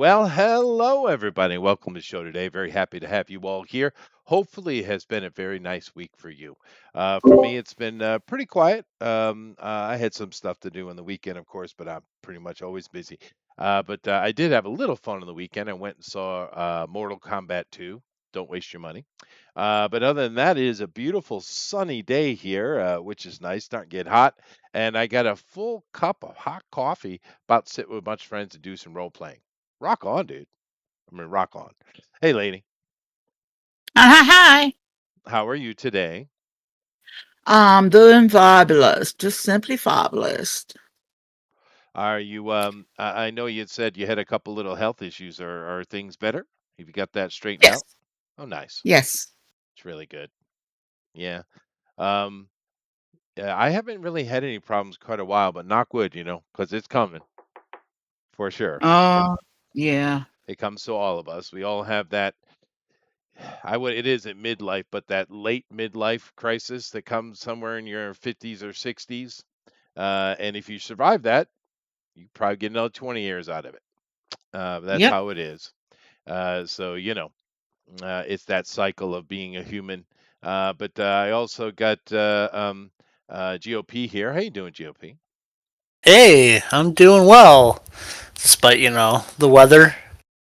Well, hello, everybody. Welcome to the show today. Very happy to have you all here. Hopefully, it has been a very nice week for you. For me, it's been pretty quiet. I had some stuff to do on the weekend, of course, but I'm pretty much always busy. But I did have a little fun on the weekend. I went and saw Mortal Kombat 2. Don't waste your money. But other than that, it is a beautiful sunny day here, which is nice. Starting to get hot. And I got a full cup of hot coffee, about to sit with a bunch of friends and do some role playing. Rock on, dude. I mean, rock on. Hey, lady, Hi, hi. how are you today? I'm doing fabulous, just simply fabulous. Are you? I know you had said you had a couple little health issues. Are things better? Have you got that straightened Yes, out? Oh, nice. yes. It's really good. Yeah. Um. Yeah, I haven't really had any problems quite a while, but knock wood, because it's coming for sure. Uh, yeah. It comes to all of us. We all have that. I would. It is at midlife, but that late midlife crisis that comes somewhere in your 50s or 60s. And if you survive that, you probably get another 20 years out of it. That's Yep. how it is. So it's that cycle of being a human. But I also got GOP here. How you doing, GOP? Hey, I'm doing well, despite the weather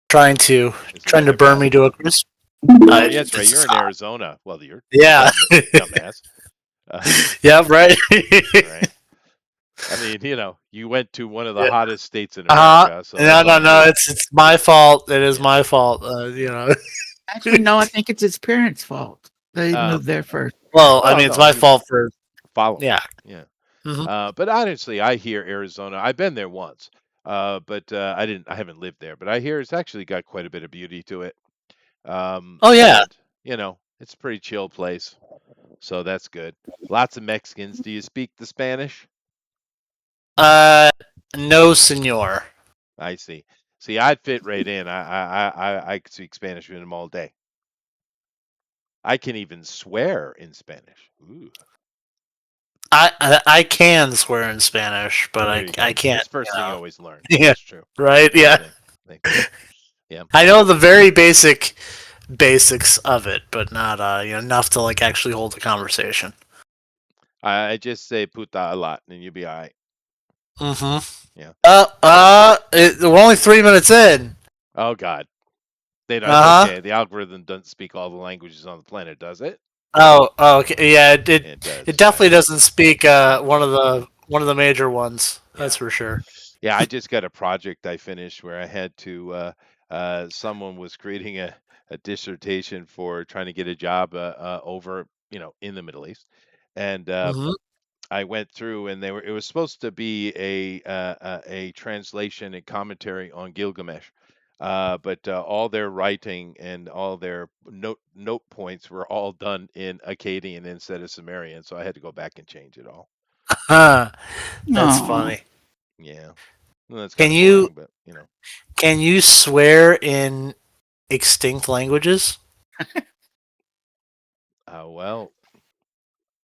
trying to Is the trying to weather burn bad? me to a crisp. Oh, yeah, that's right. It's You're just in hot. Arizona. Well, you're Yeah, dumbass. Uh, yeah, right. right. I mean, you went to one of the Yeah. hottest states in Uh-huh. America, so No, that's no, on no. you. It's my fault. It is Yeah. my fault. Actually, no, I think it's his parents' fault. They Um, moved there first. Well, I well, mean, it's no, my fault for follow me. yeah. Yeah. Hmm. But honestly, I hear Arizona. I've been there once, but I didn't. I haven't lived there. But I hear it's actually got quite a bit of beauty to it. Oh yeah. And it's a pretty chill place, so that's good. Lots of Mexicans. Do you speak the Spanish? Uh, no, senor. I see. See, I'd fit right in. I could speak Spanish with them all day. I can even swear in Spanish. Ooh, I can swear in Spanish, but there I you I go. can't. That's the first thing you always learn. Yeah. That's true. Right. Yeah. Yeah, thank you. Yeah. I know the very basics of it, but not enough to like actually hold a conversation. I just say puta a lot, and you'll be all right. Mm-hmm. Yeah. We're only 3 minutes in. Oh God. That's Uh huh. okay. The algorithm doesn't speak all the languages on the planet, does it? Oh, okay. Yeah, It it does. I definitely know. doesn't speak I one know. of the major ones. Yeah. That's for sure. Yeah, I just got a project I finished where I had to someone was creating a dissertation for trying to get a job over, in the Middle East. And Mm-hmm. I went through and it was supposed to be a translation and commentary on Gilgamesh. But all their writing and all their note points were all done in Akkadian instead of Sumerian, so I had to go back and change it all. That's Oh, funny. Yeah, well, that's kind Can of you boring, but. can you swear in extinct languages? Well,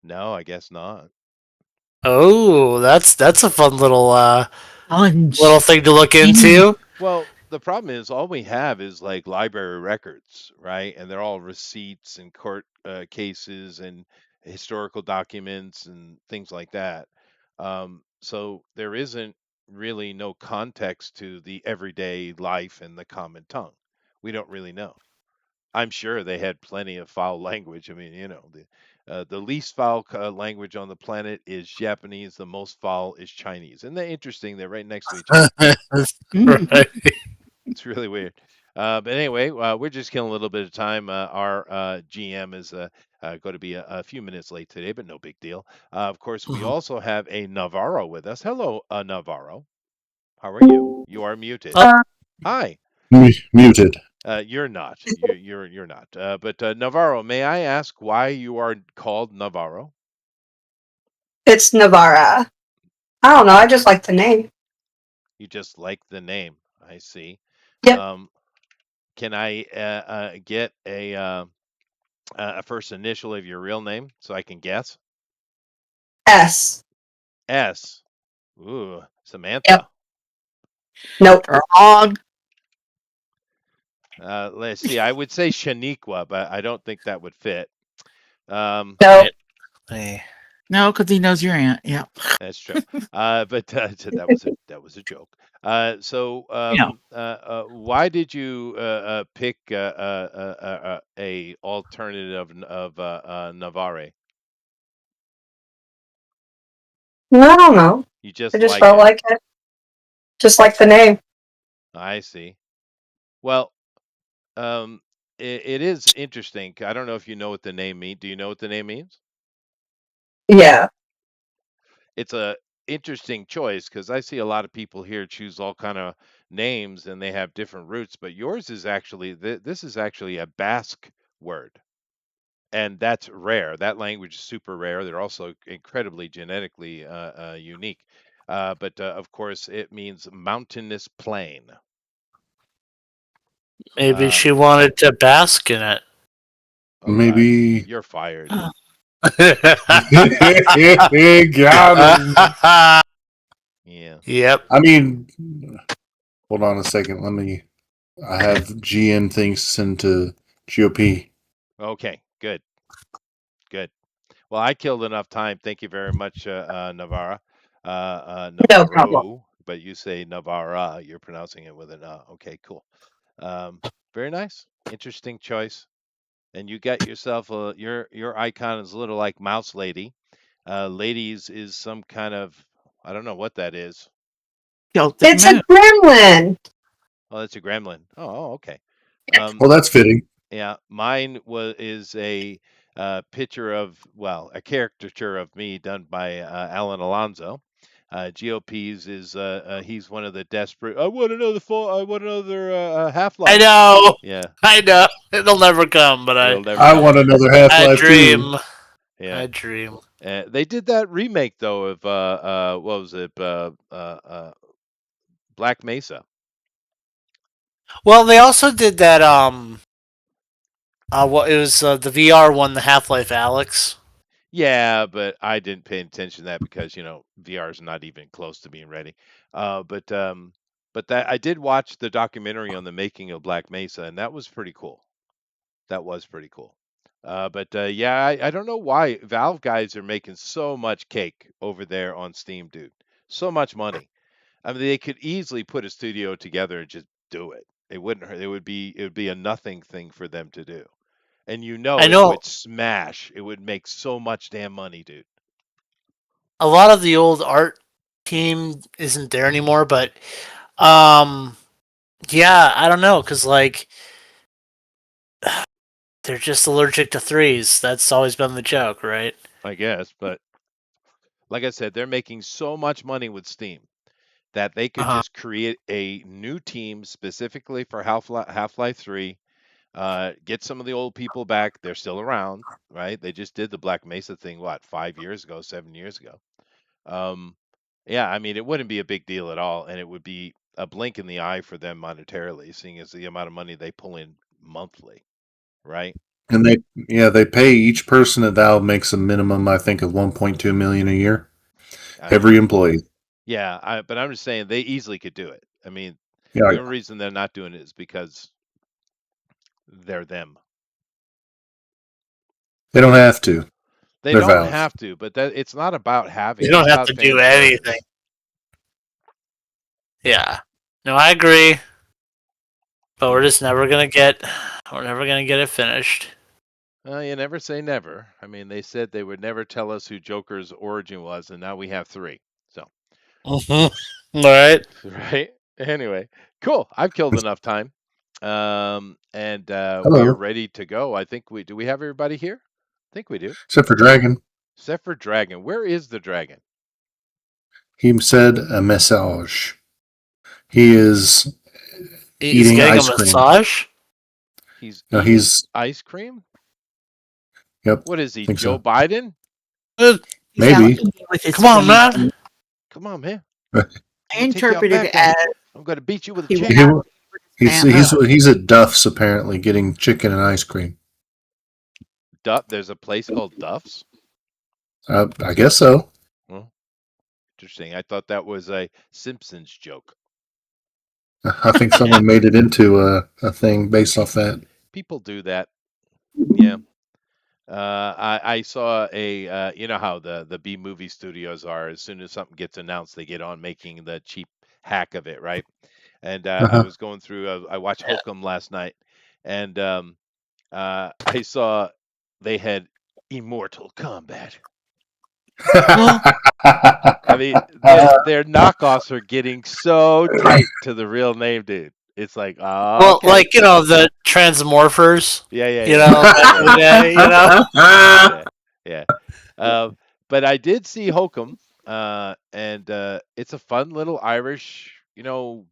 no, I guess not. Oh, that's a fun little sponge. thing to look Mm. into. Well, the problem is all we have is like library records, right? And they're all receipts and court cases and historical documents and things like that. So there isn't really no context to the everyday life and the common tongue. We don't really know. I'm sure they had plenty of foul language. I mean, the least foul language on the planet is Japanese. The most foul is Chinese, and they're interesting. They're right next to each other. Mm. Right. It's really weird. But anyway, we're just killing a little bit of time. Our GM is going to be a few minutes late today, but no big deal. Of course, we Mhm. also have a Navarro with us. Hello, Navarro. How are you? You are muted. Oh, Hi. Muted. You're not. You're not. But Navarro, may I ask why you are called Navarro? It's Navara. I don't know. I just like the name. You just like the name. I see. Yep. Um, can I get a first initial of your real name so I can guess? S. S. Ooh, Yep. Samantha. Nope. Frog. Let's see. I would say Shaniqua, but I don't think that would fit. No, Hey. No, because he knows your aunt. Yeah. That's true. But so that was a joke. You know. Why did you pick a alternative of Navarre? I don't know. You I just just like felt him. like it. Just like the name. I see. Well, it is interesting. I don't know if you know what the name means. Do you know what the name means? Yeah. It's a interesting choice because I see a lot of people here choose all kind of names and they have different roots, but yours is actually this is actually a Basque word, and that's rare. That language is super rare. They're also incredibly genetically unique. But of course, it means mountainous plain. Maybe Uh, she wanted to bask in it. oh God, Maybe. you're fired. Uh, Got him. Yeah. Yep. I mean, hold on a second. I have GM things sent to GOP. Okay. Good. Good. Well, I killed enough time. Thank you very much, Navarra. No problem. Navarro, but you say Navarra. You're pronouncing it with an Okay, cool. Um, Very nice. Interesting choice. And you got yourself your icon is a little like Mouse Lady. Ladies is some kind of I don't know what that is. Celtic It's a moon. gremlin. Oh, that's a gremlin. Okay. Yes. Um, Well, that's fitting. Yeah, mine is a picture of, well, a caricature of me done by Alan Alonso. GOP's is he's one of the desperate. I want another I want another Half I Life. know. Yeah, I know. It'll never come, but it'll never I come. want another Half I Life too. dream. Yeah, I dream. they did that remake though of what was it Black Mesa. Well, they also did that. What it was the VR one, the Half Life Alex. Yeah, but I didn't pay attention to that because, VR is not even close to being ready. But that I did watch the documentary on the making of Black Mesa, and that was pretty cool. That was pretty cool. But yeah, I don't know why Valve guys are making so much cake over there on Steam, dude. So much money. I mean, they could easily put a studio together and just do it. It wouldn't hurt. It would be a nothing thing for them to do. And I it know would smash. It would make so much damn money, dude. a lot of the old art team isn't there anymore, but um, yeah, I don't know, cause like they're just allergic to threes. That's always been the joke, right? I guess, but like I said, they're making so much money with Steam that they Uh could huh. just create a new team specifically for Half-Life 3. Get some of the old people back. They're still around, right? They just did the Black Mesa thing, what, 5 years ago, 7 years ago. Um, yeah, I mean, it wouldn't be a big deal at all, and it would be a blink in the eye for them monetarily, seeing as the amount of money they pull in monthly, right? And they pay each person at Valve makes a minimum, I think, of 1.2 million a year. I Every know. employee. Yeah, but I'm just saying they easily could do it. I mean, Yeah, the only reason they're not doing it is because they're them. they don't have to. They They're don't Valve. have to, but that it's not about having, You it's don't have about to do fan anything. service. Yeah. No, I agree, but Yeah. we're never gonna get it finished. You never say never. I mean, they said they would never tell us who Joker's origin was, and now we have three. So, Mm-hmm. All right. right? Anyway, cool. I've killed enough time. And we are Hello. ready to go. I think we do. We have everybody here? I think we do. Except for Dragon. Except for Dragon. Where is the dragon? He said a message. He is He's eating getting a ice cream. massage. He's No, eating he's. ice cream? Yep. What is he, Think Joe so. Biden? He's out Maybe. eating with his Come on, man. family. Come on, man. I I'm gonna take you out interpreted back it there. as I'm gonna beat you with a he chair. went out with his family. He's at Duff's apparently getting chicken and ice cream. Duff. There's a place called Duff's. I guess so. Well, interesting. I thought that was a Simpsons joke. I think someone made it into a thing based off that. People do that. Yeah. I saw you know how the B movie studios are. As soon as something gets announced, they get on making the cheap hack of it, right? And I Uh-huh. was going through. I watched Hokum last night, and I saw they had Immortal Kombat. I mean, their knockoffs are getting so tight to the real name, dude. It's like, oh, Well, okay, like the Transmorphers. yeah, yeah, You yeah, know, yeah, back yeah, in the yeah, day. You know. yeah, yeah. But I did see Hokum, and it's a fun little Irish,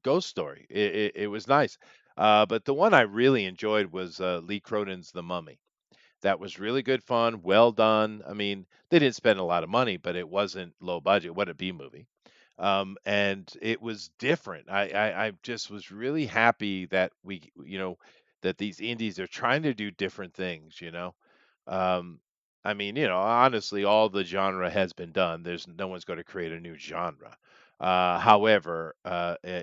ghost story. It was nice. But the one I really enjoyed was Lee Cronin's The Mummy. That was really good fun, well done. I mean, they didn't spend a lot of money, but it wasn't low budget. What a B movie. And it was different. I just was really happy that that these indies are trying to do different things. Um, I mean, honestly, all the genre has been done. There's no one's going to create a new genre. However,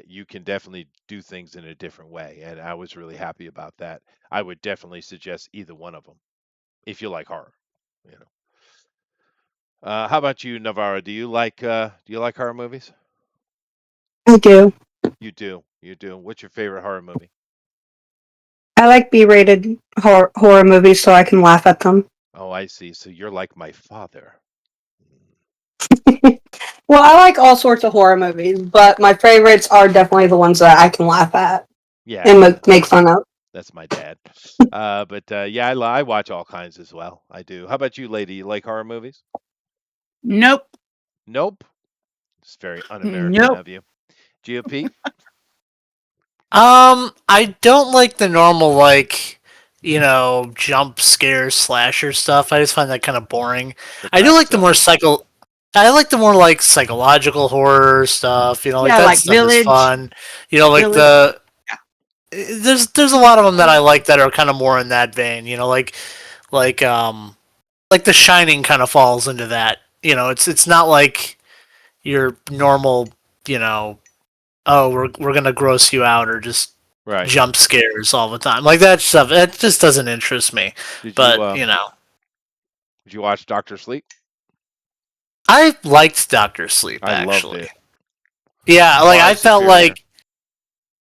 you can definitely do things in a different way, and I was really happy about that. I would definitely suggest either one of them if you like horror. You know. How about you, Navarro? Do you like horror movies? I do. You do. You do. What's your favorite horror movie? I like B-rated horror movies so I can laugh at them. Oh, I see. So you're like my father. Well, I like all sorts of horror movies, but my favorites are definitely the ones that I can laugh at Yeah, and yeah. make fun of. That's my dad. But yeah, I watch all kinds as well. I do. How about you, lady? You like horror movies? Nope. Nope. It's very un-American Nope. of you. GOP? I don't like the normal jump scare slasher stuff. I just find that kind of boring. The I do crap like the more show. psycho. I like the more like psychological horror stuff. Like Yeah, that like stuff is Village. fun. Like Village. there's a lot of them that I like that are kind of more in that vein. Like like The Shining kind of falls into that. It's not like your normal. You know, oh, we're gonna gross you out or just Right. jump scares all the time. Like that stuff, it just doesn't interest me. Did you But um did you watch Doctor Sleep? I liked Doctor Sleep I loved actually. it. Yeah, like Far I felt superior. like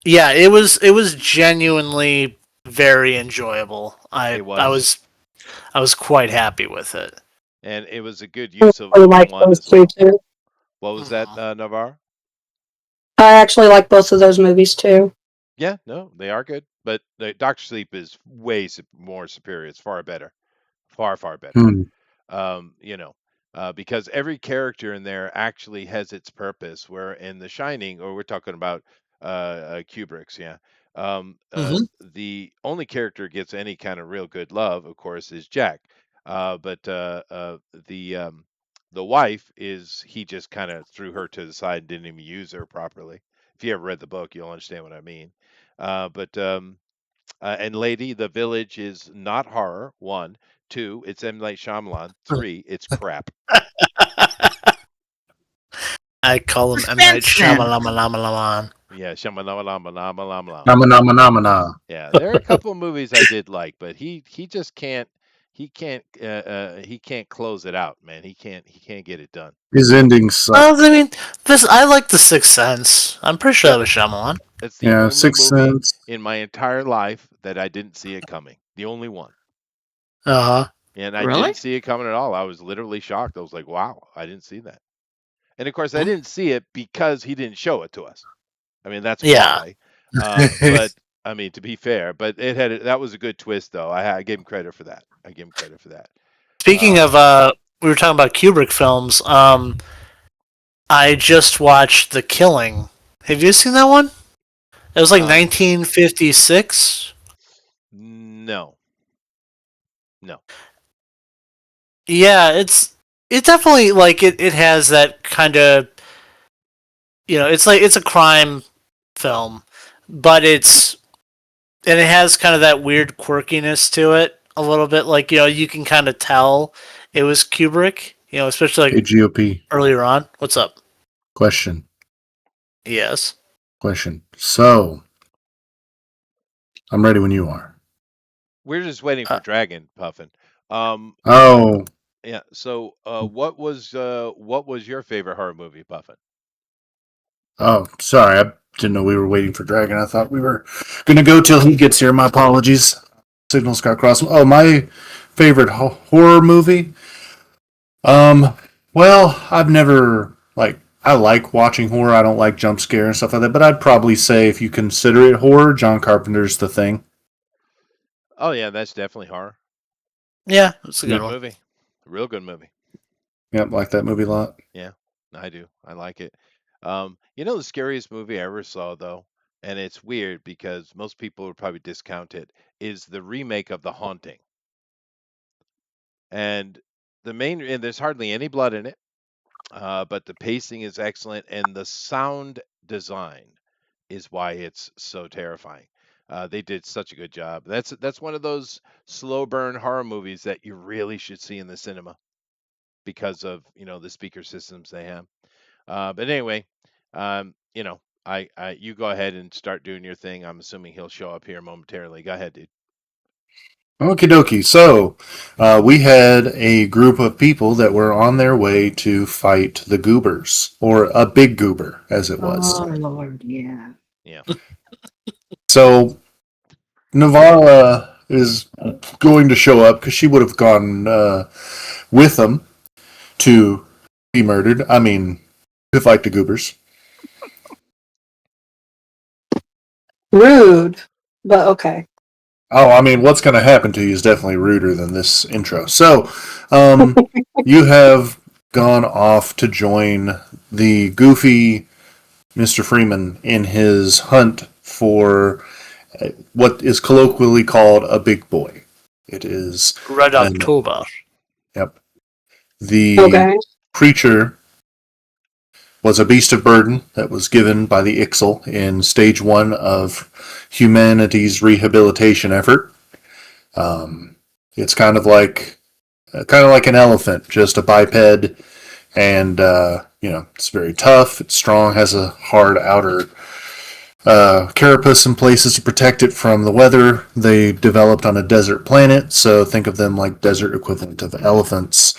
yeah, it was genuinely very enjoyable. It I was. was I was quite happy with it. And it was a good I use of really the like one those as two well. too. What was that, Mhm. Navarre? I actually like both of those movies too. Yeah, no, they are good, but the Doctor Sleep is way more superior. It's far better, far far better. Hmm. Um, you know, because every character in there actually has its purpose. Where in The Shining, or we're talking about Kubrick's, yeah, Mhm. the only character gets any kind of real good love, of course, is Jack. But the wife is he just kind of threw her to the side and didn't even use her properly. If you ever read the book, you'll understand what I mean. And lady, The Village is not horror. One, two, it's M Night Shyamalan. Three, it's crap. I call him M Night Suspense then. Shyamalan. Yeah, Shyamalan. Nama nama nama na. Yeah, there are a couple of movies I did like, but he just can't he can't close it out, man. He can't get it done. His endings suck. Well, I mean, I like The Sixth Sense. I'm pretty sure Yep, that was Shyamalan. it's the Yeah, only Sixth movie Sense. in my entire life that I didn't see it coming. The only one. Uh huh. And I Really? didn't see it coming at all. I was literally shocked. I was like, wow, I didn't see that. And of course, I didn't see it because he didn't show it to us. I mean, that's Yeah. why. But I mean, to be fair, but that was a good twist, though. I gave him credit for that. I give him credit for that. Speaking Um, of, we were talking about Kubrick films. I just watched The Killing. Have you seen that one? It was like um, 1956. no, no. Yeah, it definitely like it has that kind of it's a crime film, but it has kind of that weird quirkiness to it a little bit. Like you can kind of tell it was Kubrick. Especially Hey, like GOP. earlier on. What's up? Question. Yes. question. So, I'm ready when you are. We're just waiting for Uh, Dragon Puffin. Yeah, Oh, yeah. So, what was your favorite horror movie, Puffin? sorry. I didn't know we were waiting for Dragon. I thought we were going to go till he gets here. My apologies. Signals got crossed. Oh, my favorite horror movie? Um, well, I've never, I like watching horror. I don't like jump scare and stuff like that, but I'd probably say if you consider it horror, John Carpenter's The Thing. Oh yeah, that's definitely horror. yeah, it's a good Good one. movie, real good movie. Yep, like that movie a lot. Yeah, I do. I like it. The scariest movie I ever saw, though, and it's weird because most people would probably discount it, is the remake of The Haunting. And and there's hardly any blood in it, but the pacing is excellent, and the sound design is why it's so terrifying. They did such a good job. That's one of those slow burn horror movies that you really should see in the cinema because of the speaker systems they have. But anyway, you go ahead and start doing your thing. I'm assuming he'll show up here momentarily. Go ahead, dude. Okie dokie. So, we had a group of people that were on their way to fight the goobers, or a big goober, as it was. Oh Lord, yeah. Yeah. So, Navarra is going to show up because she would have gone with them to be murdered. I mean, to fight the goobers. Rude, but okay. Oh, I mean, what's going to happen to you is definitely ruder than this intro. So, you have gone off to join the goofy Mr. Freeman in his hunt for what is colloquially called a big boy. It is Red an, October. yep. The Okay. creature was a beast of burden that was given by the Ixal in stage 1 of humanity's rehabilitation effort. It's kind of like an elephant, just a biped, and it's very tough. It's strong, has a hard outer carapace in places to protect it from the weather. They developed on a desert planet, so think of them like desert equivalent of elephants.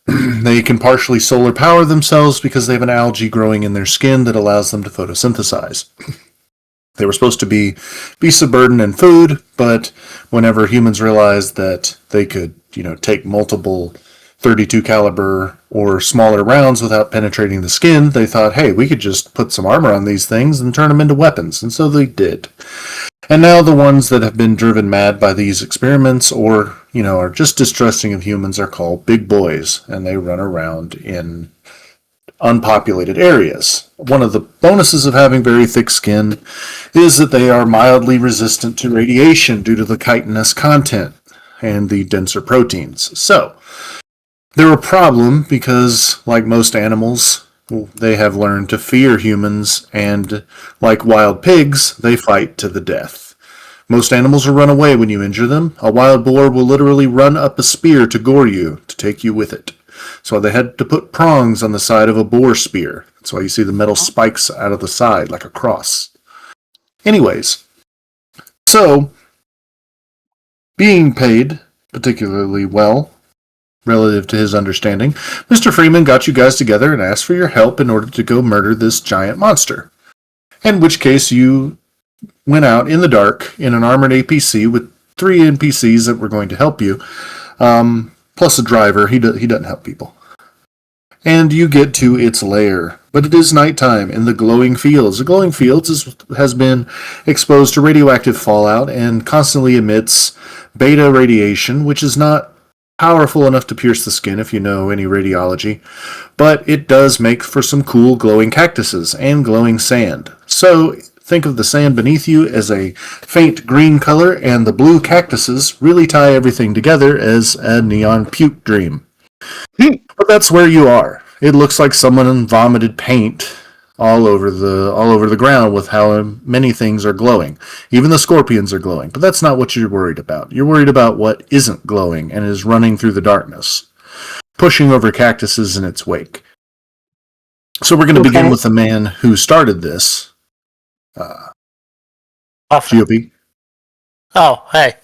They can partially solar power themselves because they have an algae growing in their skin that allows them to photosynthesize. They were supposed to be beasts of burden and food, but whenever humans realized that they could, take multiple 32 caliber or smaller rounds without penetrating the skin, they thought, hey, we could just put some armor on these things and turn them into weapons. And so they did. And now the ones that have been driven mad by these experiments or, are just distrusting of humans are called big boys, and they run around in unpopulated areas. One of the bonuses of having very thick skin is that they are mildly resistant to radiation due to the chitinous content and the denser proteins. So, they're a problem because, like most animals, they have learned to fear humans, and like wild pigs, they fight to the death. Most animals will run away when you injure them. A wild boar will literally run up a spear to gore you, to take you with it. So they had to put prongs on the side of a boar spear. That's why you see the metal spikes out of the side, like a cross. Anyways, so, being paid particularly well, relative to his understanding, Mr. Freeman got you guys together and asked for your help in order to go murder this giant monster. In which case you went out in the dark in an armored APC with 3 NPCs that were going to help you, plus a driver. He doesn't help people. And you get to its lair. But it is nighttime in the glowing fields. The glowing fields has been exposed to radioactive fallout and constantly emits beta radiation, which is not powerful enough to pierce the skin if you know any radiology, but it does make for some cool glowing cactuses and glowing sand. So think of the sand beneath you as a faint green color, and the blue cactuses really tie everything together as a neon puke dream. But that's where you are. It looks like someone vomited paint all over the ground with how many things are glowing. Even the scorpions are glowing. But that's not what you're worried about. You're worried about what isn't glowing and is running through the darkness, pushing over cactuses in its wake. So we're going to begin Okay. with the man who started this. Often. GOP. Oh, hey.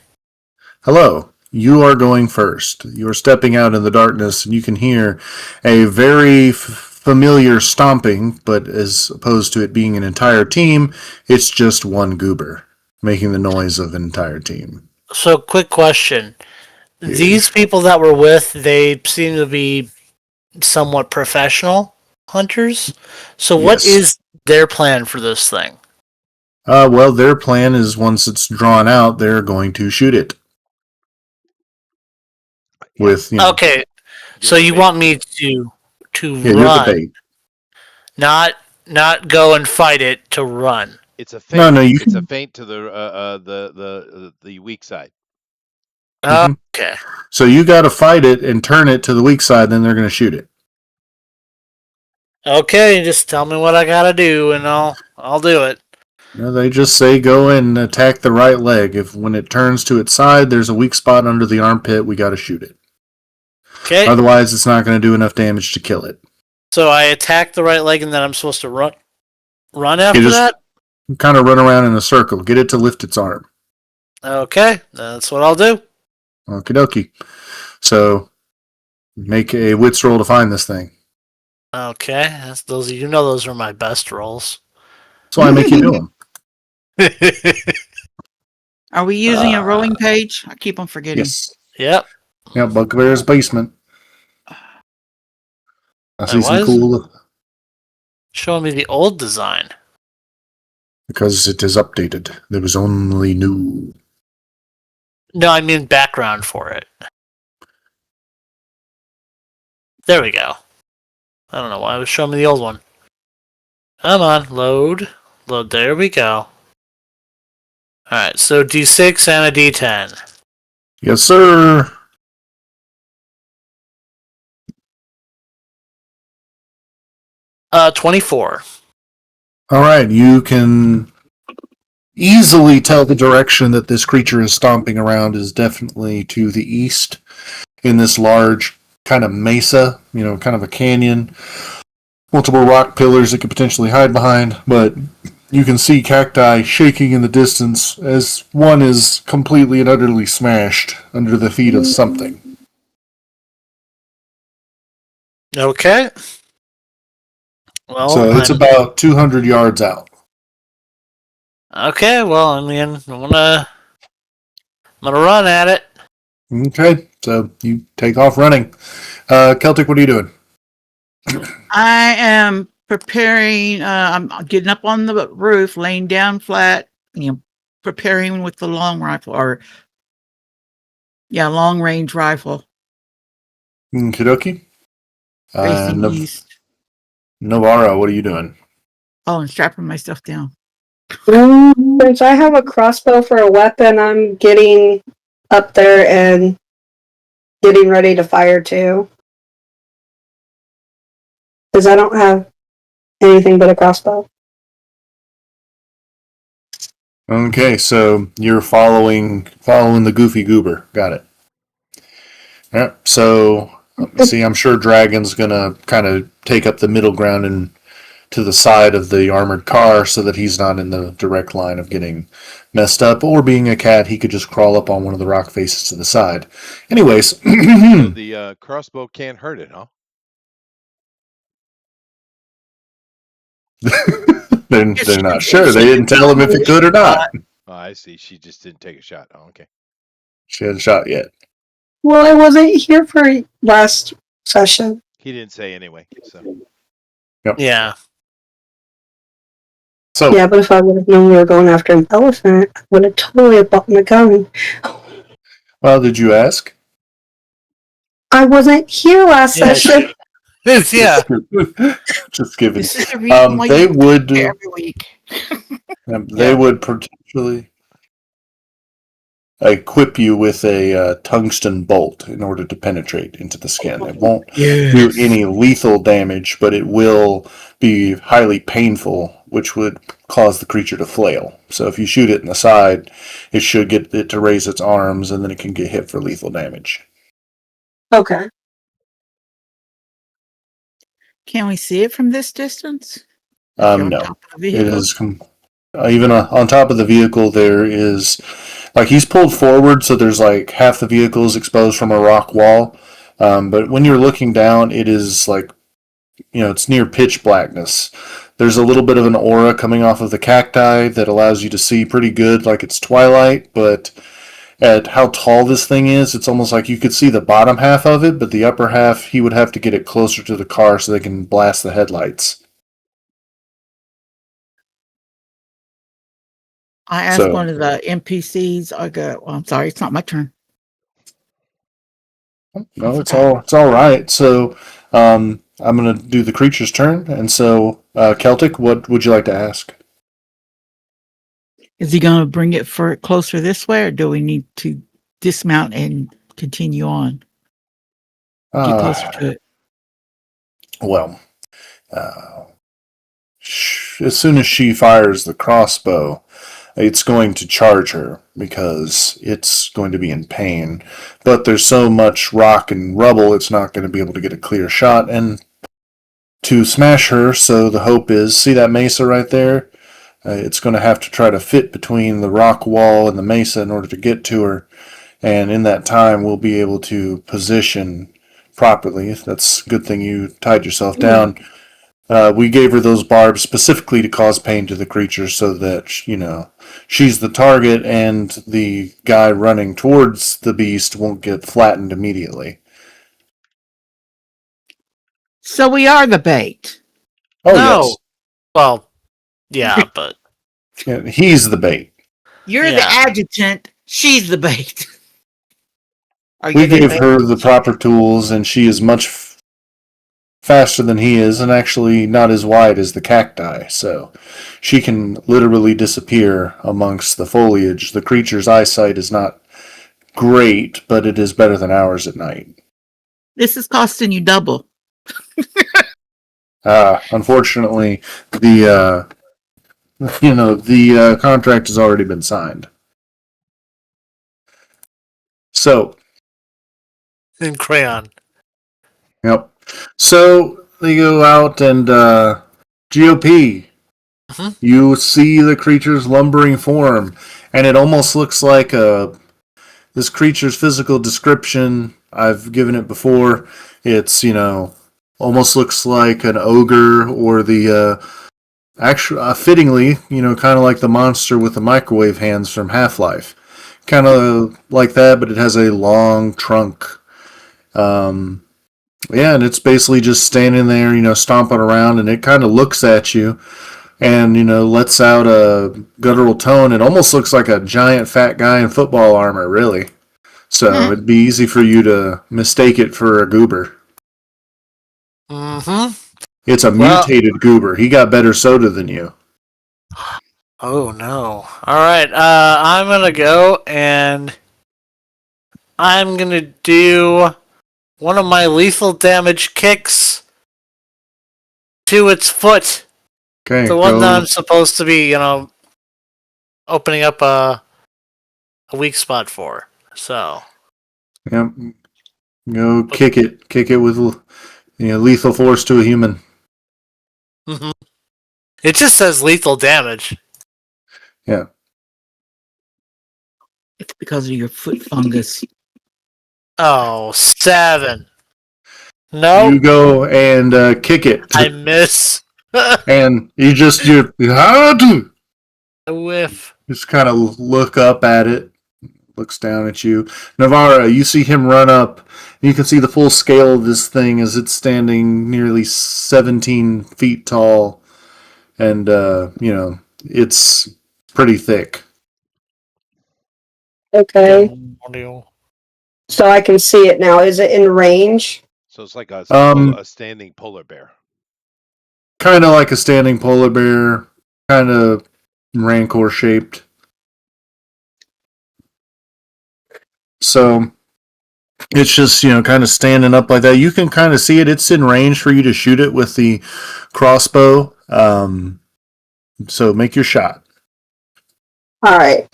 Hello. You are going first. You are stepping out in the darkness, and you can hear a very familiar stomping, but as opposed to it being an entire team, it's just one goober making the noise of an entire team. So, quick question. These people that we're with, they seem to be somewhat professional hunters. So, what Yes. is their plan for this thing? Well, their plan is once it's drawn out, they're going to shoot it Yeah, with, Okay, give so it the you bait. want me to yeah, you're the run, bait. not go and fight it, to run. It's a No, feint. you It's a can. feint to the weak side. Mhm. Okay. So you got to fight it and turn it to the weak side, then they're going to shoot it. Okay, just tell me what I gotta do, and I'll do it. No, they just say go and attack the right leg. If when it turns to its side, there's a weak spot under the armpit, we got to shoot it. Okay. Otherwise, it's not going to do enough damage to kill it. So I attack the right leg, and then I'm supposed to run You after just that. kind of run around in a circle, get it to lift its arm. Okay, that's what I'll do. Okie dokie. So make a wits roll to find this thing. Okay, those are my best rolls. That's why I make you do them. Are we using a rolling page? I keep on forgetting. Yes. Yep. Yeah, Bugbear's basement. I see some Why is it cool showing me the old design? because it is updated. There was only new. No, I mean background for it. There we go. I don't know why it was showing me the old one. Come on, load. There we go. Alright, so D6 and a D10. Yes, sir. 24. All right, you can easily tell the direction that this creature is stomping around is definitely to the east in this large kind of mesa, kind of a canyon. Multiple rock pillars it could potentially hide behind, but you can see cacti shaking in the distance as one is completely and utterly smashed under the feet of something. Okay. Well, So it's about 200 yards out. okay, well, I mean, I'm gonna run at it. Okay, so you take off running. Celtic, what are you doing? I am preparing. I'm getting up on the roof, laying down flat. Preparing with the long rifle, long range rifle, Kidoki? facing east. Novara, what are you doing? Oh, and strapping myself down. Since I have a crossbow for a weapon, I'm getting up there and getting ready to fire too. Because I don't have anything but a crossbow. Okay, so you're following the goofy goober. Got it. Yep. So let me see. I'm sure Dragon's gonna kind of take up the middle ground and to the side of the armored car so that he's not in the direct line of getting messed up. Or being a cat, he could just crawl up on one of the rock faces to the side. Anyways, So the crossbow can't hurt it, huh? they're not sure. They didn't tell him if it could or not. Oh, I see. She just didn't take a shot. Oh, okay. She hasn't shot yet. Well, I wasn't here for last session. He didn't say anyway. So Yep. Yeah. So Yeah, but if I would have known we were going after an elephant, I would have totally bought a gun. well, did you ask? I wasn't here last Yeah, session. yeah. Just kidding. This is the reason why They you would. every week. They would potentially equip you with a tungsten bolt in order to penetrate into the skin. It won't do any lethal damage, but it will be highly painful, which would cause the creature to flail. So if you shoot it in the side, it should get it to raise its arms, and then it can get hit for lethal damage. Okay. Can we see it from this distance? If you're on No, top of the it vehicle? is even on top of the vehicle. There is like he's pulled forward, so there's like half the vehicle is exposed from a rock wall. But when you're looking down, it is like it's near pitch blackness. There's a little bit of an aura coming off of the cacti that allows you to see pretty good, like it's twilight, but at how tall this thing is, it's almost like you could see the bottom half of it, but the upper half, he would have to get it closer to the car so they can blast the headlights. I asked So, one of the NPCs. I go, well, I'm sorry, it's not my turn. no, it's forgot. all right. So, I'm gonna do the creature's turn, and so Celtic, what would you like to ask? Is he going to bring it for closer this way, or do we need to dismount and continue on? Get closer to it. Well, as soon as she fires the crossbow, it's going to charge her because it's going to be in pain. But there's so much rock and rubble, it's not going to be able to get a clear shot and to smash her. So the hope is, see that mesa right there? It's going to have to try to fit between the rock wall and the mesa in order to get to her. And in that time, we'll be able to position properly. That's a good thing you tied yourself down. We gave her those barbs specifically to cause pain to the creature so that, she's the target and the guy running towards the beast won't get flattened immediately. So we are the bait. Oh, No. yes. Well, yeah, but Yeah, he's the bait. You're the Yeah. adjutant. She's the bait. Are We you the gave bait? her the proper tools, and she is much faster than he is, and actually not as wide as the cacti, so she can literally disappear amongst the foliage. The creature's eyesight is not great, but it is better than ours at night. This is costing you double. Unfortunately, the contract has already been signed. So, in crayon. yep. So they go out and GOP. Mhm. You see the creature's lumbering form, and it almost looks like this creature's physical description. I've given it before. It's almost looks like an ogre or the actually fittingly, kind of like the monster with the microwave hands from Half-Life, kind of like that, but it has a long trunk. Yeah, and it's basically just standing there, stomping around, and it kind of looks at you and lets out a guttural tone. It almost looks like a giant fat guy in football armor, really. So it'd be easy for you to mistake it for a goober. Mm-hmm. It's a Well, mutated goober. He got better soda than you. oh no. Alright, I'm gonna go and I'm gonna do one of my lethal damage kicks to its foot. Okay, The one that go. I'm supposed to be, opening up a weak spot for. So, Yep, go kick it. Kick it with lethal force to a human. mhm. It just says lethal damage. Yeah. It's because of your foot fungus. Oh, 7. You Nope, go and kick it, I miss. and you just Whiff. just kind of look up at it. Looks down at you. Navarra, you see him run up. You can see the full scale of this thing as it's standing nearly 17 feet tall. And, it's pretty thick. Okay. So I can see it now. Is it in range? So it's like a standing polar bear. Kind of like a standing polar bear, kind of rancor shaped. So it's just, kind of standing up like that. You can kind of see it. It's in range for you to shoot it with the crossbow. So make your shot. All right.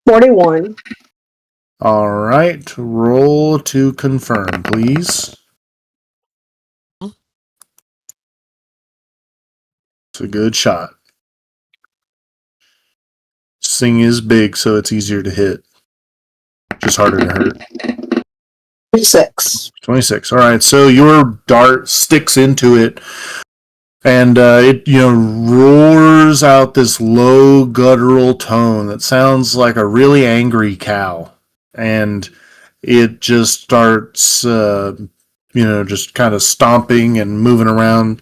41. All right, roll to confirm, please. It's a good shot. Sing is big, so it's easier to hit. Just harder to hurt. 6. 26. All right, so your dart sticks into it, and it roars out this low guttural tone that sounds like a really angry cow, and it just starts just kind of stomping and moving around.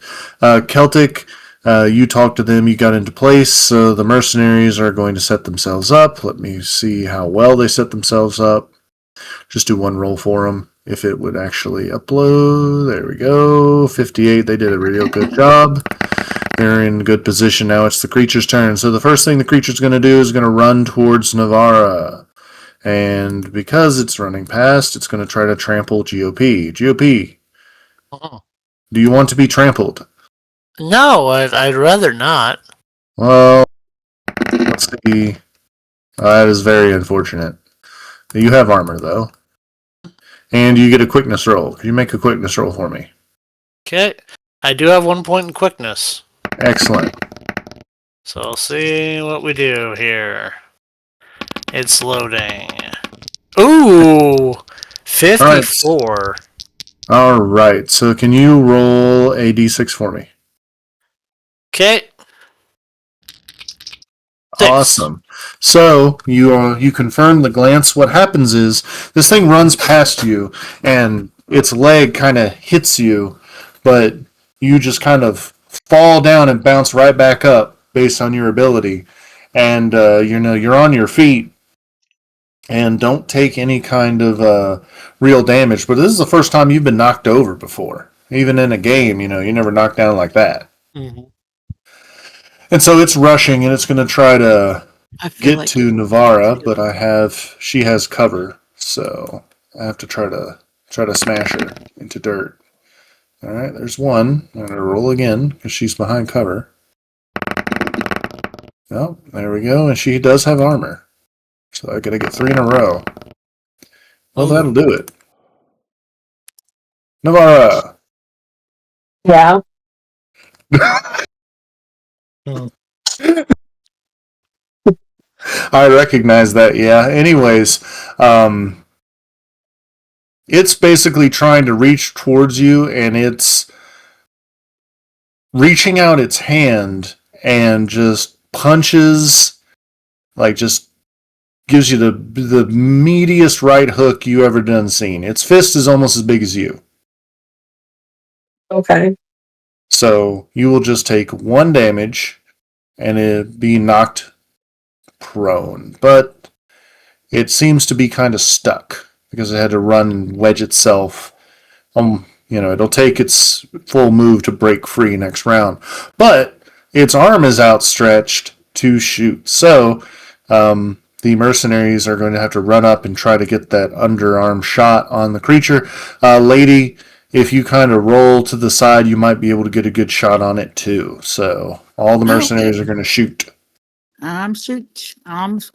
Celtic, you talked to them, you got into place, so the mercenaries are going to set themselves up. Let me see how well they set themselves up. Just do one roll for them. If it would actually upload, there we go. 58, they did a real good job. They're in good position now. It's the creature's turn. So the first thing the creature's going to do is going to run towards Navara. And because it's running past, it's going to try to trample GOP. GOP, do you want to be trampled? No, I'd rather not. Well, let's see. That is very unfortunate. You have armor, though. And you get a quickness roll. Can you make a quickness roll for me? Okay. I do have 1 point in quickness. Excellent. So I'll see what we do here. It's loading. Ooh! 54. All right. So can you roll a d6 for me? Okay. Awesome. So you confirm the glance. What happens is this thing runs past you, and its leg kind of hits you, but you just kind of fall down and bounce right back up based on your ability, and you're on your feet and don't take any kind of real damage. But this is the first time you've been knocked over before, even in a game. You never knocked down like that. Mm-hmm. And so it's rushing, and it's going to try to get like to Navara, but she has cover, so I have to try to smash her into dirt. All right, there's one. I'm gonna roll again because she's behind cover. Oh, there we go, and she does have armor, so I gotta get 3 in a row. Well, that'll do it. Navara. Yeah. I recognize that. Yeah. Anyways, it's basically trying to reach towards you, and it's reaching out its hand and just punches, like just gives you the meatiest right hook you ever done seen. Its fist is almost as big as you. Okay. So you will just take 1 damage and it be knocked prone. But it seems to be kind of stuck because it had to run and wedge itself. It'll take its full move to break free next round. But its arm is outstretched to shoot. So the mercenaries are going to have to run up and try to get that underarm shot on the creature. Lady, if you kind of roll to the side, you might be able to get a good shot on it too. So all the mercenaries are going to shoot. Shoot.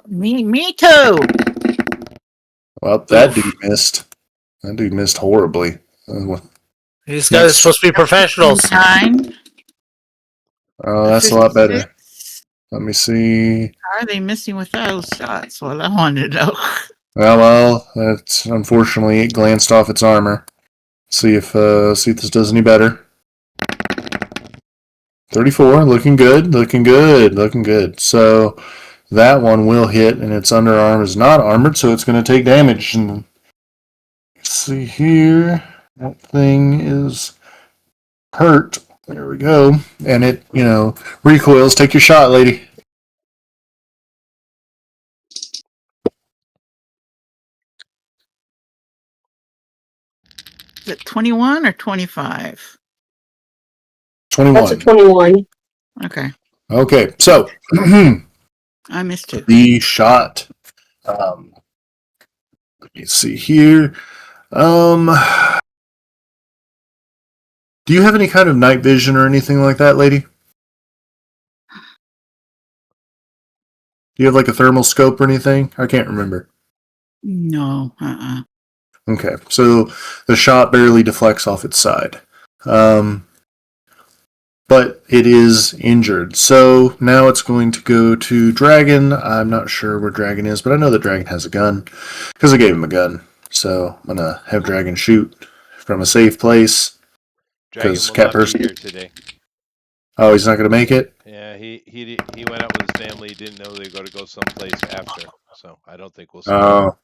Me too. Well, that dude missed. That dude missed horribly. These guys are supposed to be professionals. Kind. Oh, that's a lot better. Let me see. How are they missing with those shots? Well, I wanted to know. Well, that's unfortunately it glanced off its armor. See if this does any better. 34, looking good. So that one will hit, and its underarm is not armored, so it's going to take damage. And let's see here, that thing is hurt. There we go, and it recoils. Take your shot, lady. Is it 21 or 25? 21. That's a 21. Okay. Okay, so I missed it. the shot. Let me see here. Do you have any kind of night vision or anything like that, lady? Do you have like a thermal scope or anything? I can't remember. No. Okay, so the shot barely deflects off its side. But it is injured. So now it's going to go to Dragon. I'm not sure where Dragon is, but I know that Dragon has a gun because I gave him a gun. So I'm going to have Dragon shoot from a safe place. Dragon 'Cause will cat not person- be here today. Oh, he's not going to make it? Yeah, he went out with his family. He didn't know they were going to go someplace after, so I don't think we'll see him. Oh,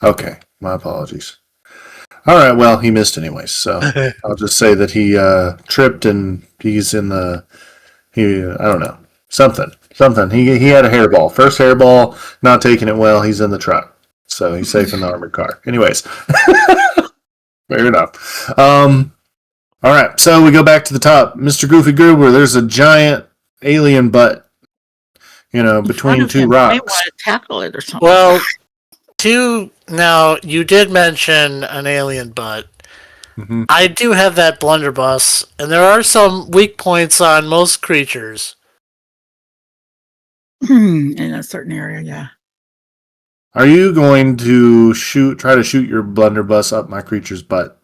okay. My apologies. All right, well, he missed anyways, so I'll just say that he tripped and he's in the... I don't know. Something. He had a hairball. First hairball, not taking it well. He's in the truck. So he's safe in the armored car. Anyways. Fair enough. All right. So we go back to the top. Mr. Goofy Goober, there's a giant alien butt, between two You may rocks. want to tackle it or something. Well, now you did mention an alien butt. Mhm. I do have that blunderbuss, and there are some weak points on most creatures. In a certain area, yeah. Are you going to try to shoot your blunderbuss up my creature's butt?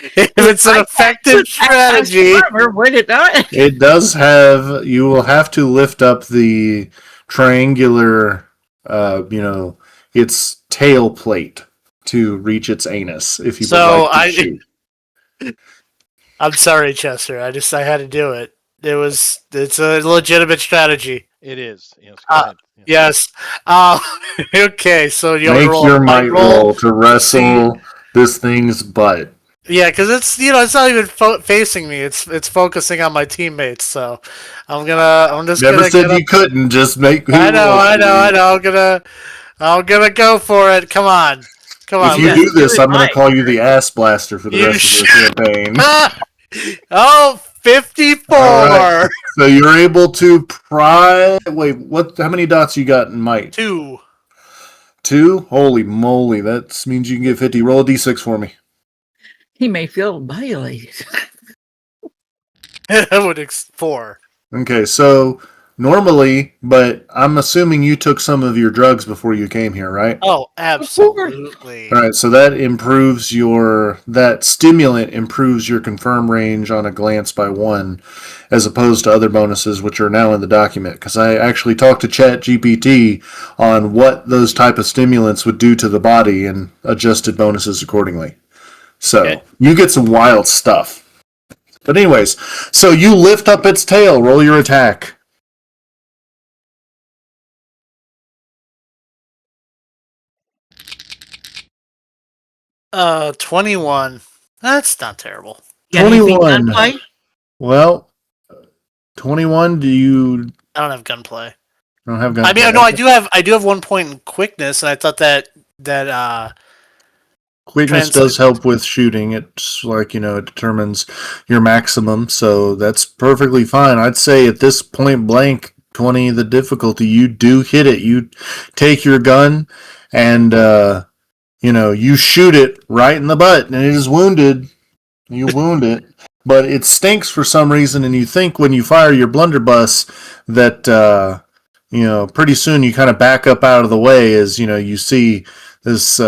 If it's an effective strategy, Would it not? It does have. You will have to lift up the triangular, its tail plate to reach its anus. If you So would like to shoot. I'm sorry, Chester. I had to do it. It's a legitimate strategy. It is. Yes, go ahead. Yeah. Yes. Okay, so you Make roll your a might roll to wrestle this thing's butt. Yeah, because it's not even facing me. It's focusing on my teammates. So I'm just Never gonna said get you up. couldn't. Just make me I know. roll. I'm gonna go for it. Come on. If you Yeah, do this, do it I'm going right. to call you the ass blaster for the You rest of the campaign. Oh, 54. All right. So you're able to pry. Wait, what? How many dots you got in might? 2. 2? Holy moly! That means you can get 50. Roll a d6 for me. He may feel violated. I would 4. Okay, so normally, but I'm assuming you took some of your drugs before you came here, right? Oh, absolutely. All right, so that stimulant improves your confirm range on a glance by 1, as opposed to other bonuses which are now in the document. Because I actually talked to ChatGPT on what those type of stimulants would do to the body and adjusted bonuses accordingly. So Okay. you get some wild stuff. But anyways, so you lift up its tail. Roll your attack. Uh, 21. That's not terrible. Got anything 21. gunplay? Well, 21. Do you I don't have gunplay. don't have gun? I mean, no, I do have 1 point in quickness, and I thought that Quickness translate. does help with shooting. It's like, it determines your maximum, so that's perfectly fine. I'd say at this point blank, 20 the difficulty, you do hit it. You take your gun and you shoot it right in the butt, and it is wounded. You wound it, but it stinks for some reason, and you think when you fire your blunderbuss that pretty soon you kind of back up out of the way as you see this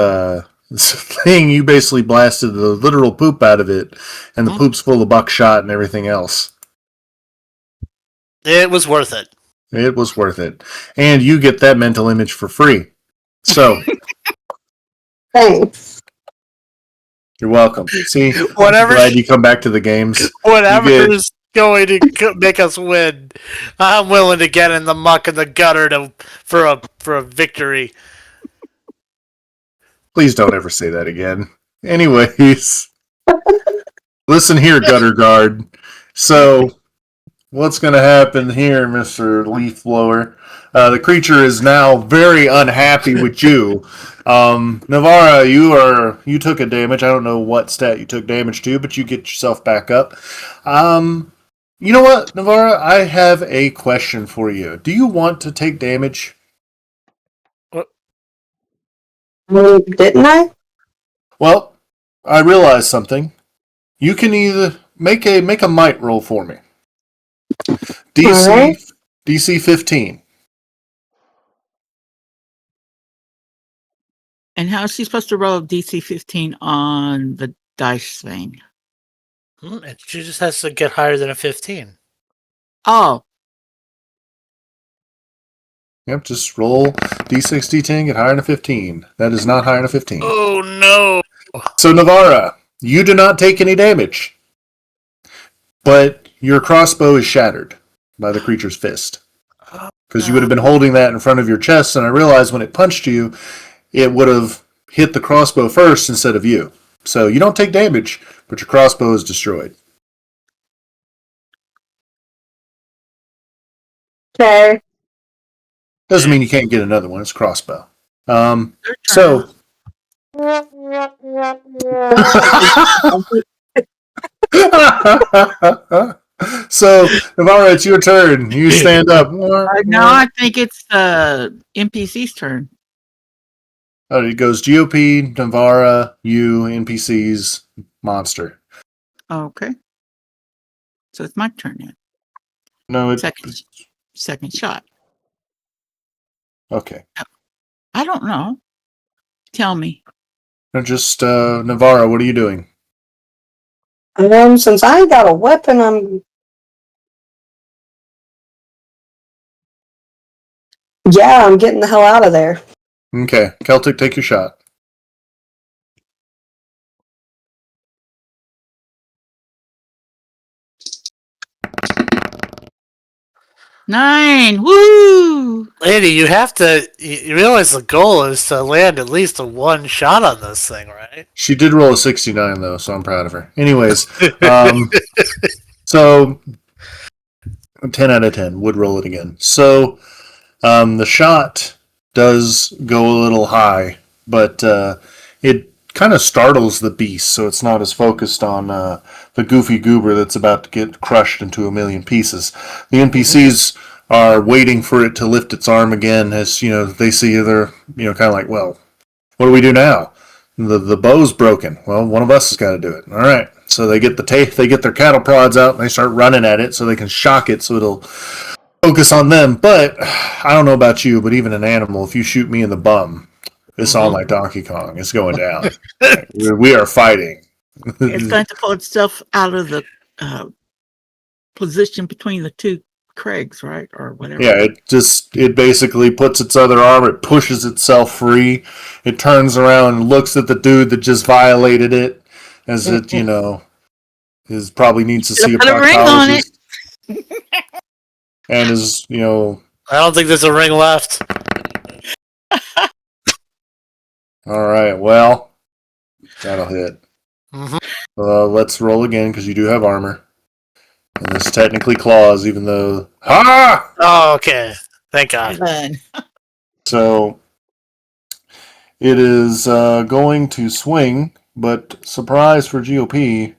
this thing. You basically blasted the literal poop out of it, and the poop's full of buckshot and everything else. It was worth it. It was worth it, and you get that mental image for free. So Thanks. you're welcome. See, Whatever. I'm glad you come back to the games. Whatever You get- is going to make us win, I'm willing to get in the muck and the gutter for a victory. Please don't ever say that again. Anyways, listen here, gutter guard. So, what's going to happen here, Mr. Leaf Blower? The creature is now very unhappy with you. Navarra, you took a damage. I don't know what stat you took damage to, but you get yourself back up. You know what, Navarra? I have a question for you. Do you want to take damage? Didn't I? Well, I realized something. You can either make a might roll for me. DC Alright. DC 15. And how is she supposed to roll DC 15 on the dice thing? And she just has to get higher than a 15. Oh, Yep, just roll d6, d10, get higher than a 15. That is not higher than a 15. Oh no! So, Navarra, you do not take any damage, but your crossbow is shattered by the creature's fist. Because you would have been holding that in front of your chest, and I realized when it punched you, it would have hit the crossbow first instead of you. So you don't take damage, but your crossbow is destroyed. Okay. Doesn't mean you can't get another one. It's a crossbow. their So so, Navarra, it's your turn. You stand up. now I think it's the NPC's turn. It goes GOP, Navarra, you, NPCs, monster. Okay. So it's my turn now. No, it. Second shot. Okay. I don't know. Tell me. No, just Navarra. What are you doing? Since I ain't got a weapon, I'm getting the hell out of there. Okay, Celtic, take your shot. Nine. Woo! Lady, you have to. You realize the goal is to land at least a one shot on this thing, right? She did roll a 69 though, so I'm proud of her. Anyways, so 10 out of 10 would roll it again. So the shot does go a little high, but it kind of startles the beast, so it's not as focused on the goofy goober that's about to get crushed into a million pieces. The NPCs are waiting for it to lift its arm again, as they see they're kind of like, well, what do we do now? The bow's broken. Well, one of us has got to do it. All right. So they get they get their cattle prods out and they start running at it so they can shock it so it'll focus on them. But I don't know about you, but even an animal, if you shoot me in the bum, it's on like Donkey Kong. It's going down. We are fighting. It's going to pull itself out of the position between the two Craigs, right? Or whatever. Yeah, it basically puts its other arm, it pushes itself free, it turns around and looks at the dude that just violated it, as it, is probably needs to see a Put a ring on it. proctologist. And is, I don't think there's a ring left. alright, well, that'll hit. Mm-hmm. Let's roll again, because you do have armor. And this technically claws, even though... Ha! Oh, okay. Thank God. So, it is going to swing, but surprise for GOP.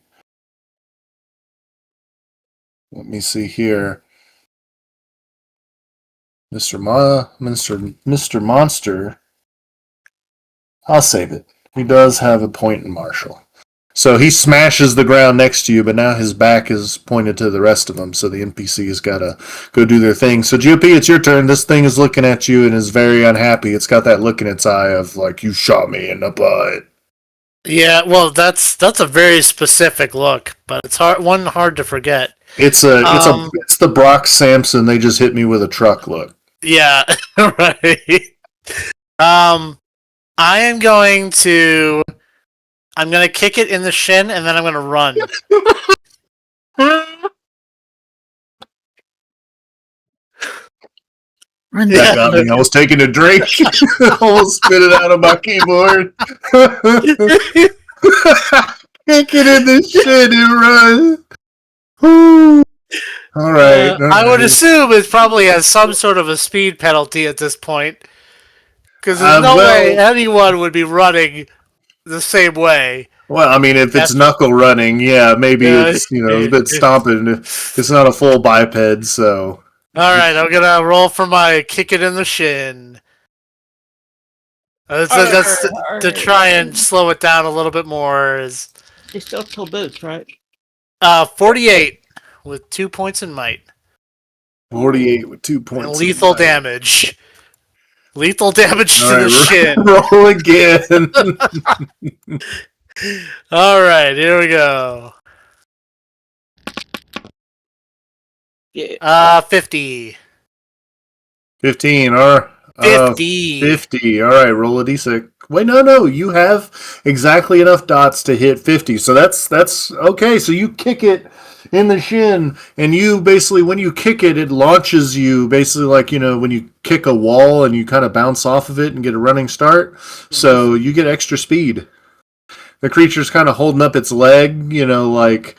Let me see here. Mr. Monster. I'll save it. He does have a point in martial. So he smashes the ground next to you, but now his back is pointed to the rest of them, so the NPC has got to go do their thing. So GOP, it's your turn. This thing is looking at you and is very unhappy. It's got that look in its eye of like, you shot me in the butt. Yeah, well, that's a very specific look, but it's hard to forget. It's the Brock Sampson. They just hit me with a truck look. Yeah, right. I'm going to kick it in the shin, and then I'm going to run. That got me. I was taking a drink. Almost spit it out of my keyboard. Kick it in the shit and run. All right. I would assume it probably has some sort of a speed penalty at this point. Because there's no way anyone would be running the same way. Well, I mean, if it's knuckle running, yeah, maybe it's a bit stomping. It's not a full biped, so. All right, I'm gonna roll for my kick it in the shin. That's to try and slow it down a little bit more. They still pull boots, right? 48 with 2 points in might. 48 with 2 points. And lethal damage. Lethal damage All to the right, shin. roll again. All right, here we go. Yeah. 50. 15. Or 50. 50. All right, roll a d6. Wait, no. You have exactly enough dots to hit 50. So that's okay. So you kick it in the shin, and you basically, when you kick it, it launches you basically like, when you kick a wall and you kind of bounce off of it and get a running start. So you get extra speed. The creature's kind of holding up its leg, like,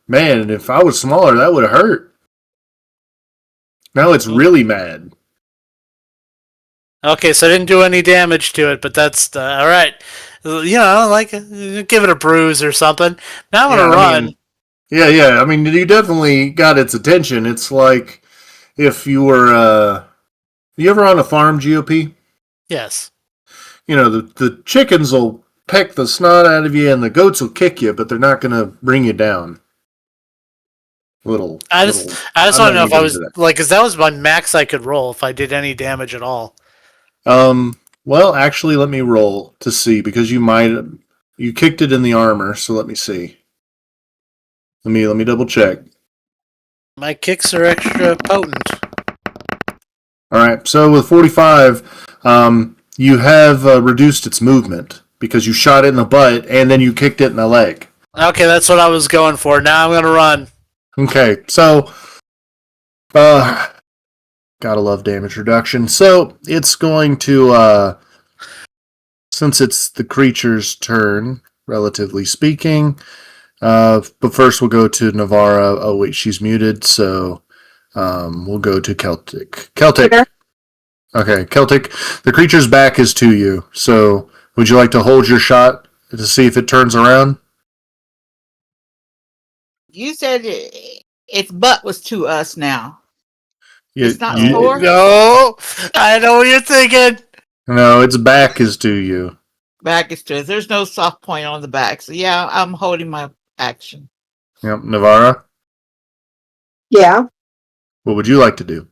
man, if I was smaller, that would have hurt. Now it's really mad. Okay, so I didn't do any damage to it, but that's all right. Like give it a bruise or something. Now I'm Yeah, gonna I run. mean, yeah. I mean, you definitely got its attention. It's like if you were, you ever on a farm, GOP? Yes, The chickens will peck the snot out of you and the goats will kick you, but they're not going to bring you down. Little, I just little. I just I'm want not to know going if to I get into was that. like, because that was my max I could roll if I did any damage at all. Well, actually, let me roll to see because you kicked it in the armor, so let me see. Let me double check. My kicks are extra potent. All right, so with 45, you have reduced its movement because you shot it in the butt and then you kicked it in the leg. Okay, that's what I was going for. Now I'm gonna run. Okay, so uh, gotta love damage reduction. So it's going to, since it's the creature's turn, relatively speaking. But first we'll go to Navara. Oh wait, she's muted, so we'll go to Celtic. Celtic. Okay. Okay, Celtic. The creature's back is to you. So would you like to hold your shot to see if it turns around? You said its butt was to us now. You, It's not you, sore. No, I know what you're thinking. no, its back is to you. Back is to us. There's no soft point on the back. So yeah, I'm holding my action. Yep, Navara. Yeah. What would you like to do?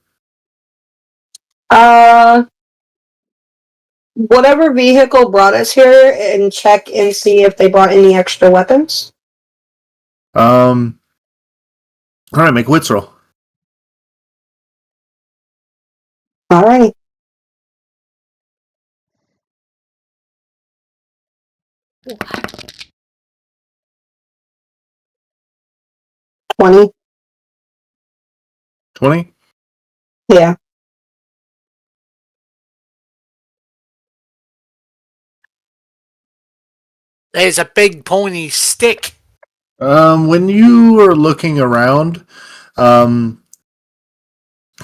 Uh, whatever vehicle brought us here, and check and see if they brought any extra weapons. All right, make a wits roll. All right. 20. 20. Yeah. There's a big pony stick. When you are looking around, um,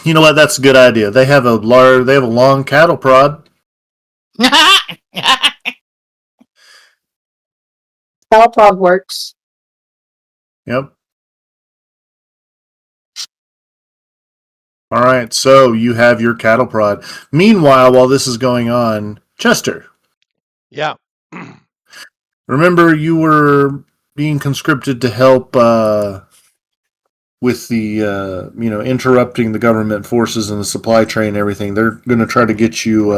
you know what? That's a good idea. They have a long cattle prod. Teleprod works. Yep. All right, so you have your cattle prod. Meanwhile, while this is going on, Chester, Yeah. remember you were being conscripted to help with the interrupting the government forces and the supply train and everything. They're going to try to get you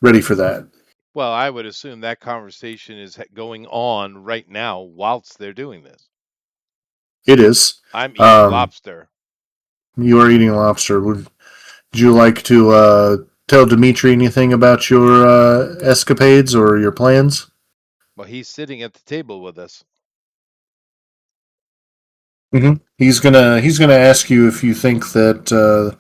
ready for that. Well, I would assume that conversation is going on right now whilst they're doing this. It is. I'm eating lobster. You are eating lobster. Would you like to tell Dimitri anything about your escapades or your plans? Well, he's sitting at the table with us. He's gonna ask you if you think that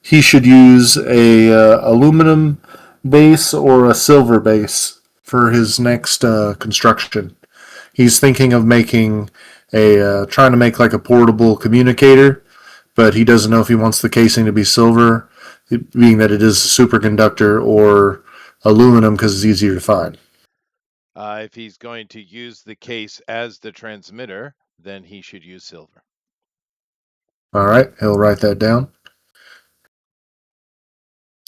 he should use a aluminum base or a silver base for his next construction. He's thinking of making trying to make like a portable communicator, but he doesn't know if he wants the casing to be silver, being that it is a superconductor, or aluminum because it's easier to find. If he's going to use the case as the transmitter, then he should use silver. All right, he'll write that down.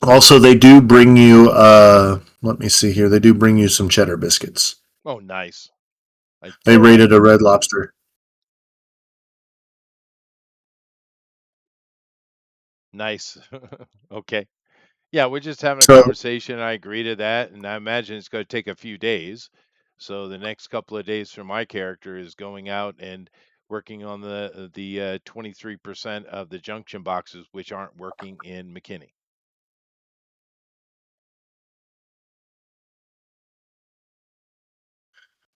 Also, they do bring you. Let me see here. They do bring you some cheddar biscuits. Oh, nice. They rated a Red Lobster. Nice. Okay. Yeah, we're just having a So, conversation. I agree to that, and I imagine it's going to take a few days. So the next couple of days for my character is going out and working on the 23% of the junction boxes which aren't working in McKinney.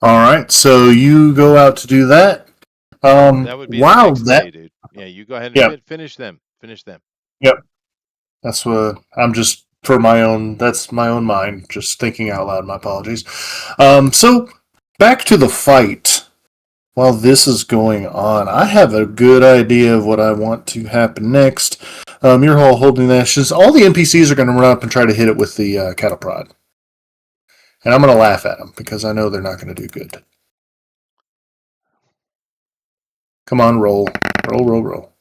all right. So you go out to do that. That would be the Wow. next day, dude. Yeah, you go ahead and Yeah. finish them. Finish them. Yep. That's what I'm just for my own. That's my own mind. Just thinking out loud. My apologies. So back to the fight. While this is going on, I have a good idea of what I want to happen next. You're all holding that. Just all the NPCs are going to run up and try to hit it with the cattle prod, and I'm going to laugh at them because I know they're not going to do good. Come on, roll, roll, roll, roll.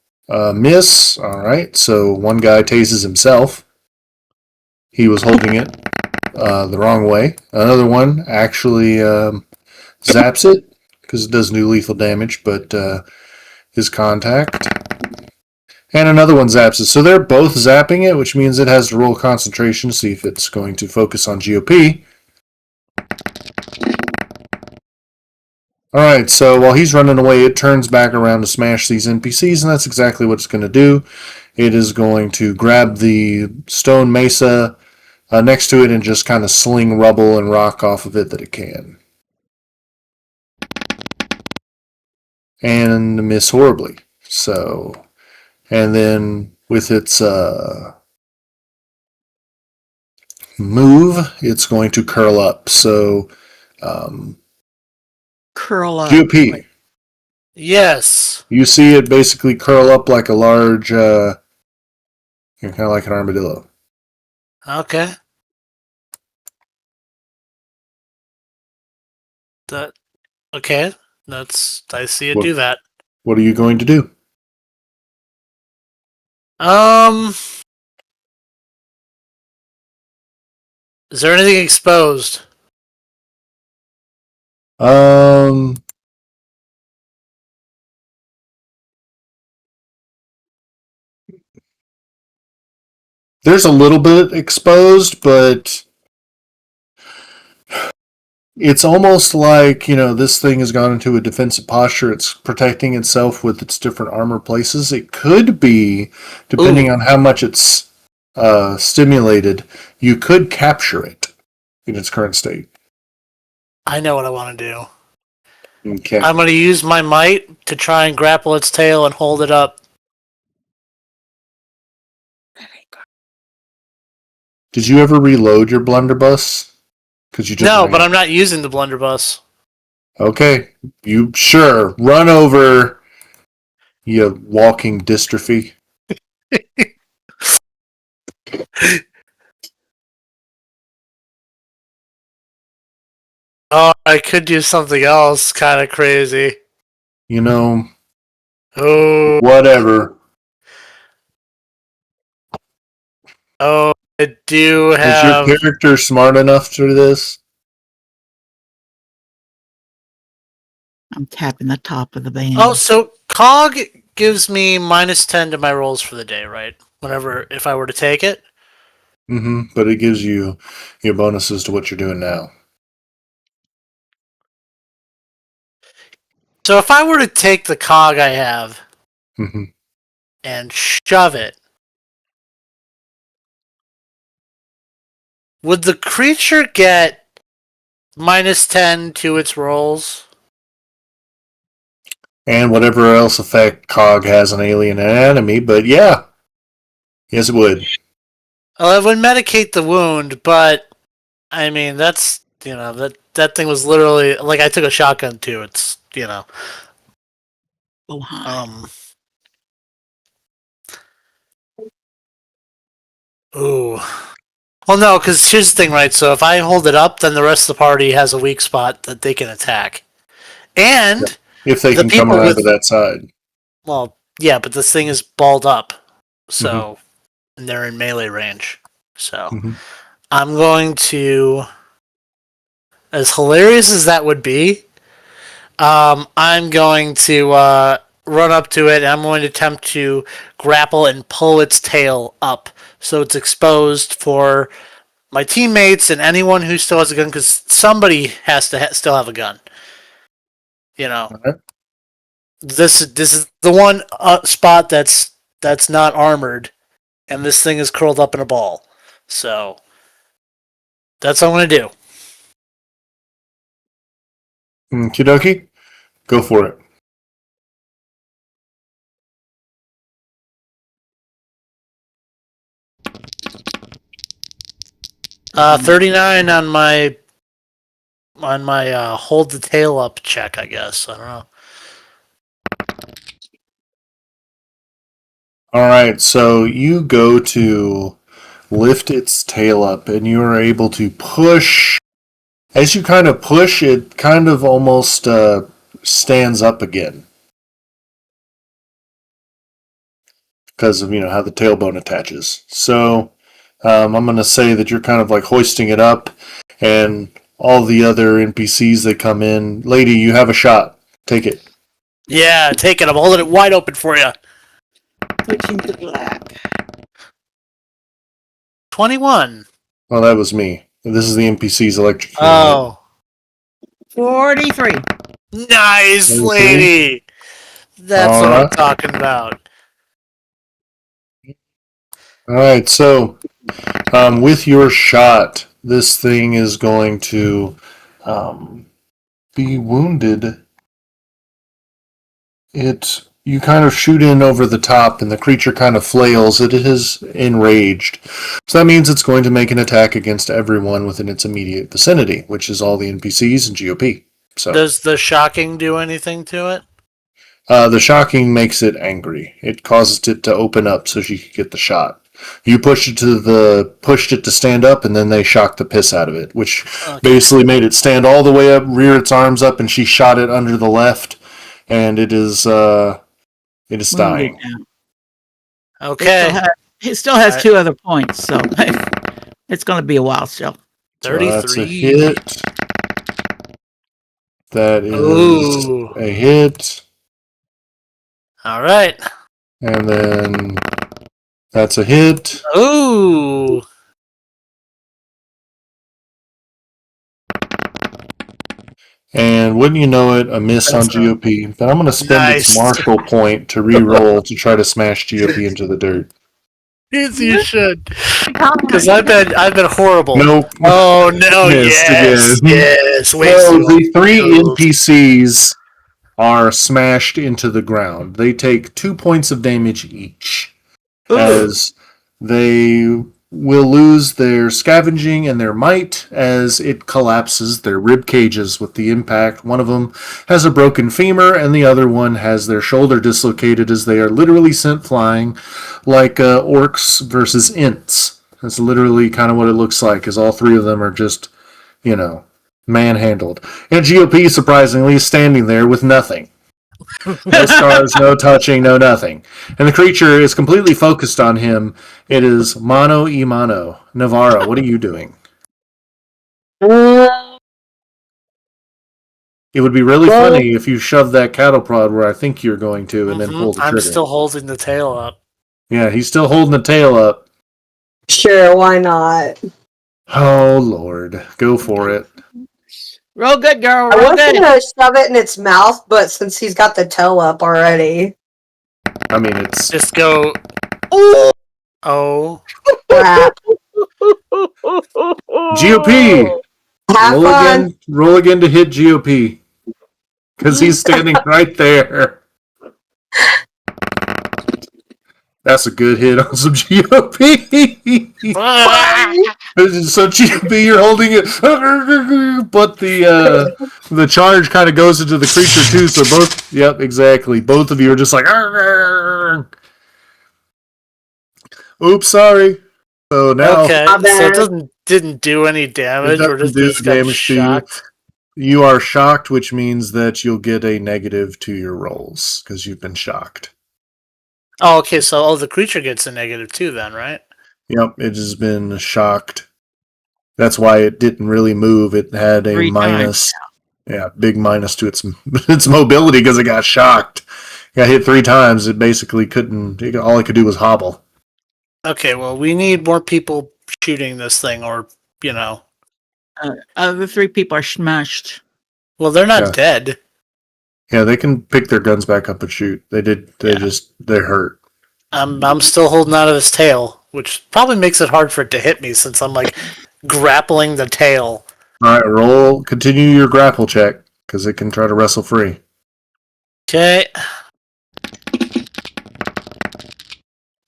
Miss. All right. So one guy tases himself. He was holding it the wrong way. Another one actually zaps it because it doesn't do lethal damage, but his contact. And another one zaps it. So they're both zapping it, which means it has to roll concentration to see if it's going to focus on GOP. Alright, so while he's running away, it turns back around to smash these NPCs, and that's exactly what it's going to do. It is going to grab the stone mesa next to it and just kind of sling rubble and rock off of it that it can. And miss horribly. So, and then with its move, it's going to curl up. So, Curl up. GOP, Yes. you see it basically curl up like a large, kind of like an armadillo. Okay. That. Okay. That's. I see it What, do that. what are you going to do? Is there anything exposed? Um, there's a little bit exposed, but it's almost like, this thing has gone into a defensive posture. It's protecting itself with its different armor places. It could be, depending Ooh. on how much it's stimulated, you could capture it in its current state. I know what I want to do. Okay. I'm going to use my might to try and grapple its tail and hold it up. Did you ever reload your blunderbuss? Because you just No, ran. but I'm not using the blunderbuss. Okay, you sure run over, you walking dystrophy. Oh, I could do something else kind of crazy. Oh, Whatever. oh, I do Is your have. character smart enough for this? I'm tapping the top of the band. Oh, so Cog gives me -10 to my rolls for the day, right? If I were to take it. Mm-hmm. But it gives you your bonuses to what you're doing now. So if I were to take the Cog I have Mm-hmm. and shove it, would the creature get -10 to its rolls? And whatever else effect COG has on alien anatomy, but yeah. Yes, it would. Well, it would medicate the wound, but I mean that's that thing was literally like I took a shotgun too. It's Oh, hi. Ooh. Well, no, because here's the thing, right? So if I hold it up, then the rest of the party has a weak spot that they can attack, and If they the can come people around with to that side. well, yeah, but this thing is balled up, Mm-hmm. so and they're in melee range. So Mm-hmm. I'm going to, as hilarious as that would be, I'm going to run up to it, and I'm going to attempt to grapple and pull its tail up so it's exposed for my teammates and anyone who still has a gun, because somebody has to still have a gun. You know, Alright. this is the one spot that's not armored, and this thing is curled up in a ball. So that's what I'm going to do. Okie dokie. Go for it. Mm-hmm. 39 on my hold the tail up check, I guess. I don't know. Alright, so you go to lift its tail up, and you are able to push. As you kind of push, it kind of almost stands up again. Because of how the tailbone attaches. So I'm going to say that you're kind of like hoisting it up, and all the other NPCs that come in, lady, you have a shot. Take it. Yeah, take it. I'm holding it wide open for you. Switching to black. 21. Well, that was me. This is the NPC's electrocuted. Oh. 43. Nice, 23? lady. That's what I'm talking about. All right, so with your shot, this thing is going to be wounded. You kind of shoot in over the top, and the creature kind of flails. It is enraged. So that means it's going to make an attack against everyone within its immediate vicinity, which is all the NPCs and GOP. So Does the shocking do anything to it? the shocking makes it angry. It causes it to open up so she could get the shot. You pushed it to stand up, and then they shocked the piss out of it, which basically made it stand all the way up, rear its arms up, and she shot it under the left, and it is dying. Okay. It still has 2 other points, so it's going to be a while still. 33. So that's a hit. That is Ooh. a hit. All right. And then that's a hit. Ooh. And wouldn't you know it, a miss on GOP. But I'm going to spend its Marshall point to re-roll to try to smash GOP into the dirt. Yes, you should. Because I've been horrible. Nope. Oh no! Yes. So the 3 NPCs are smashed into the ground. They take 2 points of damage each, as they will lose their scavenging and their might as it collapses their rib cages with the impact. One of them has a broken femur, and the other one has their shoulder dislocated, as they are literally sent flying like orcs versus ints. That's literally kind of what it looks like, as all 3 of them are just, manhandled. And GOP, surprisingly, is standing there with nothing. No scars, no touching, no nothing. And the creature is completely focused on him. It is mano y mano. Navarro, what are you doing? It would be really funny if you shoved that cattle prod where I think you're going to, and then pull the trigger. I'm still holding the tail up. Yeah, he's still holding the tail up. Sure, why not? Oh, Lord. Go for it. Roll good, girl. I Roll was good. gonna shove it in its mouth, but since he's got the toe up already. I mean, it's... Just go... Oh. Crap. GOP! Have fun. Roll again to hit GOP. Because he's standing right there. That's a good hit on some GOP. So GOP, you're holding it, but the charge kind of goes into the creature too. So both, yep, exactly. Both of you are just like, oops, sorry. So now, okay, so it didn't do any damage, or just got shocked. You are shocked, which means that you'll get a negative to your rolls because you've been shocked. Oh, okay, so the creature gets a negative too then, right? Yep, it has been shocked. That's why it didn't really move. It had a minus, big minus to its mobility because it got shocked. got hit 3 times. It basically couldn't. All it could do was hobble. Okay, well, we need more people shooting this thing, or you know, Other 3 people are smashed. well, they're not Yeah. dead. Yeah, they can pick their guns back up and shoot. They did. They're hurt. I'm still holding out of his tail, which probably makes it hard for it to hit me since I'm like grappling the tail. All right, continue your grapple check because it can try to wrestle free. Okay.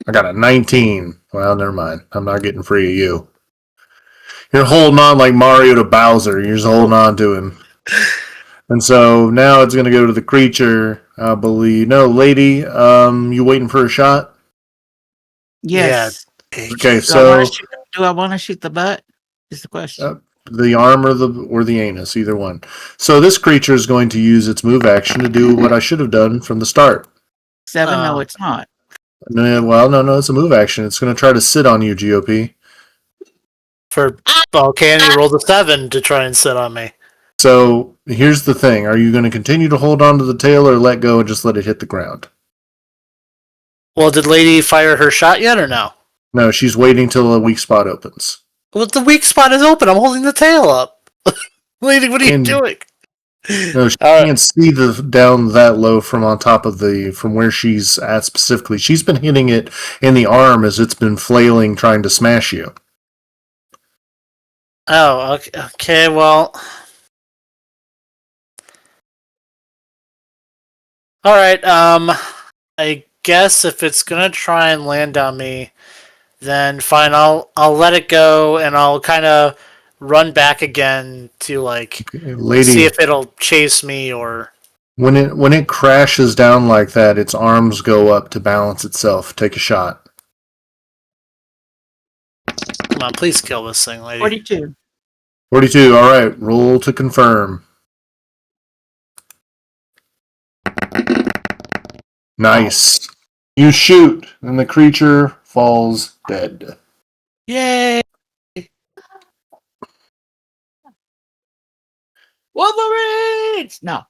I got a 19. Well, never mind. I'm not getting free of you. You're holding on like Mario to Bowser. You're just holding on to him. And so now it's going to go to the creature, I believe. No, lady, you waiting for a shot? Yes. Yeah. Okay, Do I want to shoot the butt? Is the question. the arm or the anus, either one. So this creature is going to use its move action to do what I should have done from the start. 7? No, it's not. No, it's a move action. It's going to try to sit on you, GOP. Okay, and he rolled a 7 to try and sit on me. So here's the thing: are you going to continue to hold on to the tail, or let go and just let it hit the ground? Well, did Lady fire her shot yet, or no? No, she's waiting till a weak spot opens. Well, the weak spot is open. I'm holding the tail up. Lady, what are you doing? No, she can't see down that low from on top of from where she's at specifically. She's been hitting it in the arm as it's been flailing, trying to smash you. Oh, okay, well. Alright, I guess if it's gonna try and land on me, then fine, I'll let it go and I'll kinda run back again to Lady, see if it'll chase me or when it crashes down like that, its arms go up to balance itself. Take a shot. come on, please kill this thing, lady. 42. 42. All right, roll to confirm. Nice. You shoot, and the creature falls dead. Yay! Wolverines! No.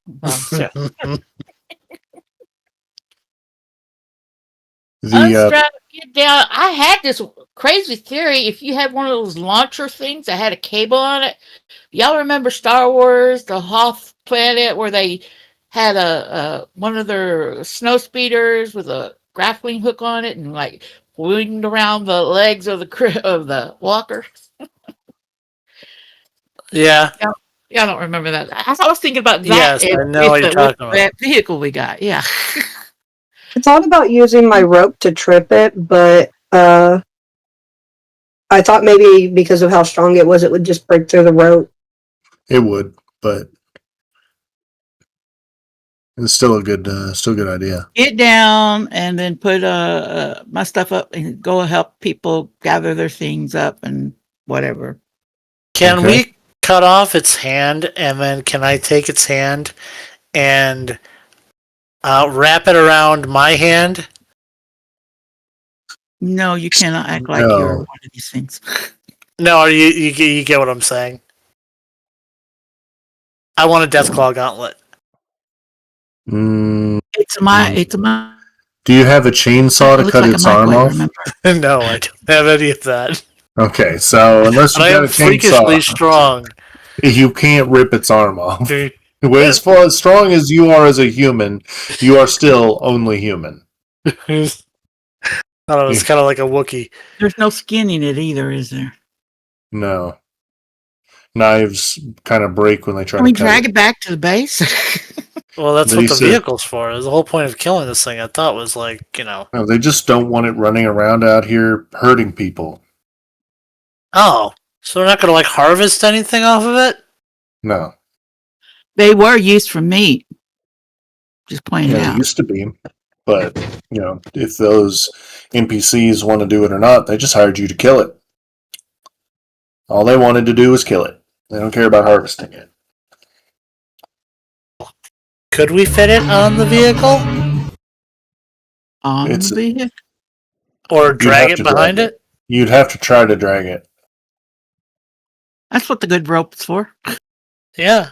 Unstrap, get down. I had this crazy theory. If you had one of those launcher things that had a cable on it, y'all remember Star Wars, the Hoth planet, where they had a one of their snow speeders with a grappling hook on it and like winged around the legs of the walker. Yeah. Y'all don't remember that. I was thinking about that. Yes, I know what you're talking about. That vehicle we got. Yeah. I thought about using my rope to trip it, but I thought maybe because of how strong it would just break through the rope. It would, but it's still a good idea. Get down and then put my stuff up and go help people gather their things up and whatever. Can we cut off its hand and then can I take its hand and wrap it around my hand? No, you cannot act like you're one of these things. No, you get what I'm saying. I want a Deathclaw gauntlet. It's my. Do you have a chainsaw to cut its arm off? No, I don't have any of that. Okay, so unless you got a freakishly strong, you can't rip its arm off. As strong as you are as a human, you are still only human. I don't know, it's kind of like a Wookiee. There's no skin in it either, is there? No. Knives kind of break when they try to cut it. Can we drag it back to the base? Well, that's what the vehicle's for. The whole point of killing this thing, I thought, was No, they just don't want it running around out here hurting people. Oh, so they're not going to harvest anything off of it? No. They were used for meat. Just pointing out. They used to be. But, if those NPCs want to do it or not, they just hired you to kill it. All they wanted to do was kill it. They don't care about harvesting it. Could we fit it on the vehicle? On the vehicle? Or drag it behind it? You'd have to try to drag it. That's what the good rope's for. Yeah.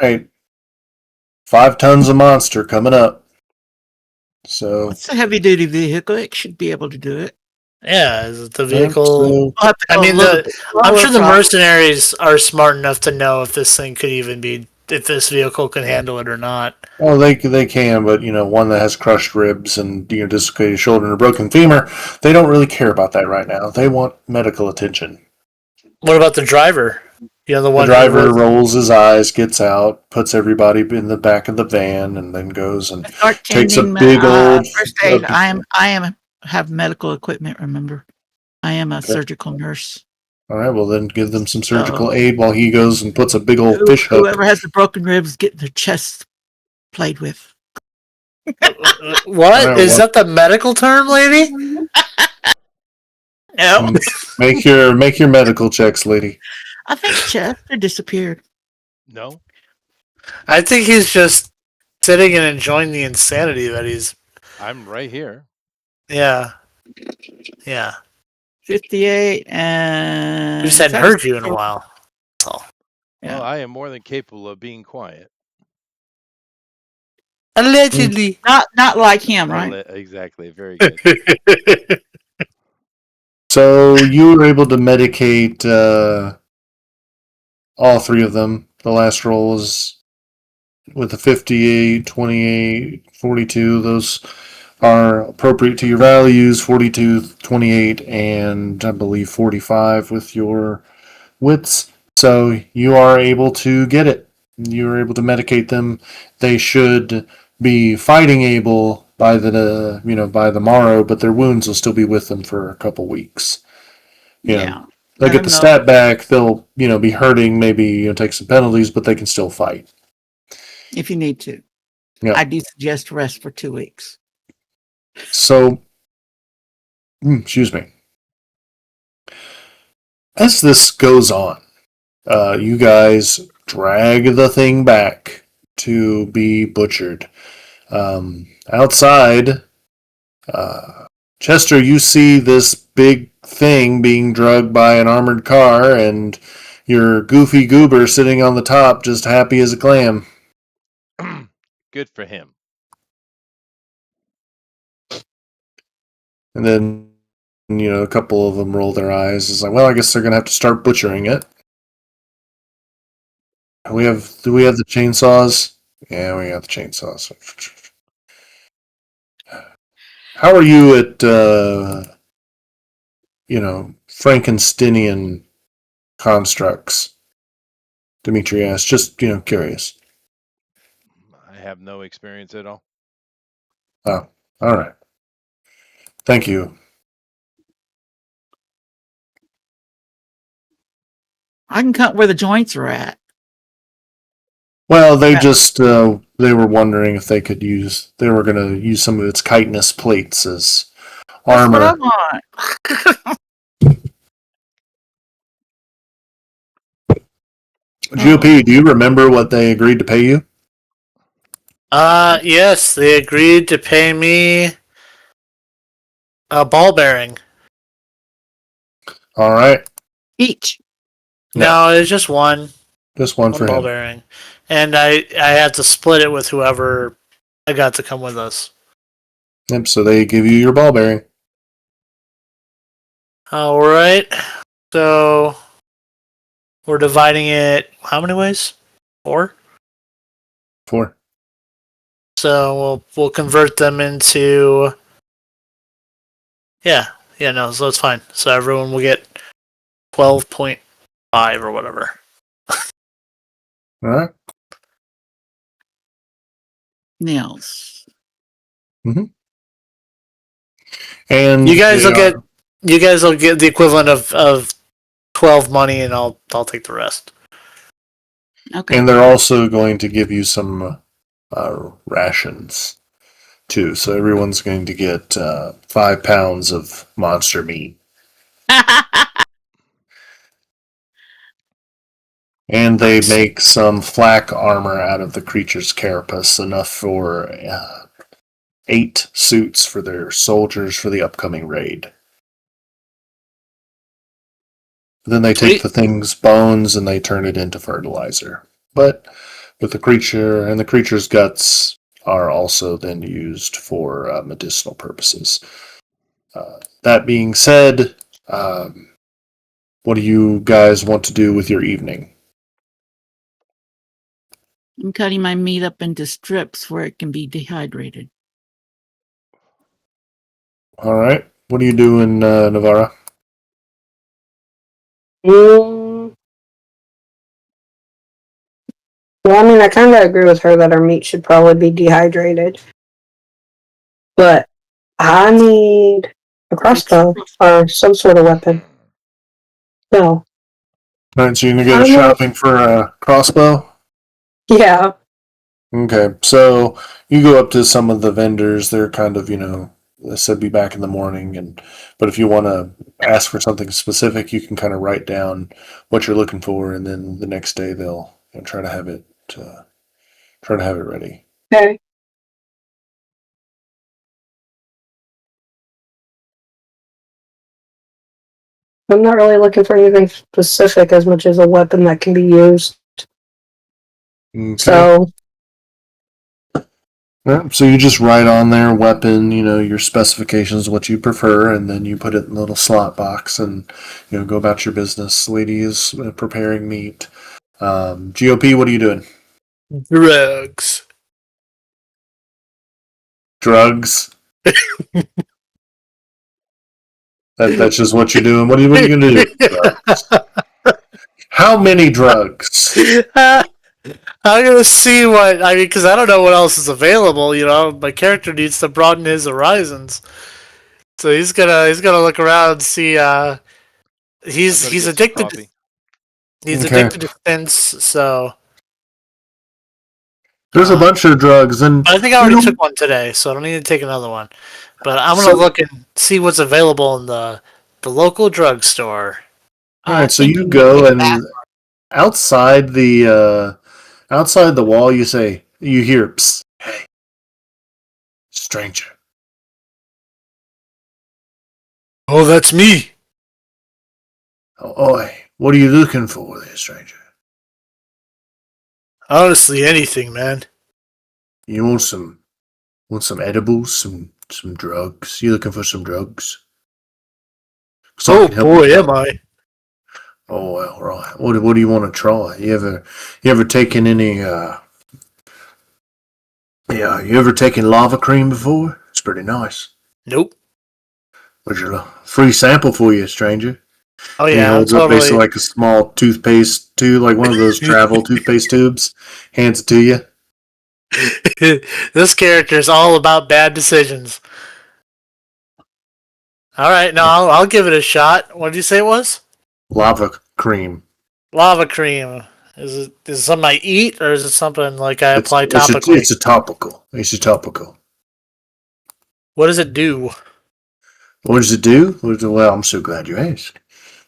Right. 5 tons of monster coming up. So It's a heavy duty vehicle. It should be able to do it. Yeah, is it the yeah, vehicle? so We'll have to I go a mean, little bit I'm slower, sure the probably. mercenaries are smart enough to know if this thing could even be, if this vehicle can handle it or not. well, they can, but one that has crushed ribs and dislocated shoulder and a broken femur, they don't really care about that right now. They want medical attention. What about the driver? The The one who driver was. rolls his eyes, gets out, puts everybody in the back of the van, and then goes and Start takes a changing big old. first aid. I am have medical equipment. Remember, I am a Okay. surgical nurse. All right, well then give them some surgical So aid while he goes and puts a big old fish hook. whoever has the broken ribs get their chest played with. What? Alright, Is well- that the medical term, lady? No, Make your medical checks, lady. I think Chester disappeared. No. I think he's just sitting and enjoying the insanity that he's. I'm right here. Yeah. Yeah. 58 and We just hadn't heard you in a while. So. Yeah. Well, I am more than capable of being quiet. Allegedly. Not like him, right? Exactly. Very good. So you were able to medicate all 3 of them. The last roll was with a 58, 28, 42. Those are appropriate to your values. 42, 28, and I believe 45 with your wits. So you are able to get it. You are able to medicate them. They should be fighting able by the morrow, but their wounds will still be with them for a couple weeks. Yeah. They'll Let get them the know. stat back. They'll be hurting, maybe take some penalties, but they can still fight. If you need to. Yeah. I do suggest rest for 2 weeks. So, excuse me. As this goes on, you guys drag the thing back to be butchered. Outside, Chester, you see this big thing being dragged by an armored car, and your goofy goober sitting on the top, just happy as a clam. Good for him. And then, a couple of them roll their eyes. It's like, well, I guess they're gonna have to start butchering it. Do we have the chainsaws? Yeah, we got the chainsaws. How are you at Frankensteinian constructs? Dimitri asked, just curious. I have no experience at all. Oh, all right. Thank you. I can cut where the joints are at. Well, they Yeah. just they were wondering if they were going to use some of its chitinous plates as That's what I armor. want. GOP, do you remember what they agreed to pay you? Yes, they agreed to pay me a ball bearing. All right, Each. No, it's just one. just one for ball him. bearing. And I had to split it with whoever I got to come with us. Yep. So they give you your ball bearing. All right. So we're dividing it how many ways? 4? 4. So we'll convert them into so it's fine. So everyone will get 12.5 or whatever. All right. Nails. And You guys will get the equivalent of 12 money, and I'll take the rest. Okay. And they're also going to give you some rations too. So everyone's going to get 5 pounds of monster meat. And they Nice. make some flak armor out of the creature's carapace, enough for 8 suits for their soldiers for the upcoming raid. Then they take Sweet. the thing's bones and they turn it into fertilizer. But with the creature, and the creature's guts are also then used for medicinal purposes. That being said, what do you guys want to do with your evening? I'm cutting my meat up into strips where it can be dehydrated. All right. What are you doing, Navarra? Well, I mean, I kind of agree with her that our meat should probably be dehydrated. But I need a crossbow or some sort of weapon. So, All right, so you're going to go I don't know. shopping for a crossbow? Yeah. Okay, so you go up to some of the vendors. They're kind of, they said be back in the morning, but if you want to ask for something specific, you can kind of write down what you're looking for, and then the next day they'll try to have it ready. Okay. I'm not really looking for anything specific as much as a weapon that can be used. Okay. So, Yeah, so you just write on there weapon, your specifications, what you prefer, and then you put it in a little slot box and go about your business. Lady is preparing meat. GOP, what are you doing? Drugs. Drugs. That's just what you're doing. What are you gonna do? Drugs. How many drugs? I'm gonna see because I don't know what else is available. My character needs to broaden his horizons, so he's gonna look around and see. He's addicted. He's Okay. addicted to stints, so There's a bunch of drugs, and I think I already took one today, so I don't need to take another one. But I'm gonna look and see what's available in the local drugstore. all right. So you go and outside the wall, you hear, "Psst, hey, stranger." Oh, that's me. Oh, oi, what are you looking for there, stranger? Honestly, anything, man. You want some edibles, some drugs? You looking for some drugs? So I Oh can help boy, you am out. I. Oh well, right. What do you want to try? You ever taken any you ever taken lava cream before? It's pretty nice. Nope. Where's your free sample for you, stranger? Oh And he yeah, I'm holds up basically totally. like a small toothpaste tube, like one of those travel toothpaste tubes, hands it to you. This character is all about bad decisions. All right, no, I'll give it a shot. What did you say it was? Lava cream. Lava cream. Is it something I eat, or is it something like I apply topically? It's a topical. It's a topical. What does it do? What does it do? Well, I'm so glad you asked.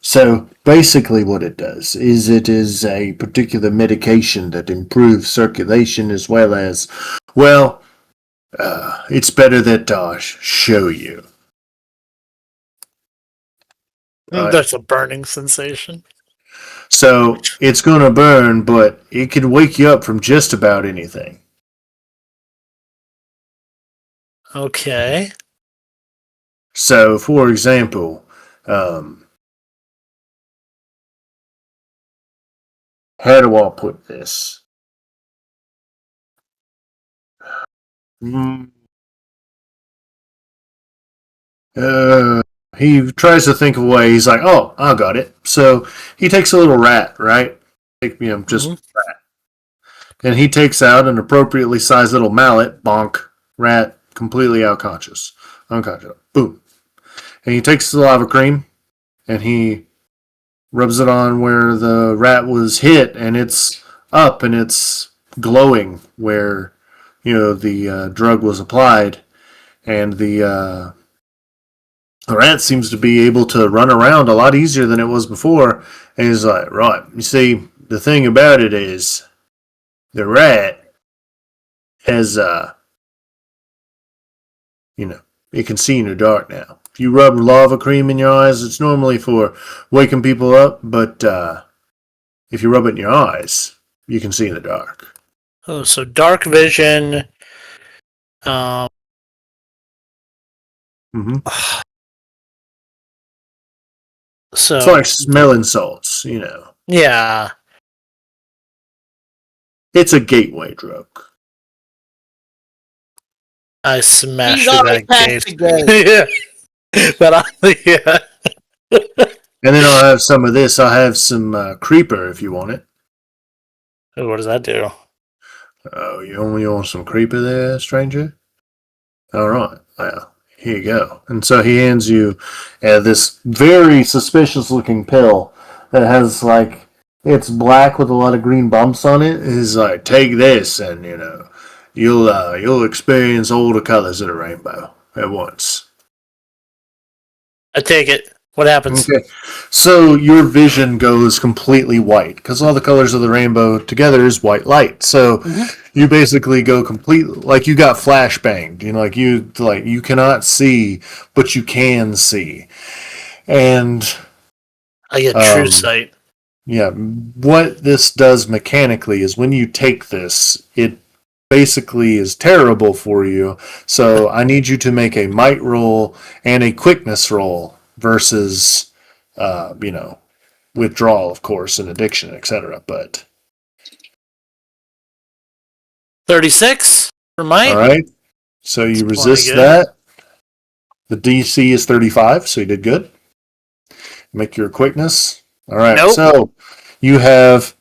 So basically, what it does is it is a particular medication that improves circulation as well as, well, it's better that I show you. Right? That's a burning sensation. So it's going to burn, but it can wake you up from just about anything. Okay. So, for example, how do I put this? Mm, he tries to think of a way. He's like, "Oh, I got it." So he takes a little rat, right? Just rat, and he takes out an appropriately sized little mallet. Bonk, rat, completely unconscious. Boom, and he takes the lava cream, and he rubs it on where the rat was hit, and it's up and it's glowing where the drug was applied, and the rat seems to be able to run around a lot easier than it was before. And he's like, right, you see, the thing about it is the rat has, it can see in the dark now. If you rub lava cream in your eyes, it's normally for waking people up, but if you rub it in your eyes, you can see in the dark. Oh, so dark vision. Um, hmm so It's like smelling salts, yeah, It's a gateway drug. I He's smashed through already that past gate. the gate. Yeah, yeah. And then I'll have some of this. I'll have some creeper if you want it. What does that do? Oh, you only want some creeper there, stranger? All right. Well, here you go. And so he hands you this very suspicious looking pill that has like it's black with a lot of green bumps on it. He's like, take this, and you'll experience all the colors of the rainbow at once. I take it. What happens? Okay. So your vision goes completely white because all the colors of the rainbow together is white light. So you basically go complete like you got flashbanged. You cannot see, but you can see. And I get true um, sight. yeah, what this does mechanically is when you take this, it basically is terrible for you. So I need you to make a might roll and a quickness roll versus, withdrawal, of course, and addiction, etc. But 36 for all might. right, so It's you plenty resist good. that. The DC is 35, so you did good. Make your quickness. All right, Nope. so you have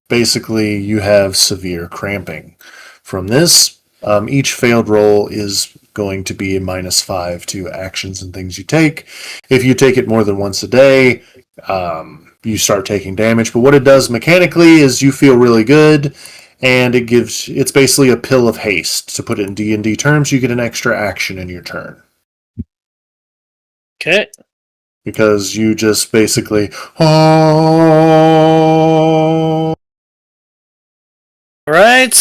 basically you have severe cramping from this. Each failed roll is going to be a -5 to actions and things you take. If you take it more than once a day, you start taking damage. But what it does mechanically is you feel really good, and it's basically a pill of haste. To put it in D&D terms, you get an extra action in your turn Okay. because you just basically oh. Right.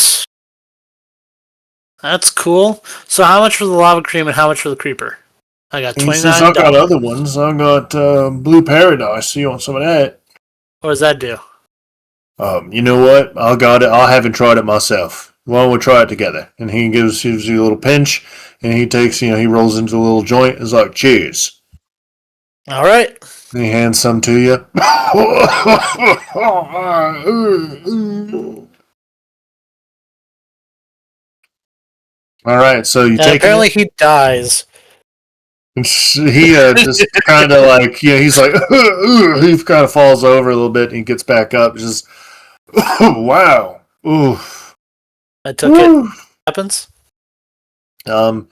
That's cool. So how much for the lava cream and how much for the creeper? I got And since I've $29. got other ones, I've got Blue Paradise. So you want some of that? What does that do? You know what? I haven't tried it myself. Why don't we try it together? And he gives you a little pinch, and he takes, he rolls into a little joint. It's like, cheers. All right. And he hands some to you. All right, so you And taking apparently it? he dies. And he just kind of like, he's like, he kind of falls over a little bit, and he gets back up. Just, wow. Oof. I took it. What happens? Um,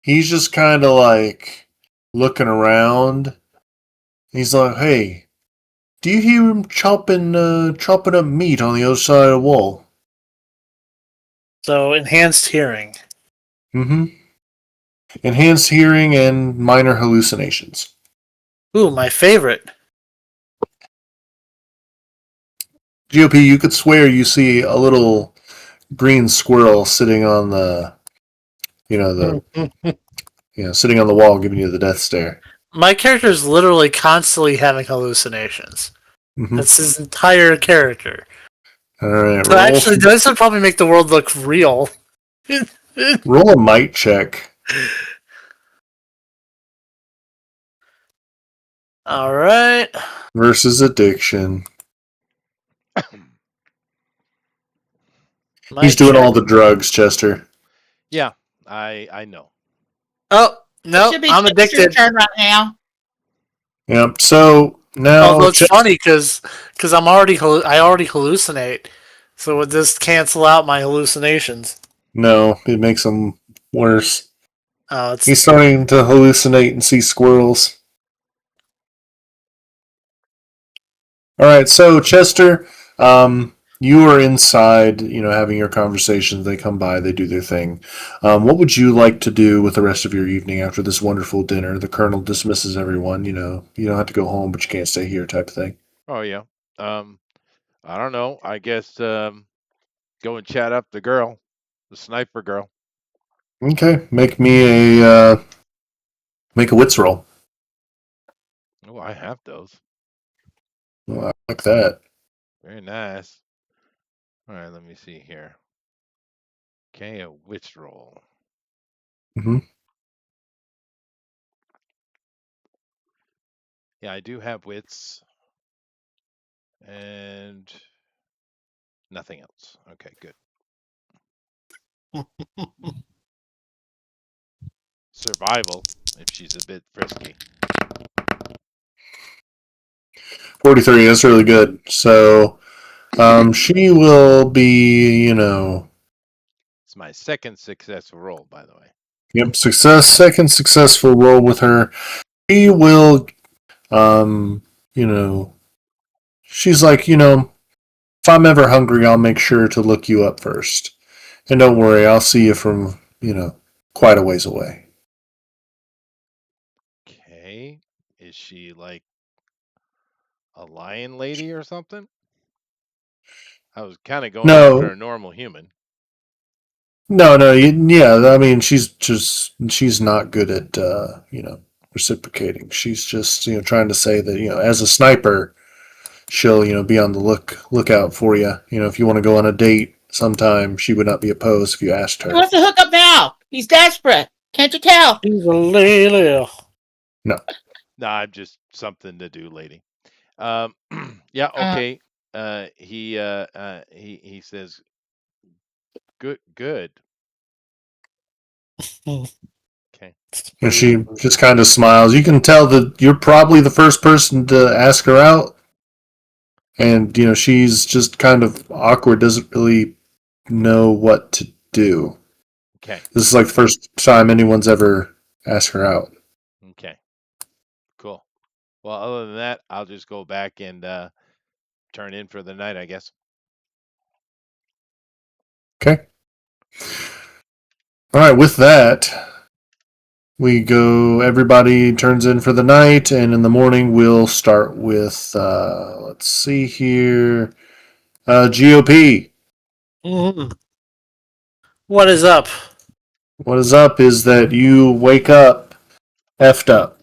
he's just kind of like looking around. He's like, "Hey, do you hear him chopping up meat on the other side of the wall?" So enhanced hearing. Mm-hmm. Enhanced hearing and minor hallucinations. Ooh, my favorite. GOP, you could swear you see a little green squirrel sitting on the, sitting on the wall, giving you the death stare. My character is literally constantly having hallucinations. Mm-hmm. That's his entire character. All right, So actually, this would probably make the world look real. roll a might check. All right. Versus addiction. He's doing all the drugs, Chester. Yeah, I know. Oh It no, should be I'm Chester's addicted. turn right now. Yep. So now, Although it's funny because I already hallucinate, so would this cancel out my hallucinations? no, it makes him worse. Oh, it's He's starting to hallucinate and see squirrels. All right, so Chester, you are inside, having your conversations. They come by, they do their thing. What would you like to do with the rest of your evening after this wonderful dinner? The Colonel dismisses everyone. You don't have to go home, but you can't stay here, type of thing. Oh yeah. Um, I don't know. I guess go and chat up the girl, the sniper girl. Okay, make a wits roll. Oh, I have those. Oh, I like that. Very nice. All right, let me see here. Okay, a witch roll. Hmm. Yeah, I do have wits and nothing else. Okay, good. Survival, if she's a bit frisky. 43. That's really good. So she will be, It's my second successful roll, by the way. yep, second successful roll with her. She will, um, you know, she's like, if I'm ever hungry, I'll make sure to look you up first. And don't worry, I'll see you from, quite a ways away. Okay. Is she like a lion lady or something? I was kind of going after No, a normal human. no, yeah, I mean, she's not good at, reciprocating. She's just, trying to say that, as a sniper, she'll, be on the lookout for you. If you want to go on a date sometime, she would not be opposed if you asked He her. wants to hook up now. He's desperate. Can't you tell? He's a lady. No. Nah, I'm just something to do, lady. Um, yeah, Uh, okay. He says, good. Okay. And she just kind of smiles. You can tell that you're probably the first person to ask her out. And, she's just kind of awkward, doesn't really know what to do. Okay. This is like the first time anyone's ever asked her out. Okay. Cool. Well, other than that, I'll just go back and turn in for the night, I guess. Okay. All right, with that, we go, everybody turns in for the night, and in the morning, we'll start with, let's see here, GOP. Mhm. What is up? What is up is that you wake up effed up.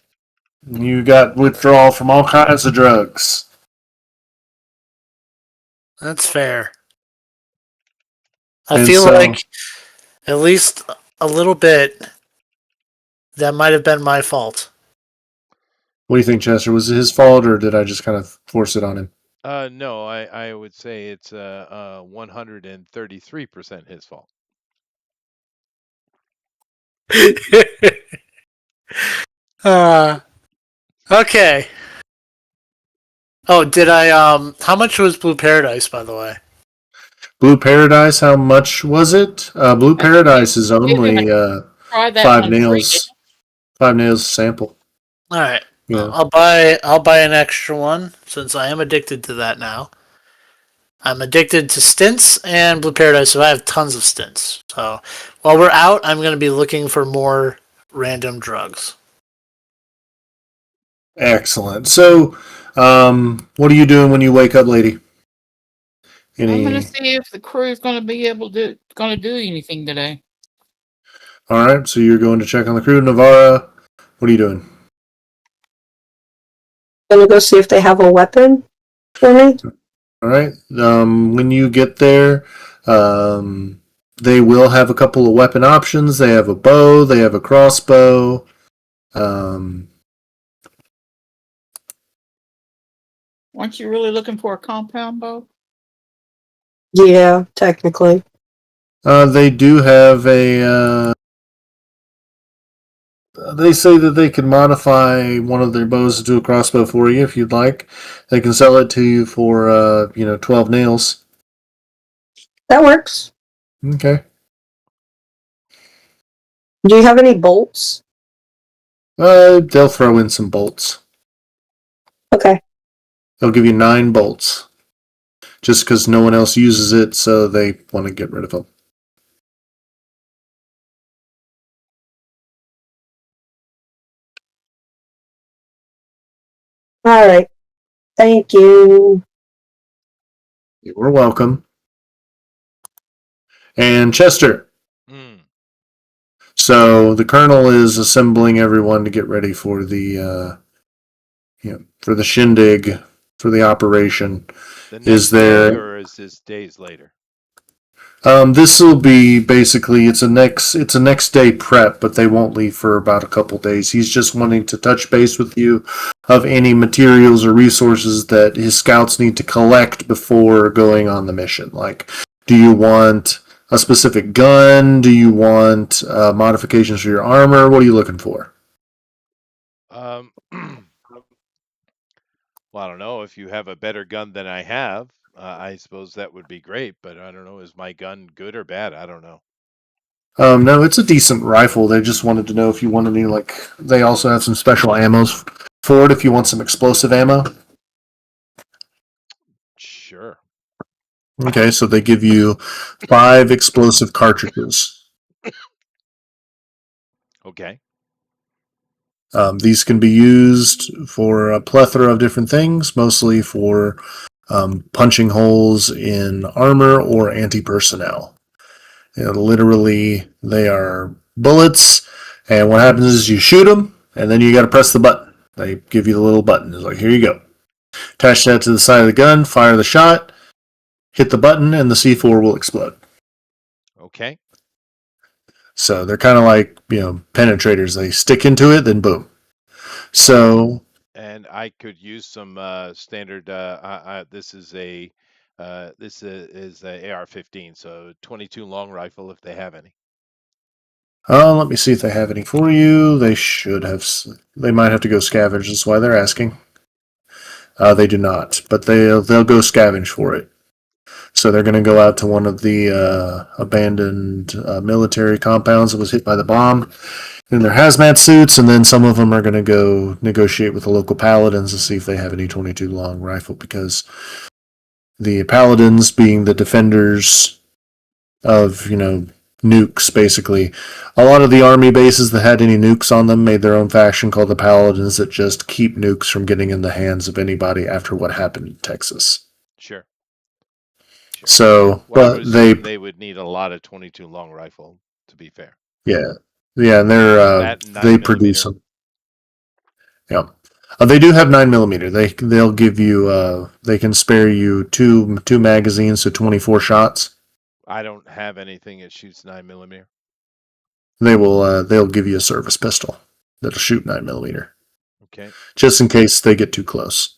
You got withdrawal from all kinds of drugs. That's fair. I And feel so, like at least a little bit that might have been my fault. what do you think, Chester? Was it his fault, or did I just kind of force it on him? No, I would say it's 133% his fault. uh, okay. Oh, did I how much was Blue Paradise, by the way? Blue Paradise, how much was it? Blue I think you Paradise is gave him a only try that five one free. Didn't nails. 5 nails sample. Alright. Yeah. I'll buy an extra one since I am addicted to that now. I'm addicted to stints and Blue Paradise, so I have tons of stints. So while we're out, I'm going to be looking for more random drugs. Excellent. So, what are you doing when you wake up, lady? I'm gonna Any? see if the crew's gonna be able to do anything today. All right. So you're going to check on the crew, Navarra. What are you doing? Gonna go see if they have a weapon for me. All right. When you get there, they will have a couple of weapon options. They have a bow. They have a crossbow. Um, Weren't you really looking for a compound bow? Yeah, technically. they do have a. They say that they can modify one of their bows to a crossbow for you if you'd like. They can sell it to you for 12 nails. That works. Okay. Do you have any bolts? They'll throw in some bolts. Okay. They'll give you 9 bolts. Just because no one else uses it, so they want to get rid of them. All right. Thank you. You are welcome. And Chester. Mm. So the colonel is assembling everyone to get ready for the for the shindig, for the operation. The Is next day, there? or is this days later? This will be basically it's a next day prep, but they won't leave for about a couple days. He's just wanting to touch base with you of any materials or resources that his scouts need to collect before going on the mission. Like, do you want a specific gun? Do you want modifications for your armor? What are you looking for? Well, I don't know if you have a better gun than I have. I suppose that would be great, but I don't know. Is my gun good or bad? I don't know. No, it's a decent rifle. They just wanted to know if you want any, like, they also have some special ammos for it if you want some explosive ammo. Sure. Okay, so they give you 5 explosive cartridges. Okay. These can be used for a plethora of different things, mostly for punching holes in armor or anti personnel. Literally, they are bullets, and what happens is you shoot them, and then you got to press the button. They give you the little button. It's like, here you go. Attach that to the side of the gun, fire the shot, hit the button, and the C4 will explode. Okay. So they're kind of like, penetrators. They stick into it, then boom. So, And I could use some standard. This is a AR-15, so 22 long rifle if they have any. let me see if they have any for you. They should have. They might have to go scavenge. That's why they're asking. They do not, but they'll go scavenge for it. So they're going to go out to one of the abandoned military compounds that was hit by the bomb in their hazmat suits, and then some of them are going to go negotiate with the local paladins to see if they have any 22 long rifle, because the paladins, being the defenders of nukes, basically, a lot of the army bases that had any nukes on them made their own faction called the paladins that just keep nukes from getting in the hands of anybody after what happened in Texas. Sure. Sure. So, Well, I would but assume they would need a lot of 22 long rifle, to be fair. yeah, and That and they 9 produce millimeter. them. Yeah, they do have 9 millimeter. They'll give you they can spare you two magazines, so 24 shots. I don't have anything that shoots 9 millimeter. They'll give you a service pistol that'll shoot 9 millimeter, Okay. just in case they get too close.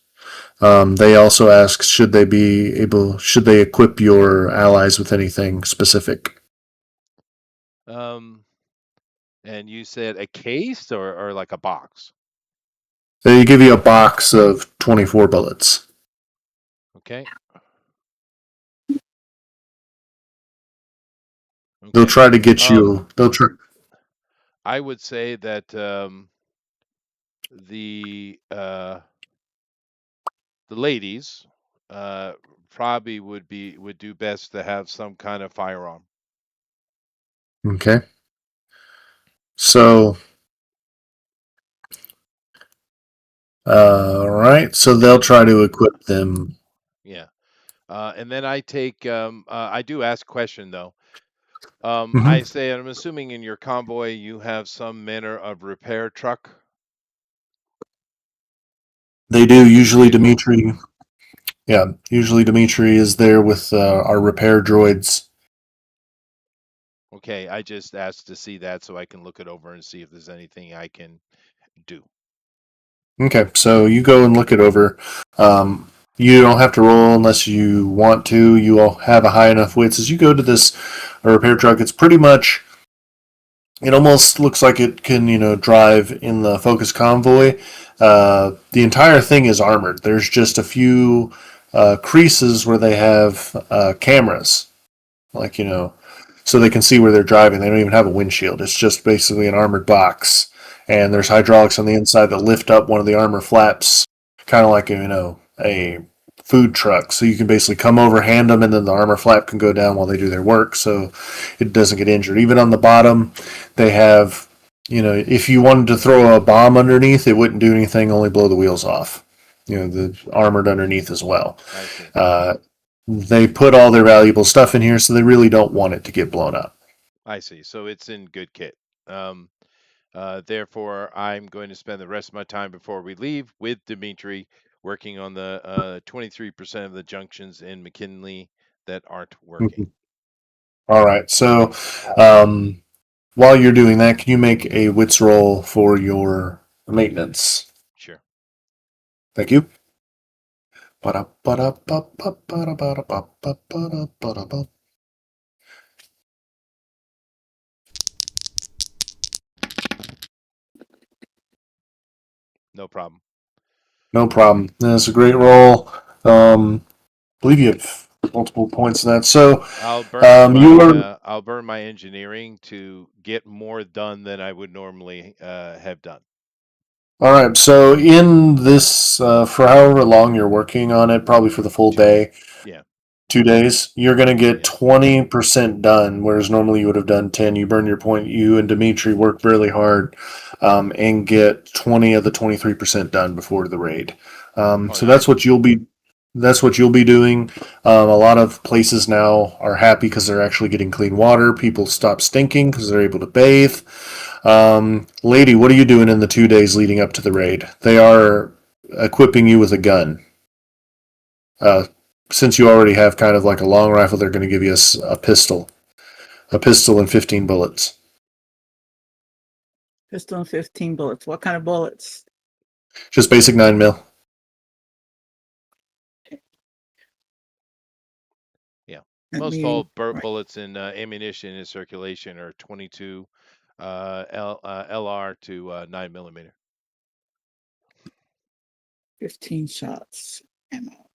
They also ask, should they equip your allies with anything specific? And you said a case or like a box? They give you a box of 24 bullets. Okay. They'll Okay. try to get you. They'll try. I would say that the ladies probably would do best to have some kind of firearm. Okay. So, all right. So they'll try to equip them. Yeah. And then I do ask a question though. I Mhm. say, I'm assuming in your convoy you have some manner of repair truck They do. Usually, vehicle. Dimitri. Yeah. Usually, Dimitri is there with our repair droids. Okay, I just asked to see that so I can look it over and see if there's anything I can do. Okay. So you go and look it over. You don't have to roll unless you want to. You all have a high enough wits as you go to this repair truck. It's pretty much. It almost looks like it can, drive in the Focus convoy. The entire thing is armored. There's just a few creases where they have cameras, like, so they can see where they're driving. They don't even have a windshield. It's just basically an armored box, and there's hydraulics on the inside that lift up one of the armor flaps, kind of like a food truck. So you can basically come over, hand them, and then the armor flap can go down while they do their work, so it doesn't get injured. Even on the bottom, they have, if you wanted to throw a bomb underneath, it wouldn't do anything, only blow the wheels off. The armored underneath as well. I see. They put all their valuable stuff in here, so they really don't want it to get blown up. I see. So it's in good kit. Um, Therefore, I'm going to spend the rest of my time before we leave with Dimitri working on the 23% of the junctions in McKinley that aren't working. All right. So, while you're doing that, can you make a wits roll for your maintenance? Sure. Thank you. No problem. No problem. That's a great roll. I believe you have multiple points in that. So, you are I'll burn my engineering to get more done than I would normally have done. all right. So, in this, for however long you're working on it, probably for the full Two. day, Yeah. 2 days, you're going to get Yeah. 20% done, whereas normally you would have done 10. You burn your point. You and Dimitri work really hard and get 20 of the 23% done before the raid. Oh, So that's nice. what you'll be. That's what you'll be doing. A lot of places now are happy because they're actually getting clean water. People stop stinking because they're able to bathe. Lady, what are you doing in the 2 days leading up to the raid? They are equipping you with a gun. Uh, since you already have kind of like a long rifle, they're going to give you a pistol and 15 bullets. Pistol and 15 bullets. What kind of bullets? Just basic 9 mil. Yeah. Let Most me all right. bullets and ammunition in circulation are 22 LR to 9 millimeter. 15 shots ammo.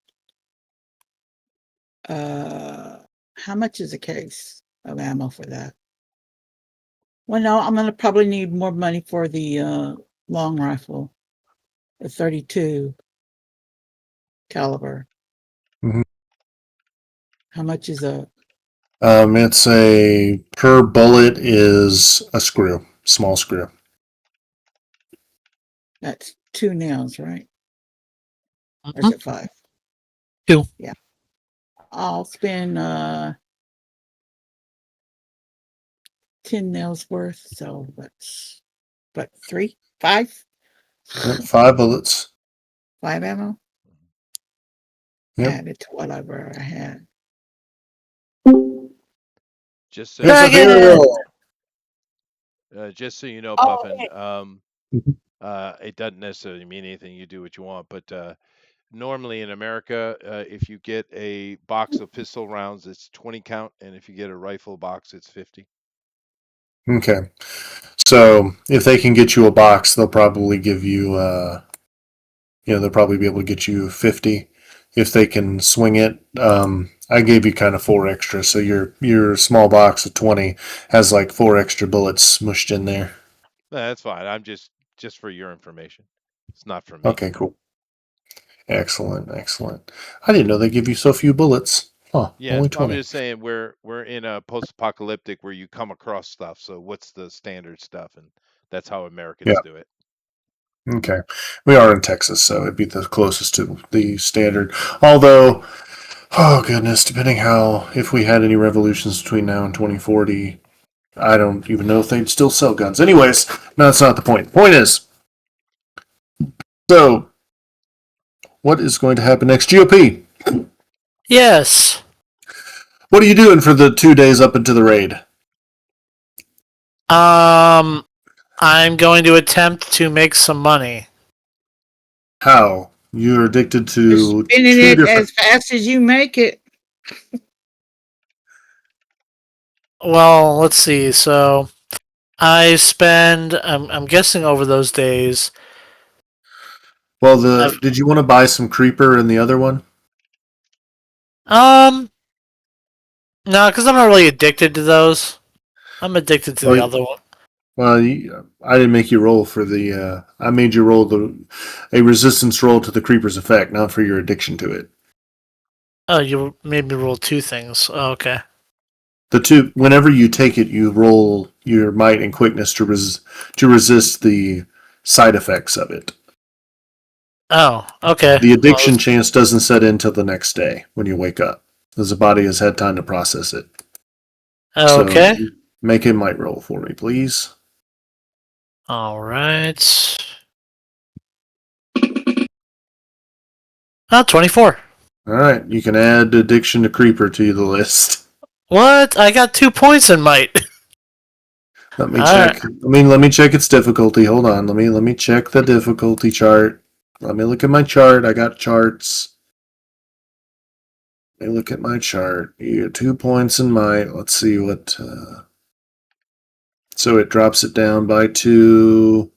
How much is a case of ammo for that? Well, no, I'm gonna probably need more money for the long rifle, the 32 caliber. Mhm. How much is a It's a per bullet is a screw, small screw. that's 2 nails, right? Or is Mhm. it 5? 2. Yeah. I'll spend 10 nails worth, so that's but 3, 5, Yep, 5 bullets. 5 ammo. Yep. Add it to whatever I had. Just so It's you a Dragon! know, hero. just so you know, Oh, Puffin. it, It doesn't necessarily mean anything. You do what you want, but normally in America, if you get a box of pistol rounds, it's 20 count, and if you get a rifle box, it's 50. Okay. So if they can get you a box, they'll probably give you, they'll probably be able to get you 50 if they can swing it. I gave you kind of 4 extra, so your small box of 20 has like 4 extra bullets smushed in there. That's fine. I'm just for your information. It's not for me. Okay, cool. Excellent, excellent. I didn't know they give you so few bullets. Huh, Yeah, only I'm 20. just saying we're in a post-apocalyptic where you come across stuff. So what's the standard stuff, and that's how Americans Yeah, do it. okay. We are in Texas, so it'd be the closest to the standard. Although, oh goodness, depending how, if we had any revolutions between now and 2040, I don't even know if they'd still sell guns. Anyways, no, that's not the point. The point is, so what is going to happen next? GOP, Yes. what are you doing for the 2 days up into the raid? Um, I'm going to attempt to make some money. How? You're addicted Just to spinning two it different. as fast as you make it. Well, let's see. So I spend. I'm guessing over those days. Well, I've did you want to buy some creeper in the other one? um no, because I'm not really addicted to those. I'm addicted to the Well, other one. well, I didn't make you roll for the. I made you roll a resistance roll to the creeper's effect, not for your addiction to it. Oh, you made me roll 2 things. Oh, okay. The two, whenever you take it, you roll your might and quickness to resist the side effects of it. Oh, okay. The Well, addiction chance doesn't set in till the next day when you wake up, as the body has had time to process it. So okay. make a might roll for me, please. All right. 24. All right, you can add addiction to creeper to the list. What? I got 2 points in might. Let me All check. Let me check its difficulty. Hold on. Let me check the difficulty chart. Let me look at my chart. I got charts. Let me look at my chart. You 2 points in might. Let's see what. So it drops it down by 2.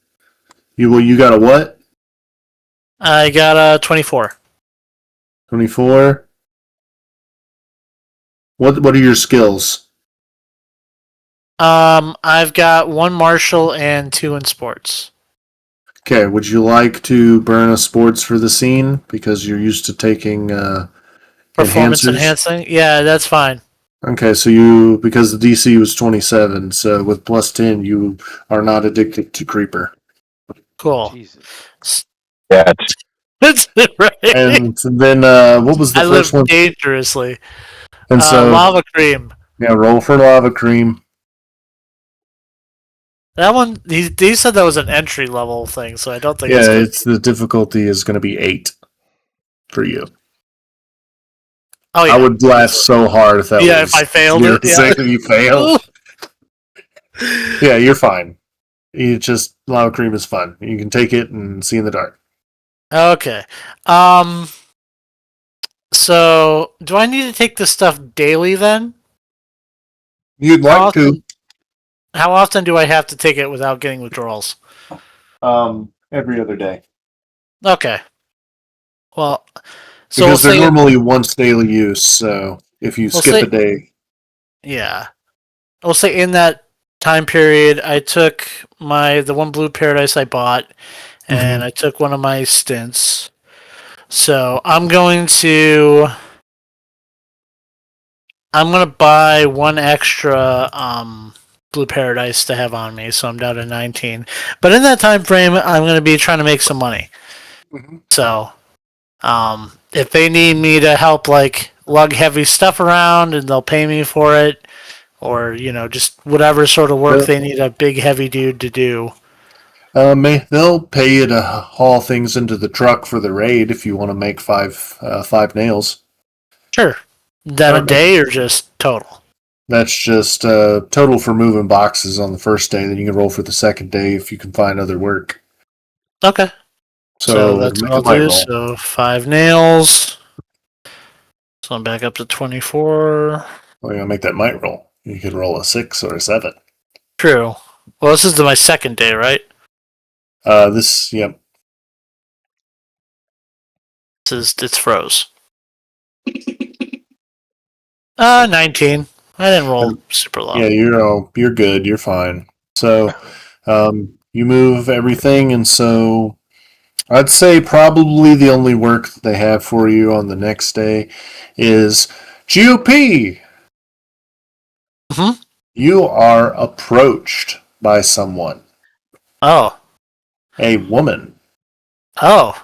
You got a what? I got a 24. 24. What are your skills? I've got 1 martial and 2 in sports. Okay, would you like to burn a sports for the scene because you're used to taking Performance enhancers? enhancing? Yeah, that's fine. Okay, so you because the DC was 27, so with plus 10 you are not addicted to creeper. Cool. Jesus. Yeah. That's right. And then what was the I first live one? dangerously. And so Lava cream. yeah, roll for lava cream. That one, he said that was an entry level thing, so I don't think it's Yeah, good. it's the difficulty is going to be 8 for you. Oh yeah, I would laugh so hard if that yeah. was If I failed 0 it, yeah. 6 if you failed. Yeah, you're fine. You just lava cream is fun. You can take it and see in the dark. Okay. So do I need to take this stuff daily then? You'd How like to. often? How often do I have to take it without getting withdrawals? Every other day. Okay. Well, so Because they're we'll say normally once daily use, so if you We'll skip say- a day. yeah. We'll say in that time period, I took the one blue paradise I bought, and I took one of my stints. So I'm going to buy 1 extra blue paradise to have on me, so I'm down to 19. But in that time frame, I'm going to be trying to make some money. So if they need me to help like lug heavy stuff around and they'll pay me for it, or just whatever sort of work they need a big heavy dude to do. They'll pay you to haul things into the truck for the raid if you want to make five nails. Sure. That a Okay. day or just total? That's just total for moving boxes on the first day. Then you can roll for the second day if you can find other work. Okay. So that's make what a I'll might do. roll. So 5 nails. So I'm back up to 24. Well, you're gonna make that might roll. You could roll a 6 or a 7. True. Well, this is my second day, right? Yep. It's froze. 19. I didn't roll super low. Yeah, you're good. You're fine. So, you move everything, and so I'd say probably the only work that they have for you on the next day is GOP. Mhm. You are approached by someone, Oh. a woman, Oh.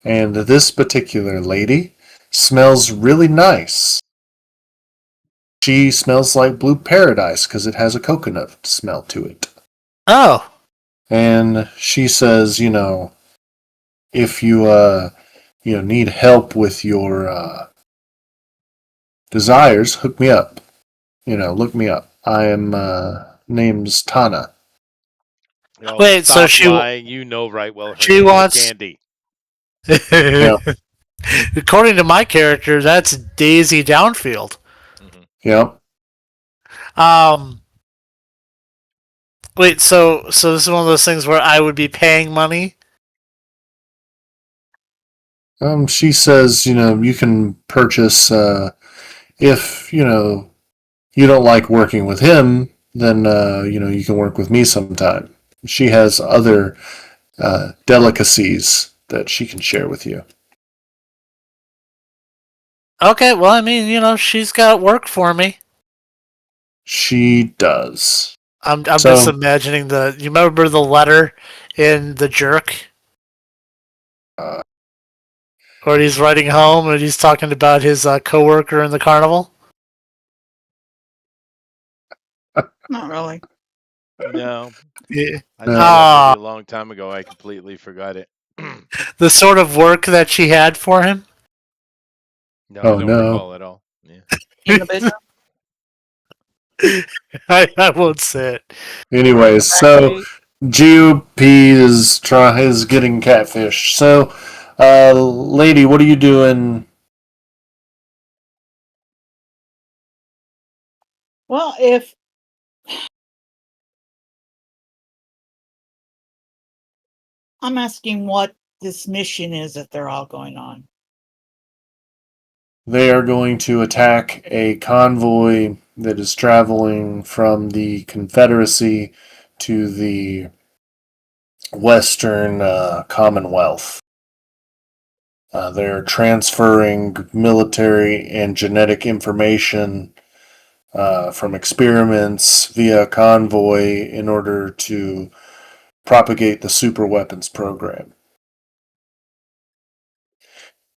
and this particular lady smells really nice. She smells like blue paradise because it has a coconut smell to it. Oh. And she says, if you need help with your desires, hook me up. Look me up. I am name's Tana. Oh, Wait, so stop lying. You know right well her she name wants- is Candy. Yeah. According to my character, that's Daisy Downfield. Mhm. Yep. Wait, so this is one of those things where I would be paying money? She says, you can purchase if you don't like working with him, then you can work with me sometime. She has other delicacies that she can share with you. Okay, well, I mean, she's got work for me. She does. I'm just imagining you remember the letter in The Jerk? Where he's writing home and he's talking about his coworker in the carnival? Not really. No. Yeah. I saw that movie a long time ago. I completely forgot it. The sort of work that she had for him? No, Oh, I don't no. recall at all. Yeah. in the bedroom. I won't say it. Anyways, so GOP is getting catfish. So, lady, what are you doing? Well, if I'm asking what this mission is that they're all going on. They are going to attack a convoy that is traveling from the Confederacy to the Western Commonwealth. They're transferring military and genetic information from experiments via convoy in order to propagate the super weapons program.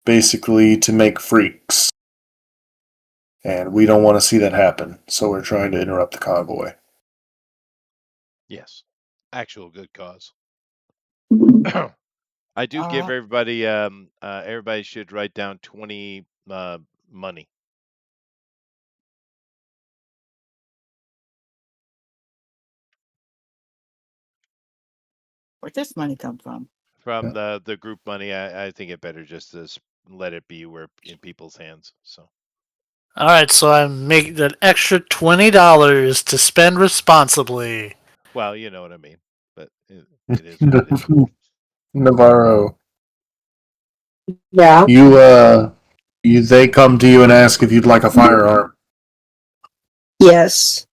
Basically, to make freaks. And we don't want to see that happen, so we're trying to interrupt the convoy. Yes, actual good cause. I do All give right. everybody. Everybody should write down 20 money Where'd this money come from? from the group money. I think it better just to let it be where in people's hands. So All right, so I make an extra $20 to spend responsibly. well, you know what I mean. But it is what it is. Navarro, Yeah. they come to you and ask if you'd like a firearm. Yes.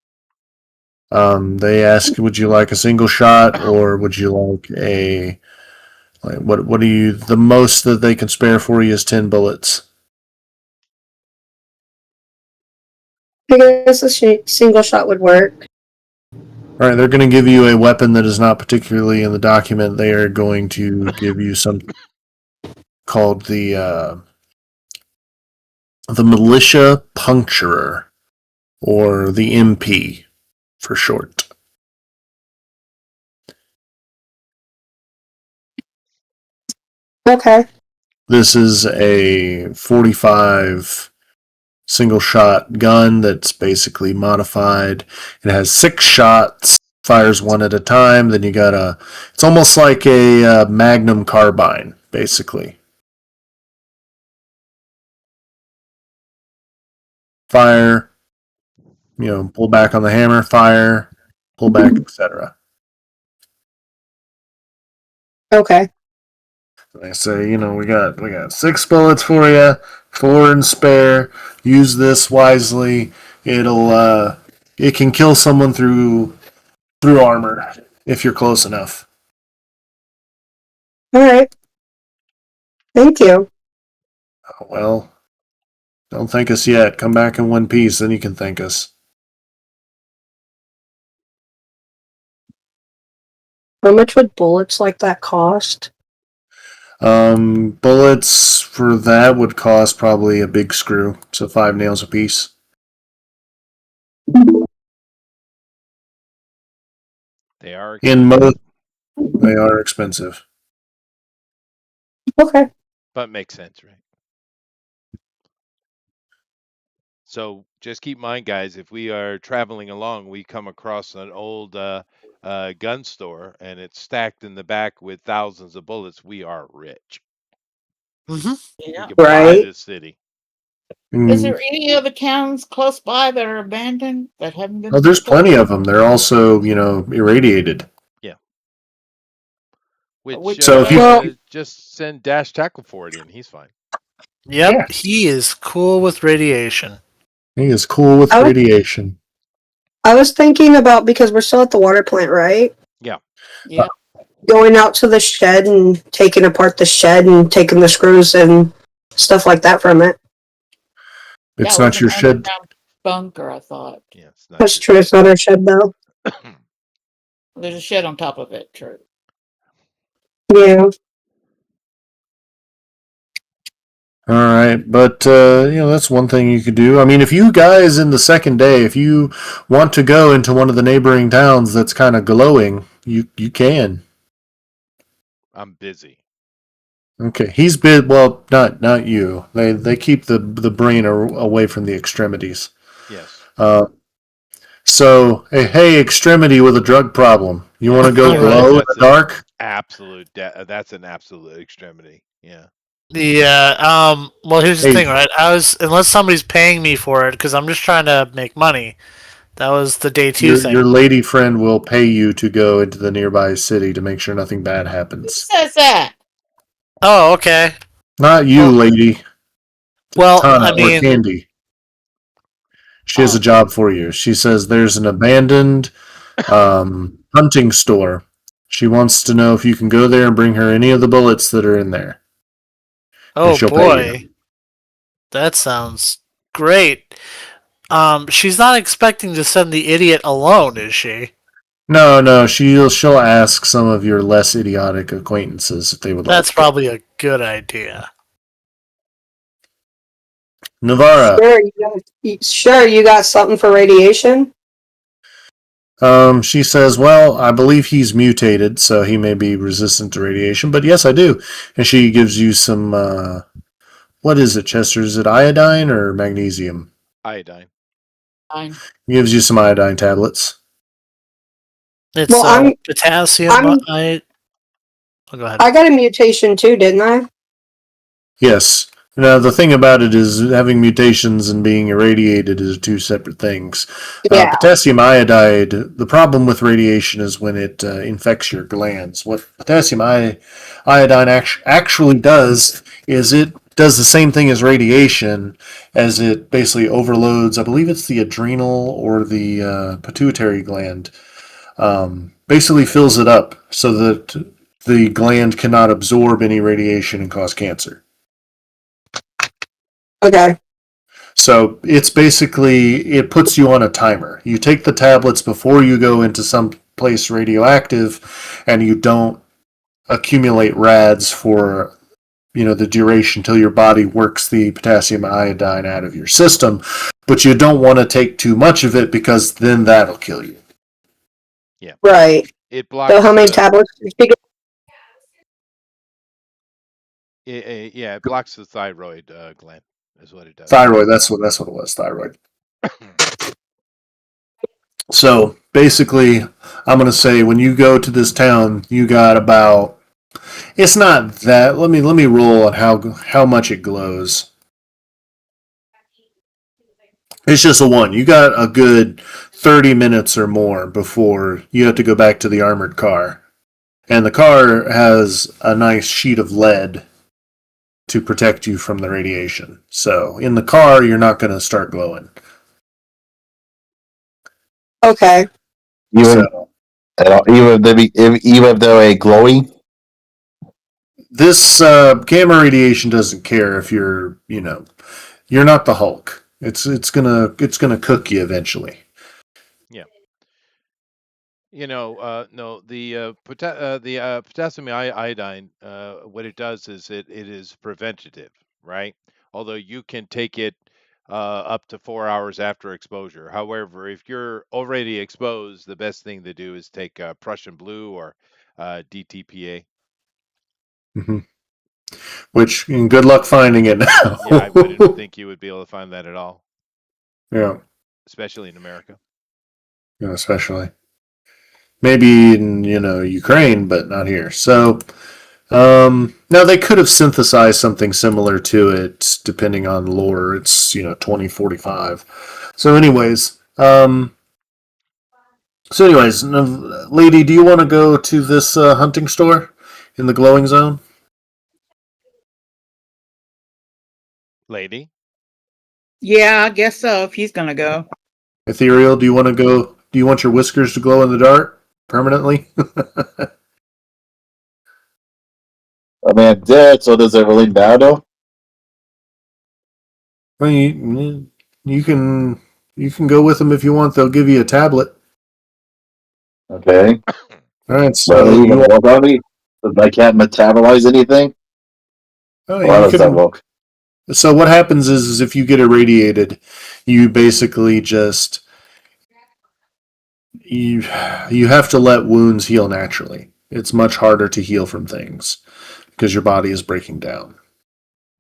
They ask, would you like a single shot or would you like what do you, the most that they can spare for you is 10 bullets. I guess a single shot would work. All right, they're going to give you a weapon that is not particularly in the document. They are going to give you something called the militia puncturer, or the MP for short. Okay. This is a 45 single shot gun that's basically modified. It has 6 shots, fires one at a time. Then you got it's almost like a Magnum carbine, basically. Fire, pull back on the hammer, fire, pull back, etc. Okay. They say, we got 6 bullets for you, 4 in spare. Use this wisely. It can kill someone through armor if you're close enough. All right. Thank you. Well, don't thank us yet. Come back in one piece, then you can thank us. How much would bullets like that cost? Bullets for that would cost probably a big screw, so 5 nails a piece. They are In expensive, most, they are expensive. Okay. but makes sense, right? So just keep in mind, guys, if we are traveling along, we come across an old gun store and it's stacked in the back with thousands of bullets, we are rich. Mm-hmm. We Yeah. can buy Right. this city. Is Mm. there any other towns close by that are abandoned that haven't been Oh, there's explored? plenty of them. They're also, irradiated. Yeah. Which Which So if you, Well, just send Dash Tackle Forward in. He's fine. Yep, yeah, he is cool with radiation. he is cool with I was, radiation. I was thinking about, because we're still at the water plant, right? Yeah. yeah, Going out to the shed and taking apart the shed and taking the screws and stuff like that from it. that It's was not an your shed. underground bunker. I thought Yeah. It's not That's your true. It's not our shed, though. there's a shed on top of it. True. Yeah. All right, but that's one thing you could do. I mean, if you guys in the second day, if you want to go into one of the neighboring towns that's kind of glowing, you can. I'm busy. Okay, he's been well. Not you. They keep the brain away from the extremities. Yes. Uh, so hey, extremity with a drug problem. You want to go Oh, Right. glow in the that's a dark? that's an absolute extremity. Yeah. Yeah. Well, here's the Hey, thing, right? Unless somebody's paying me for it, because I'm just trying to make money. That was the day two your thing. lady friend will pay you to go into the nearby city to make sure nothing bad Who happens. says that? Oh, okay. Not you, Well, lady. I Tana or mean, Candy. She has a Oh, job for you. She says there's an abandoned hunting store. She wants to know if you can go there and bring her any of the bullets that are in there, and oh she'll pay you. boy, that sounds great. She's not expecting to send the idiot alone, is she? No, she'll ask some of your less idiotic acquaintances if they would like That's to go. probably a good idea. Navara, Sure, you got something for radiation? she says, well, I believe he's mutated, so he may be resistant to radiation, but yes, I do. And she gives you some, what is it, Chester? Is it iodine or magnesium? Iodine. fine. Gives you some iodine tablets. It's Well, potassium. I'm Oh, go ahead. I got a mutation too, didn't I? Yes. Now, the thing about it is having mutations and being irradiated is two separate things. Yeah. Potassium iodide, the problem with radiation is when it infects your glands. What iodine actually does is it does the same thing as radiation, as it basically overloads, I believe it's the adrenal or the pituitary gland, basically fills it up so that the gland cannot absorb any radiation and cause cancer. Okay. So it's basically, it puts you on a timer. You take the tablets before you go into some place radioactive, and you don't accumulate rads for the duration until your body works the potassium iodine out of your system. But you don't want to take too much of it because then that'll kill you. Yeah. Right. It So how blocks. many tablets did you get? It blocks the thyroid gland. Is what it does. Thyroid. That's what it was. Thyroid. So basically, I'm going to say when you go to this town, you got about. It's not that. Let me roll on how much it glows. It's just a one. You got a good 30 minutes or more before you have to go back to the armored car, and the car has a nice sheet of lead to protect you from the radiation. So in the car, you're not going to start glowing. Okay. Even So even if they're a glowy. this gamma radiation doesn't care if you're not the Hulk. It's gonna cook you eventually. Yeah. No, the potassium iodine. What it does is it is preventative, right? Although you can take it up to 4 hours after exposure. However, if you're already exposed, the best thing to do is take Prussian blue or DTPA. Mm-hmm. Which good luck finding it now. Yeah, I wouldn't think you would be able to find that at all, Yeah, especially in America. especially maybe in Ukraine, but not here. So now they could have synthesized something similar to it, depending on lore. It's 2045. So, anyways, lady, do you want to go to this hunting store in the glowing zone? Lady, Yeah, I guess so. If he's gonna go. Ethereal, do you want to go? Do you want your whiskers to glow in the dark permanently? I mean, it's dead. So does it really matter? Well, you can go with them if you want. They'll give you a tablet. Okay. All right, But so even work on me? I can't metabolize anything? Or how you does that can. work? So what happens is if you get irradiated, you basically just you have to let wounds heal naturally. It's much harder to heal from things because your body is breaking down.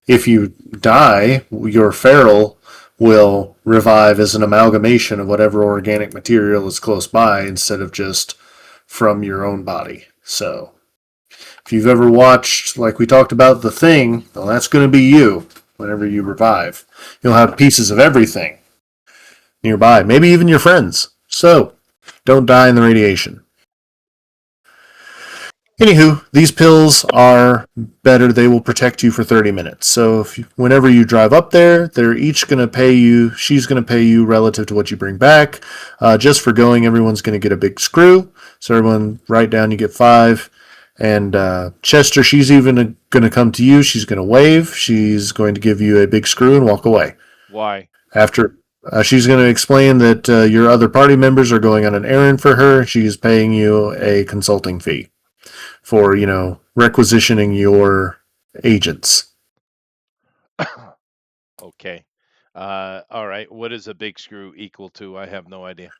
If you die, your feral will revive as an amalgamation of whatever organic material is close by instead of just from your own body. So, if you've ever watched, like we talked about, The Thing, well, that's going to be you whenever you revive. You'll have pieces of everything nearby, maybe even your friends. So, don't die in the radiation. Anywho, these pills are better. They will protect you for 30 minutes. So whenever you drive up there, they're each going to pay you. She's going to pay you relative to what you bring back. Just for going, everyone's going to get a big screw. So everyone write down, you get 5. And Chester, she's even going to come to you. She's going to wave. She's going to give you a big screw and walk away. Why? After she's going to explain that your other party members are going on an errand for her. She's paying you a consulting fee for, requisitioning your agents. Okay. All right. What is a big screw equal to? I have no idea.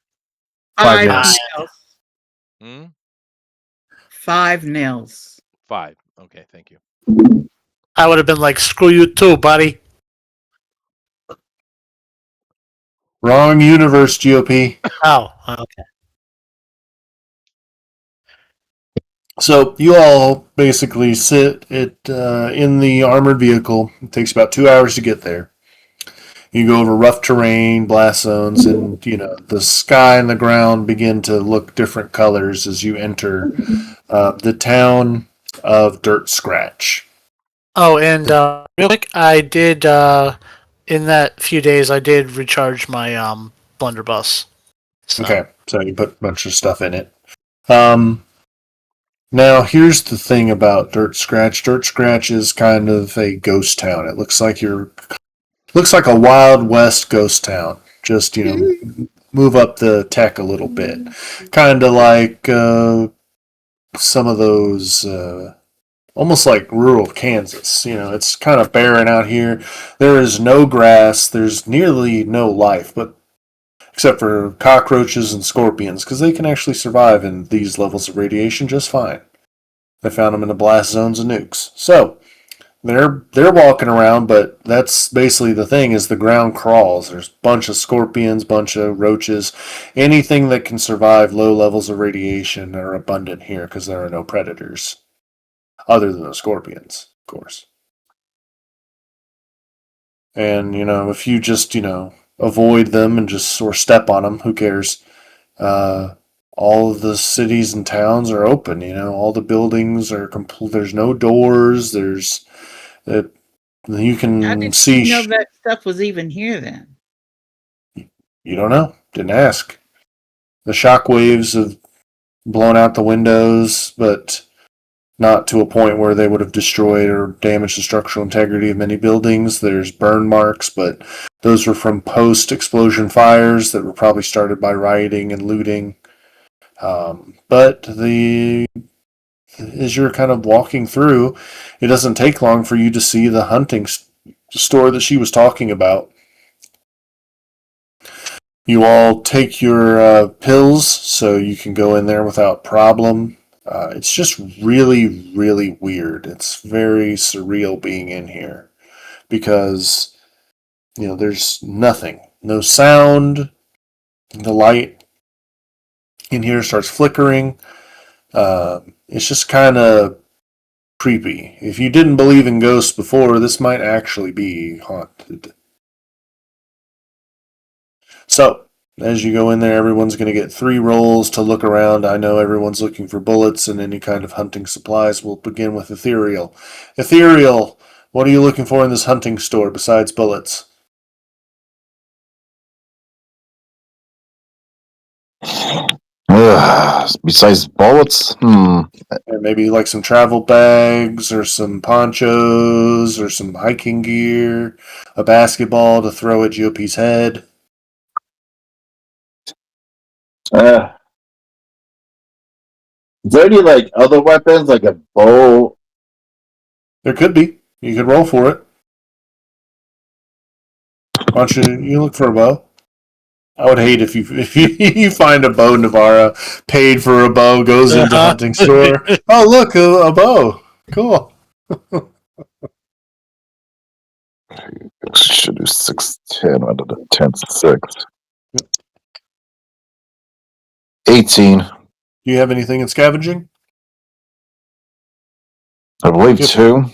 5 5 nails. nails. Hmm? 5 nails. 5. Okay, thank you. I would have been like, screw you too, buddy. Wrong universe, GOP. Oh, okay. So you all basically sit in the armored vehicle. It takes about 2 hours to get there. You go over rough terrain, blast zones, and the sky and the ground begin to look different colors as you enter the town of Dirt Scratch. Oh, and real quick, I did in that few days I did recharge my blunderbuss. So. Okay, so you put a bunch of stuff in it. Now, here's the thing about Dirt Scratch. Dirt Scratch is kind of a ghost town. It looks like a Wild West ghost town. Just, move up the tech a little bit. Kind of like some of those, almost like rural Kansas. It's kind of barren out here. There is no grass. There's nearly no life, but except for cockroaches and scorpions, because they can actually survive in these levels of radiation just fine. They found them in the blast zones of nukes. So, they're walking around, but that's basically the thing, is the ground crawls. There's a bunch of scorpions, bunch of roaches. Anything that can survive low levels of radiation are abundant here, because there are no predators. Other than the scorpions, of course. And, if you just, avoid them and just or step on them, who cares? All of the cities and towns are open. All the buildings are complete. There's no doors. There's you How can did see. you know that stuff was even here then? You don't know. Didn't ask. The shock waves have blown out the windows, but not to a point where they would have destroyed or damaged the structural integrity of many buildings. There's burn marks, but those were from post-explosion fires that were probably started by rioting and looting. But as you're kind of walking through, it doesn't take long for you to see the hunting store that she was talking about. You all take your pills so you can go in there without problem. It's just really, really weird. It's very surreal being in here because, there's nothing. No sound. The light in here starts flickering. It's just kind of creepy. If you didn't believe in ghosts before, this might actually be haunted. So, as you go in there, everyone's going to get 3 rolls to look around. I know everyone's looking for bullets and any kind of hunting supplies. We'll begin with Ethereal. Ethereal, what are you looking for in this hunting store besides bullets? Besides bullets, And maybe like some travel bags or some ponchos or some hiking gear, a basketball to throw at GOP's head. Is there any other weapons like a bow? There could be. You could roll for it. Why don't you look for a bow? I would hate if you find a bow. Navarra paid for a bow, goes into hunting store. Oh, look, a bow. Cool. Should do 610 out of the 10 6. 18. Do you have anything in scavenging? I believe Yep. 2.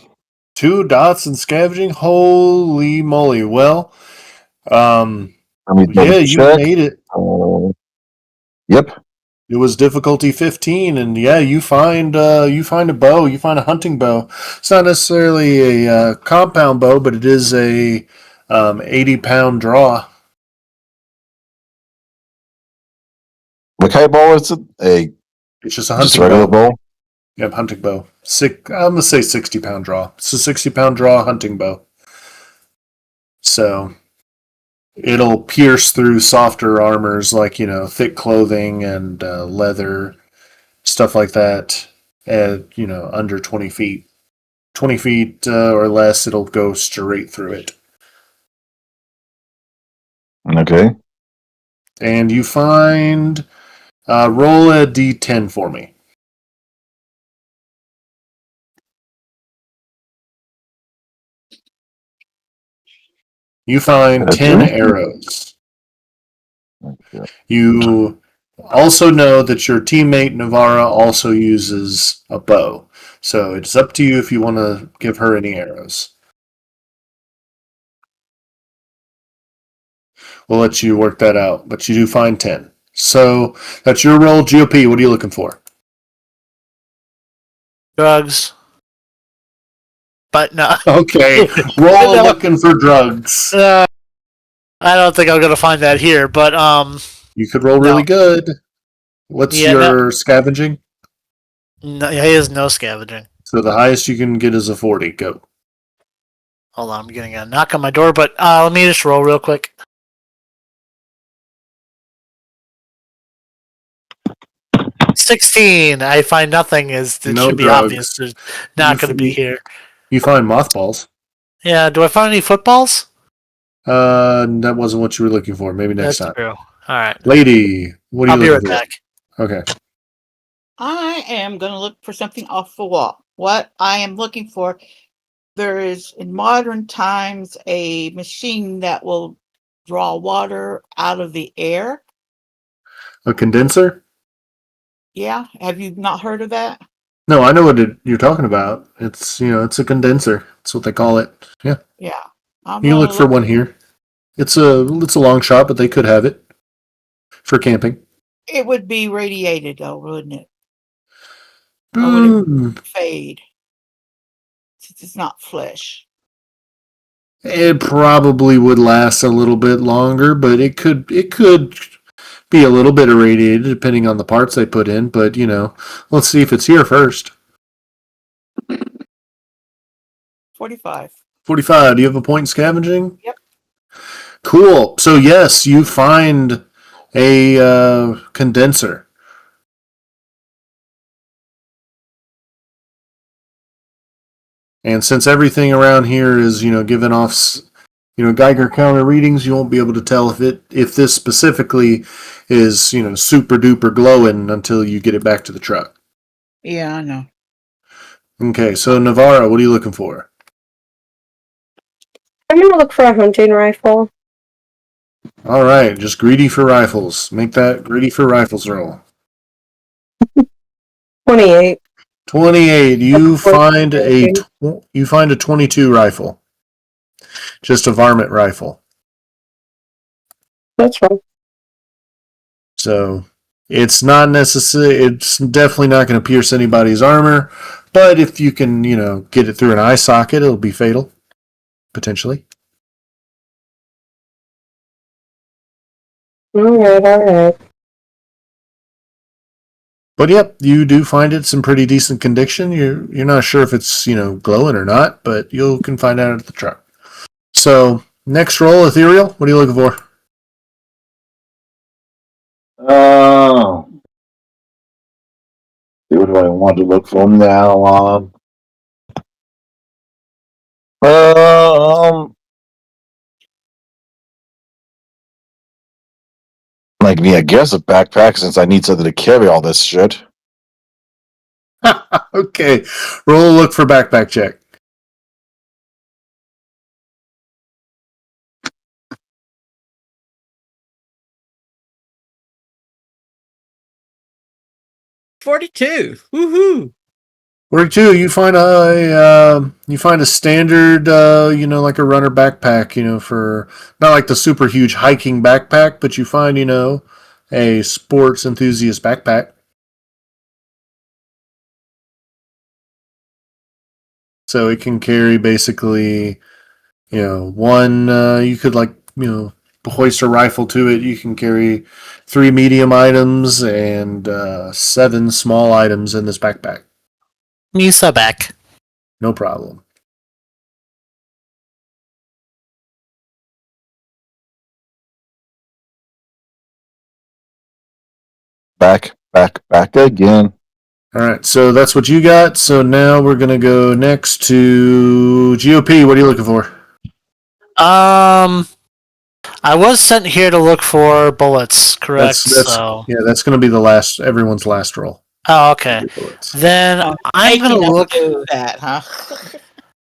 2 dots in scavenging? Holy moly. Well, Let me double yeah, you check. made it. Yep. It was difficulty 15, and yeah, you find a bow. You find a hunting bow. It's not necessarily a compound bow, but it is a 80-pound draw. What kind of bow is it? It's just a Just hunting regular bow. bow? Yep, hunting bow. I'm gonna say 60-pound draw. It's a 60-pound draw hunting bow. So it'll pierce through softer armors like thick clothing and leather, stuff like that. At under 20 feet. 20 feet or less, it'll go straight through it. Okay. And you find, roll a d10 for me. You find 10 arrows. Okay. You also know that your teammate Navara also uses a bow. So it's up to you if you want to give her any arrows. We'll let you work that out, but you do find 10. So that's your roll. GOP, what are you looking for? Drugs. But no. Okay, roll No. looking for drugs. I don't think I'm gonna find that here, but You could roll really good. What's Yeah, your scavenging? no, he has no scavenging. So the highest you can get is a 40. Go. Hold on, I'm getting a knock on my door, but let me just roll real quick. 16. I find nothing. It No should be drugs. obvious. There's not going to be here. You find mothballs. Yeah. Do I find any footballs? That wasn't what you were looking for. Maybe next That's time. true. All right. Lady, what are I'll you be right looking back. for? Okay. I am going to look for something off the wall. What I am looking for, there is in modern times a machine that will draw water out of the air. A condenser? Yeah, have you not heard of that? No, I know what you're talking about. It's it's a condenser. That's what they call it. Yeah. Yeah, I'm You can gonna look for one here. It's a long shot, but they could have it for camping. It would be radiated, though, wouldn't it? Or would it fade? Since it's not flesh. It probably would last a little bit longer, but it could be a little bit irradiated depending on the parts they put in. But let's see if it's here first. 45. 45. Do you have a point in scavenging? Yep. Cool. So yes, you find a condenser. And since everything around here is, giving off, Geiger counter readings, you won't be able to tell if this specifically is, super duper glowing until you get it back to the truck. Yeah, I know. Okay, so Navarra, what are you looking for? I'm gonna look for a hunting rifle. All right, just greedy for rifles. Make that greedy for rifles roll. 28. 28. You find Okay. a 22 rifle. Just a varmint rifle. That's fine. So it's not necessary. It's definitely not going to pierce anybody's armor. But if you can, get it through an eye socket, it'll be fatal, potentially. Alright. But yep, you do find it's in pretty decent condition. You're not sure if it's glowing or not, but you can find out at the truck. So next roll, Ethereal. What are you looking for? What do I want to look for now? Like me, I guess a backpack since I need something to carry all this shit. Okay, roll a look for backpack check. 42. Woohoo! 42. You find a standard, like a runner backpack, for not like the super huge hiking backpack, but you find, a sports enthusiast backpack. So it can carry basically, one. You could hoist a rifle to it. You can carry 3 medium items and 7 small items in this backpack. Misa back. No problem. Back again. All right, so that's what you got. So now we're gonna go next to GOP. What are you looking for? I was sent here to look for bullets, correct? That's So, that's gonna be the last everyone's last roll. oh, okay. Bullets. Then I'm gonna look. Do that, huh?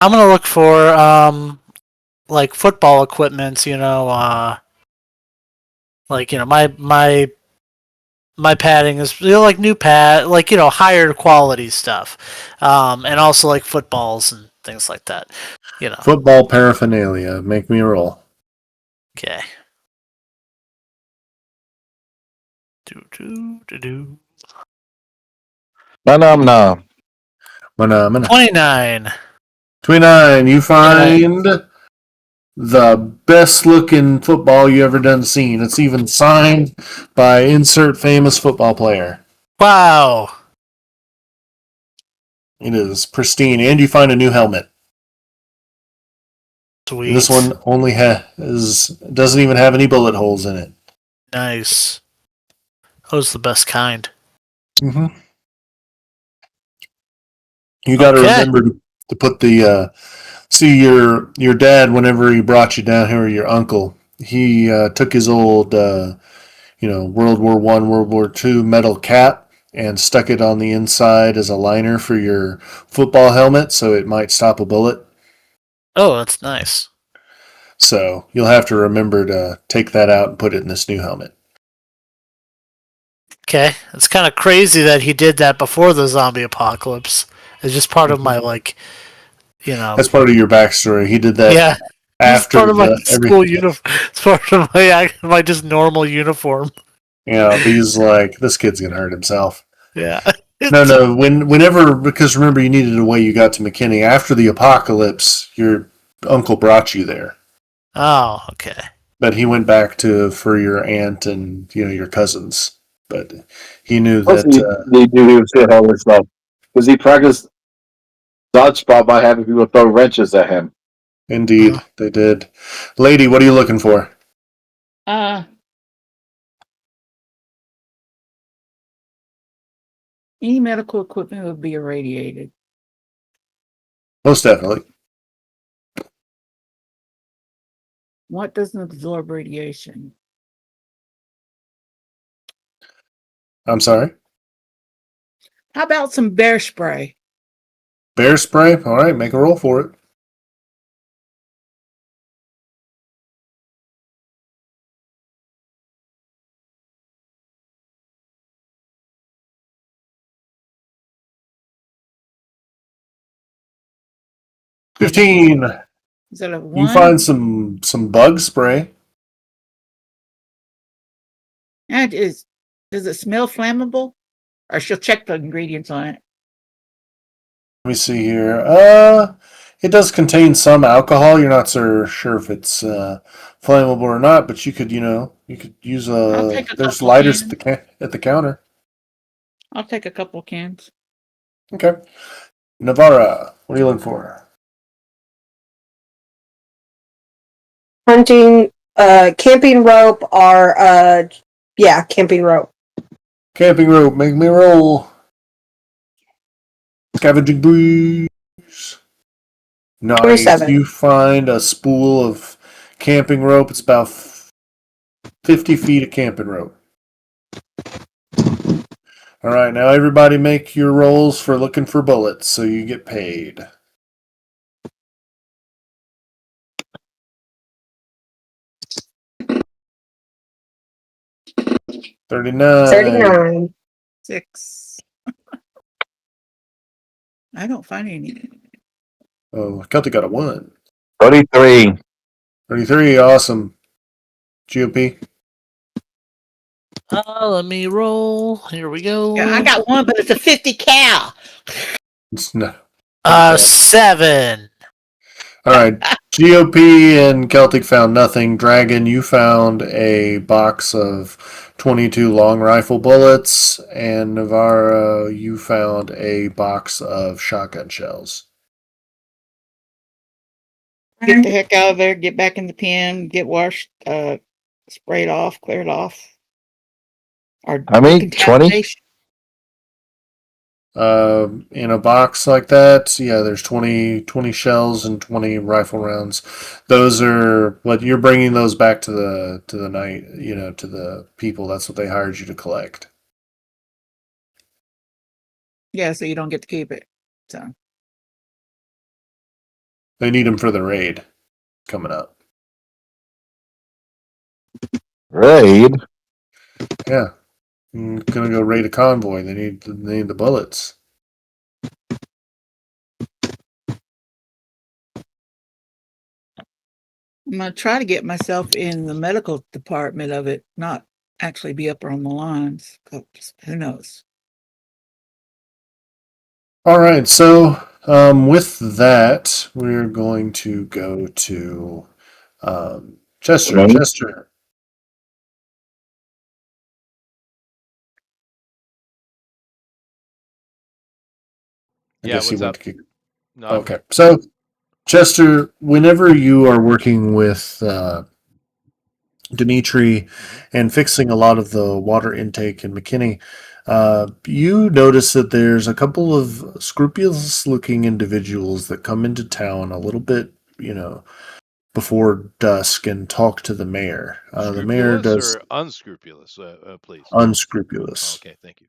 I'm gonna look for like football equipment. My padding is like new pad, like higher quality stuff, and also like footballs and things like that. Football paraphernalia. Make me a roll. Okay. Do. No. 29. 29. You find the best looking football you ever done seen. It's even signed by insert famous football player. Wow. It is pristine, and you find a new helmet. Sweet. This one only doesn't even have any bullet holes in it. Nice. Those the best kind. Mm-hmm. You got to remember to put the see your dad whenever he brought you down here, or your uncle. He took his old World War I, World War II metal cap and stuck it on the inside as a liner for your football helmet, so it might stop a bullet. Oh, that's nice. So you'll have to remember to take that out and put it in this new helmet. Okay, it's kind of crazy that he did that before the zombie apocalypse. It's just part of my That's part of your backstory. He did that. Yeah, it's After part of my school uniform. It's part of my just normal uniform. But he's like, this kid's gonna hurt himself. Yeah. No. Whenever, because remember, you needed a way you got to McKinney after the apocalypse. Your uncle brought you there. Oh, okay. But he went back for your aunt and your cousins. But he knew that He knew he was going to hell himself because he practiced dodgeball by having people throw wrenches at him. Indeed, they did. Lady, what are you looking for? Any medical equipment would be irradiated. Most definitely. What doesn't absorb radiation? I'm sorry? How about some bear spray? Bear spray? All right, make a roll for it. $15. Is that a 1? You find some bug spray. And does it smell flammable? Or she'll check the ingredients on it. Let me see here. It does contain some alcohol. You're not so sure if it's flammable or not, but you could use there's lighters at the counter. I'll take a couple cans. Okay. Navarra, what are you looking for? Hunting, camping rope, or camping rope. Camping rope, make me roll. Scavenging breeze. Nice. 27. You find a spool of camping rope. It's about 50 feet of camping rope. All right, now everybody make your rolls for looking for bullets so you get paid. $39. 39. 6. I don't find any. Oh, Celtic got a 1. 33. 33, awesome. GOP. Let me roll. Here we go. Yeah, I got one, but it's a 50 cal. It's no. 7. All right. GOP and Celtic found nothing. Dragon, you found a box of 22 long rifle bullets, and Navarro, you found a box of shotgun shells. Get the heck out of there. Get back in the pen. Get washed. Sprayed off. Cleared off. Or How many? 20? decontamination. In a box like that, yeah, there's 20 shells and 20 rifle rounds. Those are what you're bringing those back to the night, to the people. That's what they hired you to collect. Yeah, so you don't get to keep it. So They need them for the raid coming up. Raid? Yeah, I'm gonna go raid a convoy. They need the bullets. I'm gonna try to get myself in the medical department of it, not actually be up on the lines. 'Cause who knows? All right, so with that, we're going to go to Chester. Mhm. Chester, I Yeah, guess he what's went up? to kick. No, I'm Okay, here. so Chester, whenever you are working with Dimitri Hmm. and fixing a lot of the water intake in McKinney, you notice that there's a couple of scrupulous-looking individuals that come into town a little bit, before dusk and talk to the mayor. The mayor Scrupulous does or unscrupulous, please? Oh, unscrupulous. okay, thank you.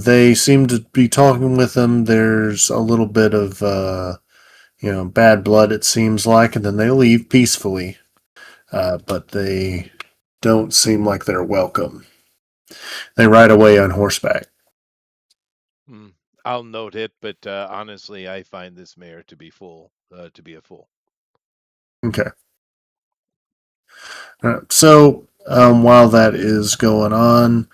They seem to be talking with them. There's a little bit of, bad blood, it seems like, and then they leave peacefully. But they don't seem like they're welcome. They ride away on horseback. Hmm. I'll note it, but honestly, I find this mayor to be to be a fool. Okay. So while that is going on,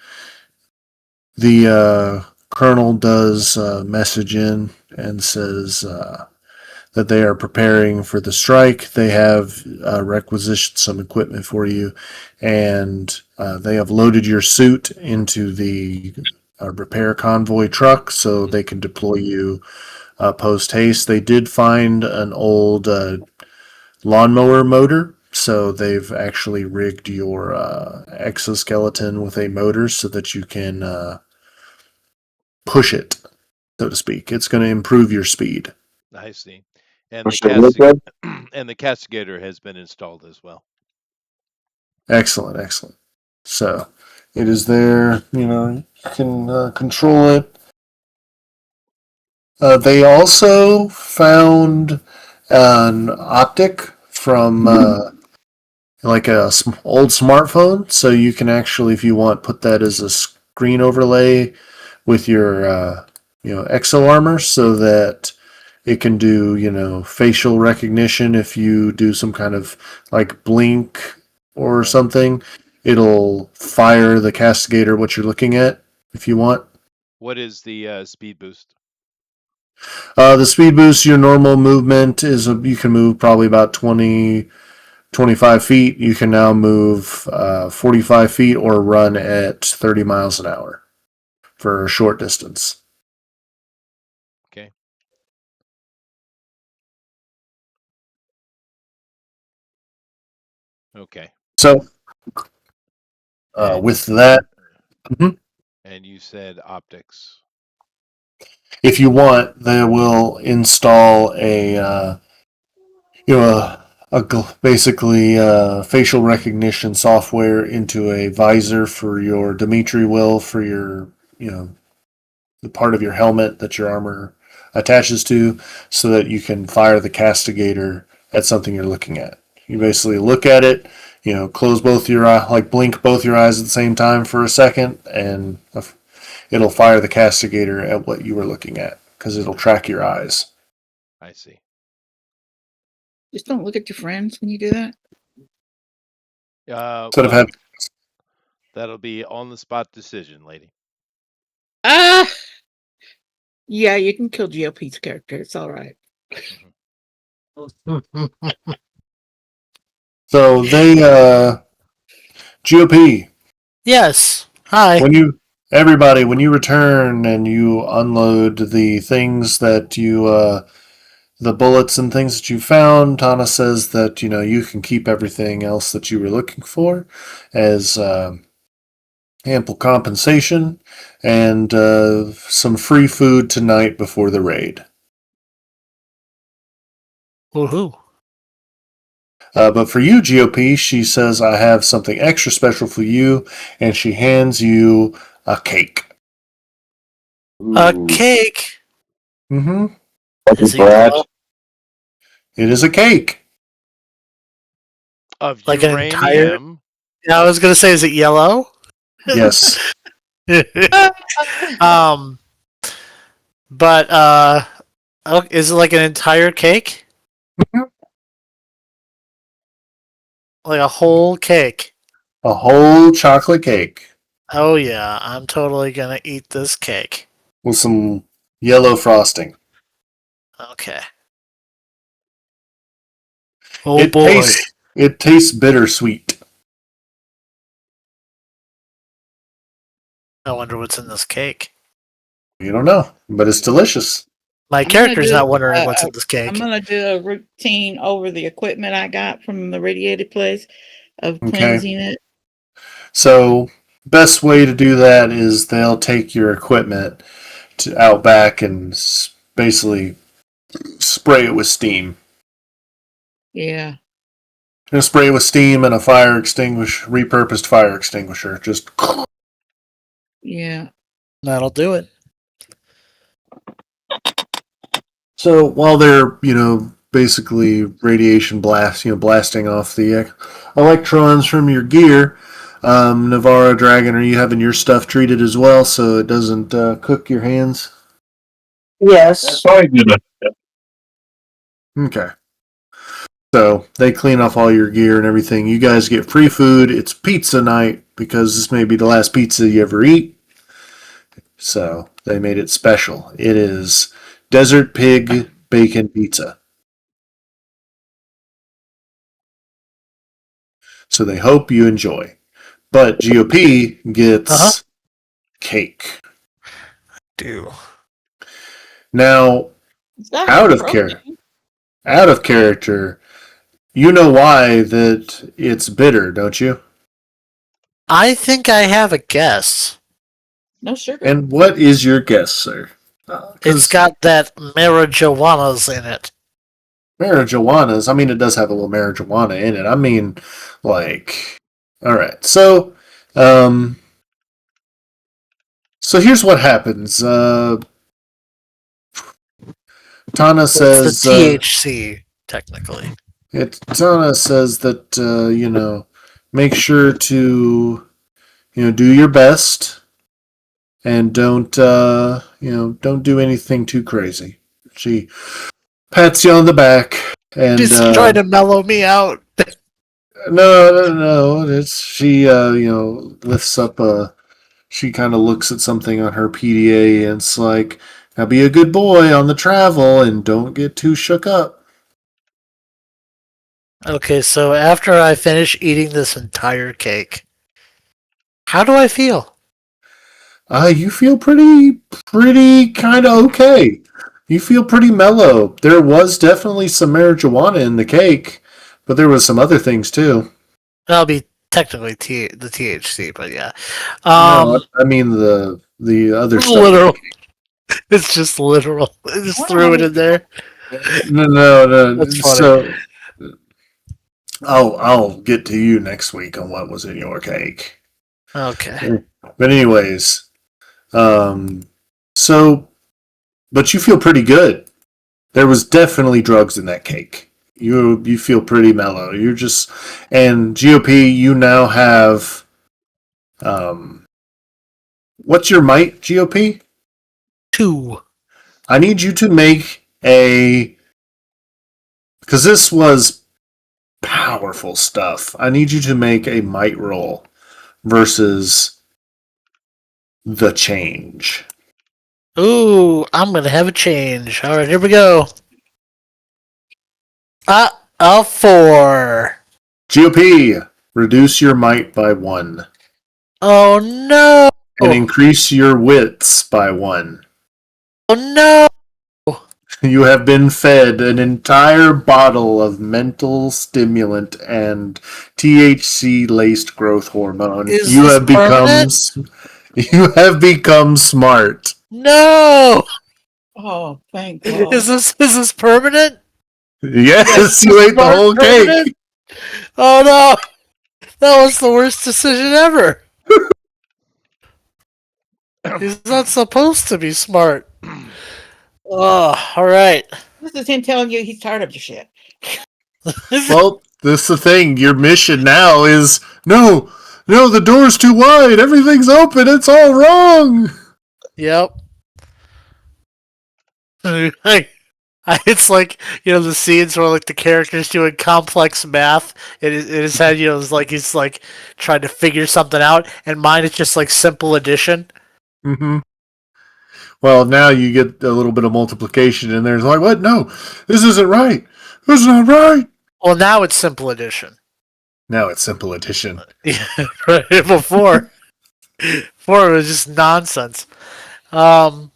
the colonel does message in and says that they are preparing for the strike. They have requisitioned some equipment for you, and they have loaded your suit into the repair convoy truck so they can deploy you post haste. They did find an old lawnmower motor. So they've actually rigged your exoskeleton with a motor so that you can push it, so to speak. It's going to improve your speed. I see. And the What's your liquid? and the castigator has been installed as well. Excellent, excellent. So it is there. You can control it. They also found an optic from like a old smartphone, so you can actually, if you want, put that as a screen overlay with your exo armor, so that it can do facial recognition. If you do some kind of like blink or Right. something, it'll fire the castigator what you're looking at if you want. What is the speed boost? The speed boost, your normal movement is you can move probably about 25 feet. You can now move 45 feet or run at 30 miles an hour for a short distance. Okay. Okay. So And with that, and you said optics. if you want, they will install basically facial recognition software into a visor for your Dimitri will for your the part of your helmet that your armor attaches to, so that you can fire the castigator at something you're looking at. You basically look at it, close both your blink both your eyes at the same time for a second, and it'll fire the castigator at what you were looking at because it'll track your eyes. I see. Just don't look at your friends when you do that. Instead of Well, having that'll be on the spot decision, lady. Ah, yeah, you can kill GOP's character. It's all right. Mhm. so they GOP Yes. Hi. when you return and you unload the things that you the bullets and things that you found, Tana says that you can keep everything else that you were looking for as ample compensation and some free food tonight before the raid. Woohoo. But for you, GOP, she says, I have something extra special for you, and she hands you a cake. A Ooh. cake. Mm-hmm. Is it Brad. yellow? It is a cake. Of Like an entire. uranium. Yeah, I was gonna say, is it yellow? Yes. um, but oh, is it like an entire cake? Like a whole cake? A whole chocolate cake Oh yeah, I'm totally gonna eat this cake. with some yellow frosting. Okay. Oh It boy. tastes bittersweet. I wonder what's in this cake. You don't know, but it's delicious. My I'm gonna character's do not wondering a- what's in this I'm cake. gonna do a routine over the equipment I got from the radiated place of Okay. cleansing it. So, best way to do that is they'll take your equipment to out back and basically spray it with steam. Yeah, Gonna spray it with steam and a repurposed fire extinguisher. Just yeah. That'll do it. so while they're basically radiation blasting off the electrons from your gear. Navarra Dragon, are you having your stuff treated as well so it doesn't cook your hands? Yes. Probably good. Okay. So they clean off all your gear and everything. You guys get free food. It's pizza night because this may be the last pizza you ever eat. So they made it special. It is Desert Pig Bacon Pizza. So they hope you enjoy. But GOP gets cake. Do. Now, It's got out of protein. out of character, you know why that it's bitter, don't you? I think I have a guess. No sugar. And what is your guess, sir? It's got that marijuanas in it. marijuana's. I mean, it does have a little marijuana in it. I mean, like, all right. Um, so here's what happens. Tana It's the says, THC, technically. Tana says that make sure to do your best and don't do anything too crazy. She pats you on the back and She's trying to mellow me out. no. It's she lifts up she kind of looks at something on her PDA and it's like, now be a good boy on the travel and don't get too shook up. Okay, so after I finish eating this entire cake, how do I feel? You feel pretty kind of okay. You feel pretty mellow. There was definitely some marijuana in the cake, but there was some other things too. That'll be technically the THC, but yeah. No, I mean the other stuff. Literal. It's just literal. I just threw it in there. No. That's funny. So I'll get to you next week on what was in your cake. Okay. But anyways, so but you feel pretty good. There was definitely drugs in that cake. You feel pretty mellow. You're just and GOP. You now have what's your might, GOP? 2. I need you to make a, because this was powerful stuff. I need you to make a might roll versus the change. Ooh, I'm gonna have a change. All right, here we go. A 4. GOP, reduce your might by 1 Oh no! and increase your wits by 1. Oh no! You have been fed an entire bottle of mental stimulant and THC laced growth hormone. Is You this have become permanent? you have become smart. No! Oh, thank God. Is this permanent? Yes, you ate the Smart whole permanent? cake. Oh no! That was the worst decision ever. He's not supposed to be smart. Oh, all right. This is him telling you he's tired of your shit. Well, this is the thing. Your mission now is no, the door's too wide. Everything's open. It's all wrong. Yep. It's like, the scenes where like the character's doing complex math in his head, it's like he's like trying to figure something out, and mine is just like simple addition. Mm-hmm. Well, now you get a little bit of multiplication in there. It's like, what? No, this isn't right. This is not right. Well, now it's simple addition. Now it's simple addition. Yeah, right. Before it was just nonsense. Okay.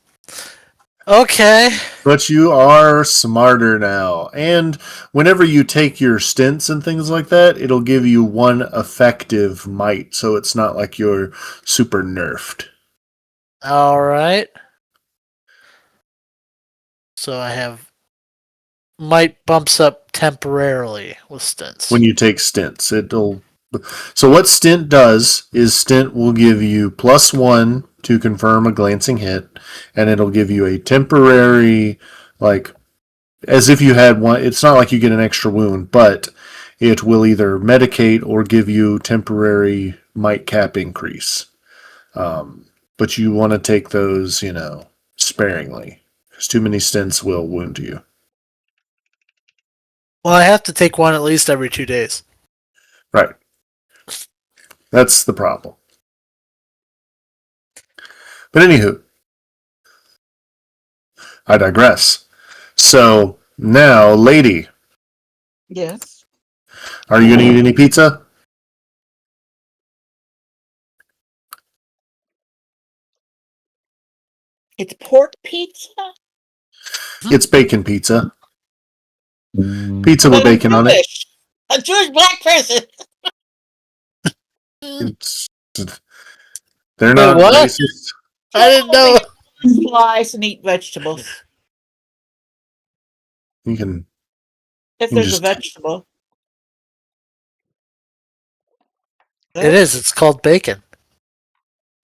But you are smarter now. And whenever you take your stints and things like that, it'll give you 1 effective might. So it's not like you're super nerfed. All right. So I have might bumps up temporarily with stints. When you take stints, So what stint does is stint will give you +1 to confirm a glancing hit, and it'll give you a temporary, like, as if you had one. It's not like you get an extra wound, but it will either medicate or give you temporary might cap increase. But you want to take those, sparingly, because too many stints will wound you. Well, I have to take one at least every 2 days. Right. That's the problem. But anywho, I digress. So now, lady, Yes. are you going to eat any pizza? It's pork pizza. It's bacon pizza. Pizza with But I'm bacon on it. Jewish. A Jewish black person. It's, they're not what? racist. I didn't know. Slice and eat vegetables. You can. If You there's just- a vegetable. It is. It's called bacon.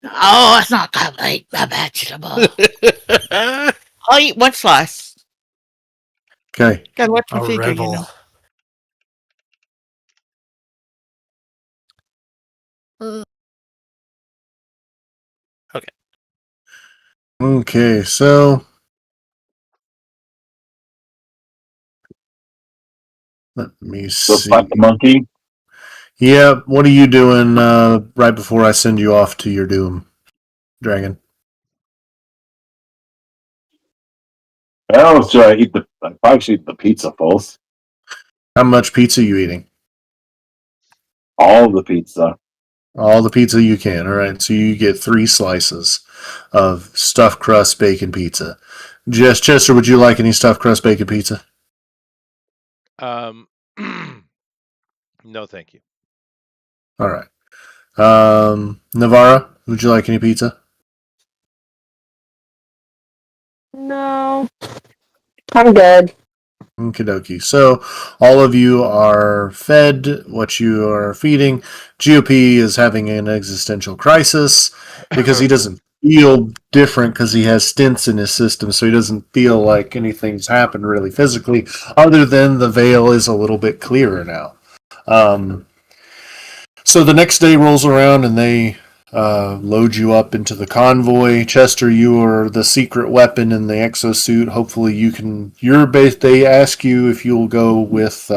Oh, it's not called a vegetable. I'll eat 1 slice. Okay. Gotta watch A my figure, rebel. Okay. So let me Just see. like the monkey. Yeah. What are you doing right before I send you off to your doom, Dragon? I don't know, I probably should eat the pizza first. How much pizza are you eating? All of the pizza. All the pizza you can. All right. So you get 3 slices of stuffed crust bacon pizza. Chester, would you like any stuffed crust bacon pizza? No, thank you. All right. Navarra, would you like any pizza? No. I'm good. Okie dokie. So all of you are fed what you are feeding. GOP is having an existential crisis because he doesn't feel different because he has stints in his system, so he doesn't feel like anything's happened really physically, other than the veil is a little bit clearer now. So the next day rolls around and they load you up into the convoy. Chester, you are the secret weapon in the exosuit. Hopefully, you can. Your base. They ask you if you'll go with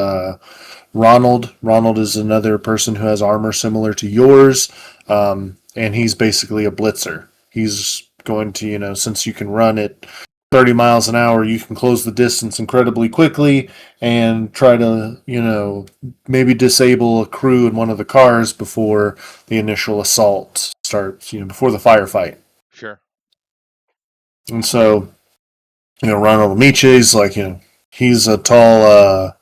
Ronald. Ronald is another person who has armor similar to yours, and he's basically a blitzer. He's going to, since you can run at 30 miles an hour, you can close the distance incredibly quickly and try to, maybe disable a crew in one of the cars before the initial assault starts, before the firefight. Sure. And so, Ronald will meet you. He's like, he's a tall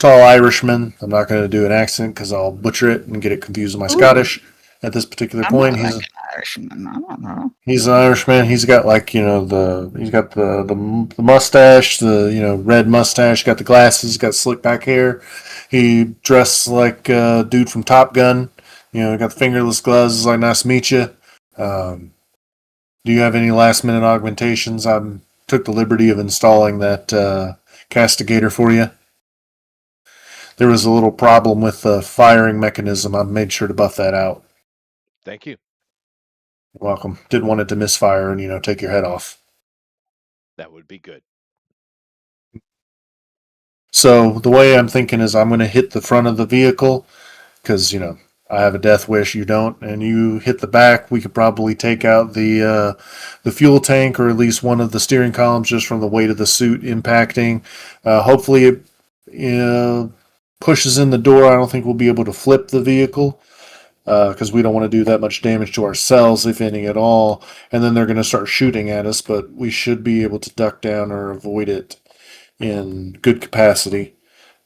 Irishman. I'm not going to do an accent because I'll butcher it and get it confused with my Scottish at this particular I'm point. not like an Irishman. I don't know. He's an Irishman. He's got he's got the mustache, the red mustache. Got the glasses. Got slick back hair. He dressed like a dude from Top Gun. Got the fingerless gloves. Like, nice to meet you. Do you have any last minute augmentations? I took the liberty of installing that castigator for you. There was a little problem with the firing mechanism. I made sure to buff that out. Thank you. You're welcome. Didn't want it to misfire and, take your head off. That would be good. So the way I'm thinking is I'm going to hit the front of the vehicle because, I have a death wish. You don't. And you hit the back. We could probably take out the fuel tank or at least one of the steering columns just from the weight of the suit impacting. Hopefully it pushes in the door. I don't think we'll be able to flip the vehicle because we don't want to do that much damage to ourselves, if any at all. And then they're going to start shooting at us, but we should be able to duck down or avoid it in good capacity.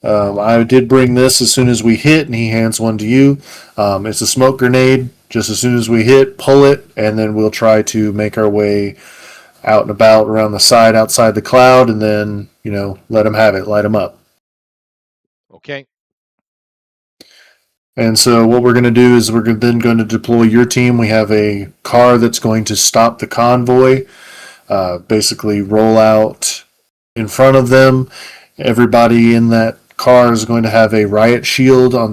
I did bring this as soon as we hit, and he hands one to you. It's a smoke grenade. Just as soon as we hit, pull it, and then we'll try to make our way out and about around the side outside the cloud, and then, let them have it, light them up. Okay. And so what we're going to do is we're then going to deploy your team. We have a car that's going to stop the convoy, basically roll out in front of them. Everybody in that car is going to have a riot shield on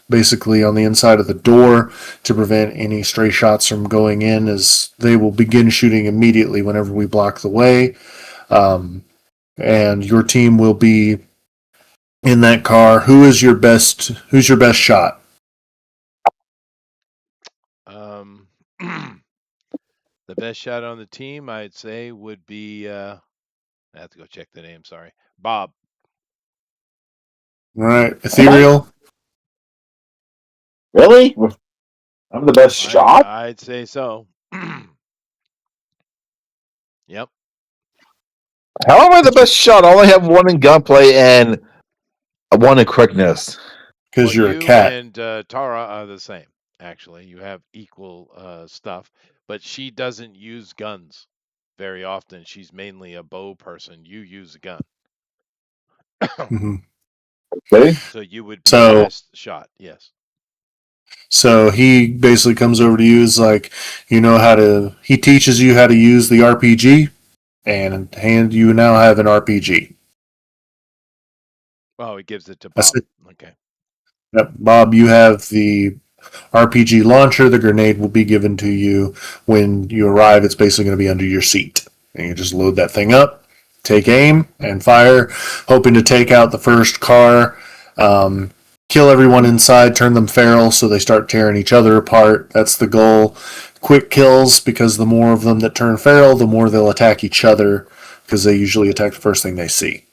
basically on the inside of the door to prevent any stray shots from going in, as they will begin shooting immediately whenever we block the way. And your team will be in that car. Who's your best shot? The best shot on the team, I'd say, would be I have to go check the name, sorry. Bob. All right, Ethereal. Really? I'm the best shot? I'd say so. Yep. How am I the best shot? I only have one in gunplay and one in quickness. Because you're a you cat. and Tara are the same, actually. You have equal stuff, but she doesn't use guns very often. She's mainly a bow person. You use a gun. Mm-hmm. Okay. So you would be the best shot, yes. So he basically comes over to you, is like, he teaches you how to use the RPG, and you now have an RPG. Oh, he gives it to Bob. Okay. Yep. Bob, you have the RPG launcher. The grenade will be given to you when you arrive. It's basically going to be under your seat. And you just load that thing up, take aim, and fire, hoping to take out the first car. Kill everyone inside, turn them feral so they start tearing each other apart. That's the goal. Quick kills, because the more of them that turn feral, the more they'll attack each other, because they usually attack the first thing they see.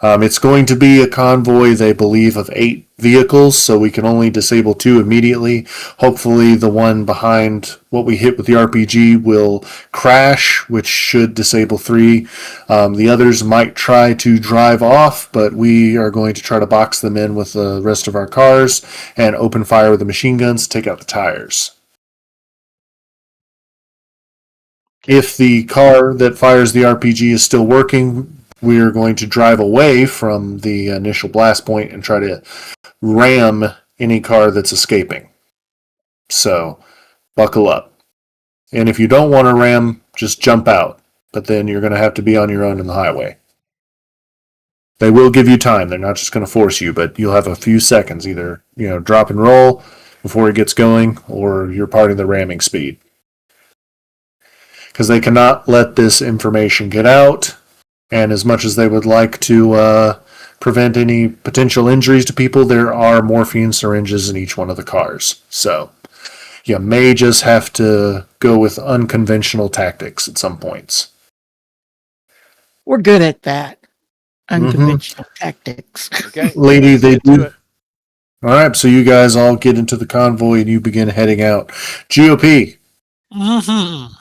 It's going to be a convoy, they believe, of 8 vehicles, so we can only disable 2 immediately. Hopefully the one behind what we hit with the RPG will crash, which should disable 3. The others might try to drive off, but we are going to try to box them in with the rest of our cars and open fire with the machine guns to take out the tires. If the car that fires the RPG is still working, we are going to drive away from the initial blast point and try to ram any car that's escaping. So, buckle up. And if you don't want to ram, just jump out. But then you're going to have to be on your own in the highway. They will give you time. They're not just going to force you, but you'll have a few seconds. Either, drop and roll, before it gets going, or you're parting the ramming speed. Because they cannot let this information get out, and as much as they would like to prevent any potential injuries to people, there are morphine syringes in each one of the cars. So you may just have to go with unconventional tactics at some points. We're good at that. Mm-hmm. Unconventional tactics. Okay, Lady, let's they get to do. it. All right, so you guys all get into the convoy and you begin heading out. GOP. Mm-hmm.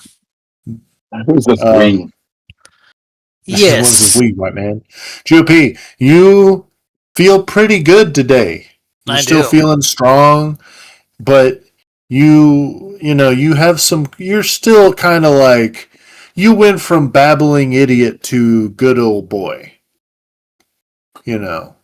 Who's this Um, we? what is this Yes, weed, white man? GOP, you feel pretty good today. You're I still do. feeling strong, but you have some. You're still kind of like you went from babbling idiot to good old boy. You know,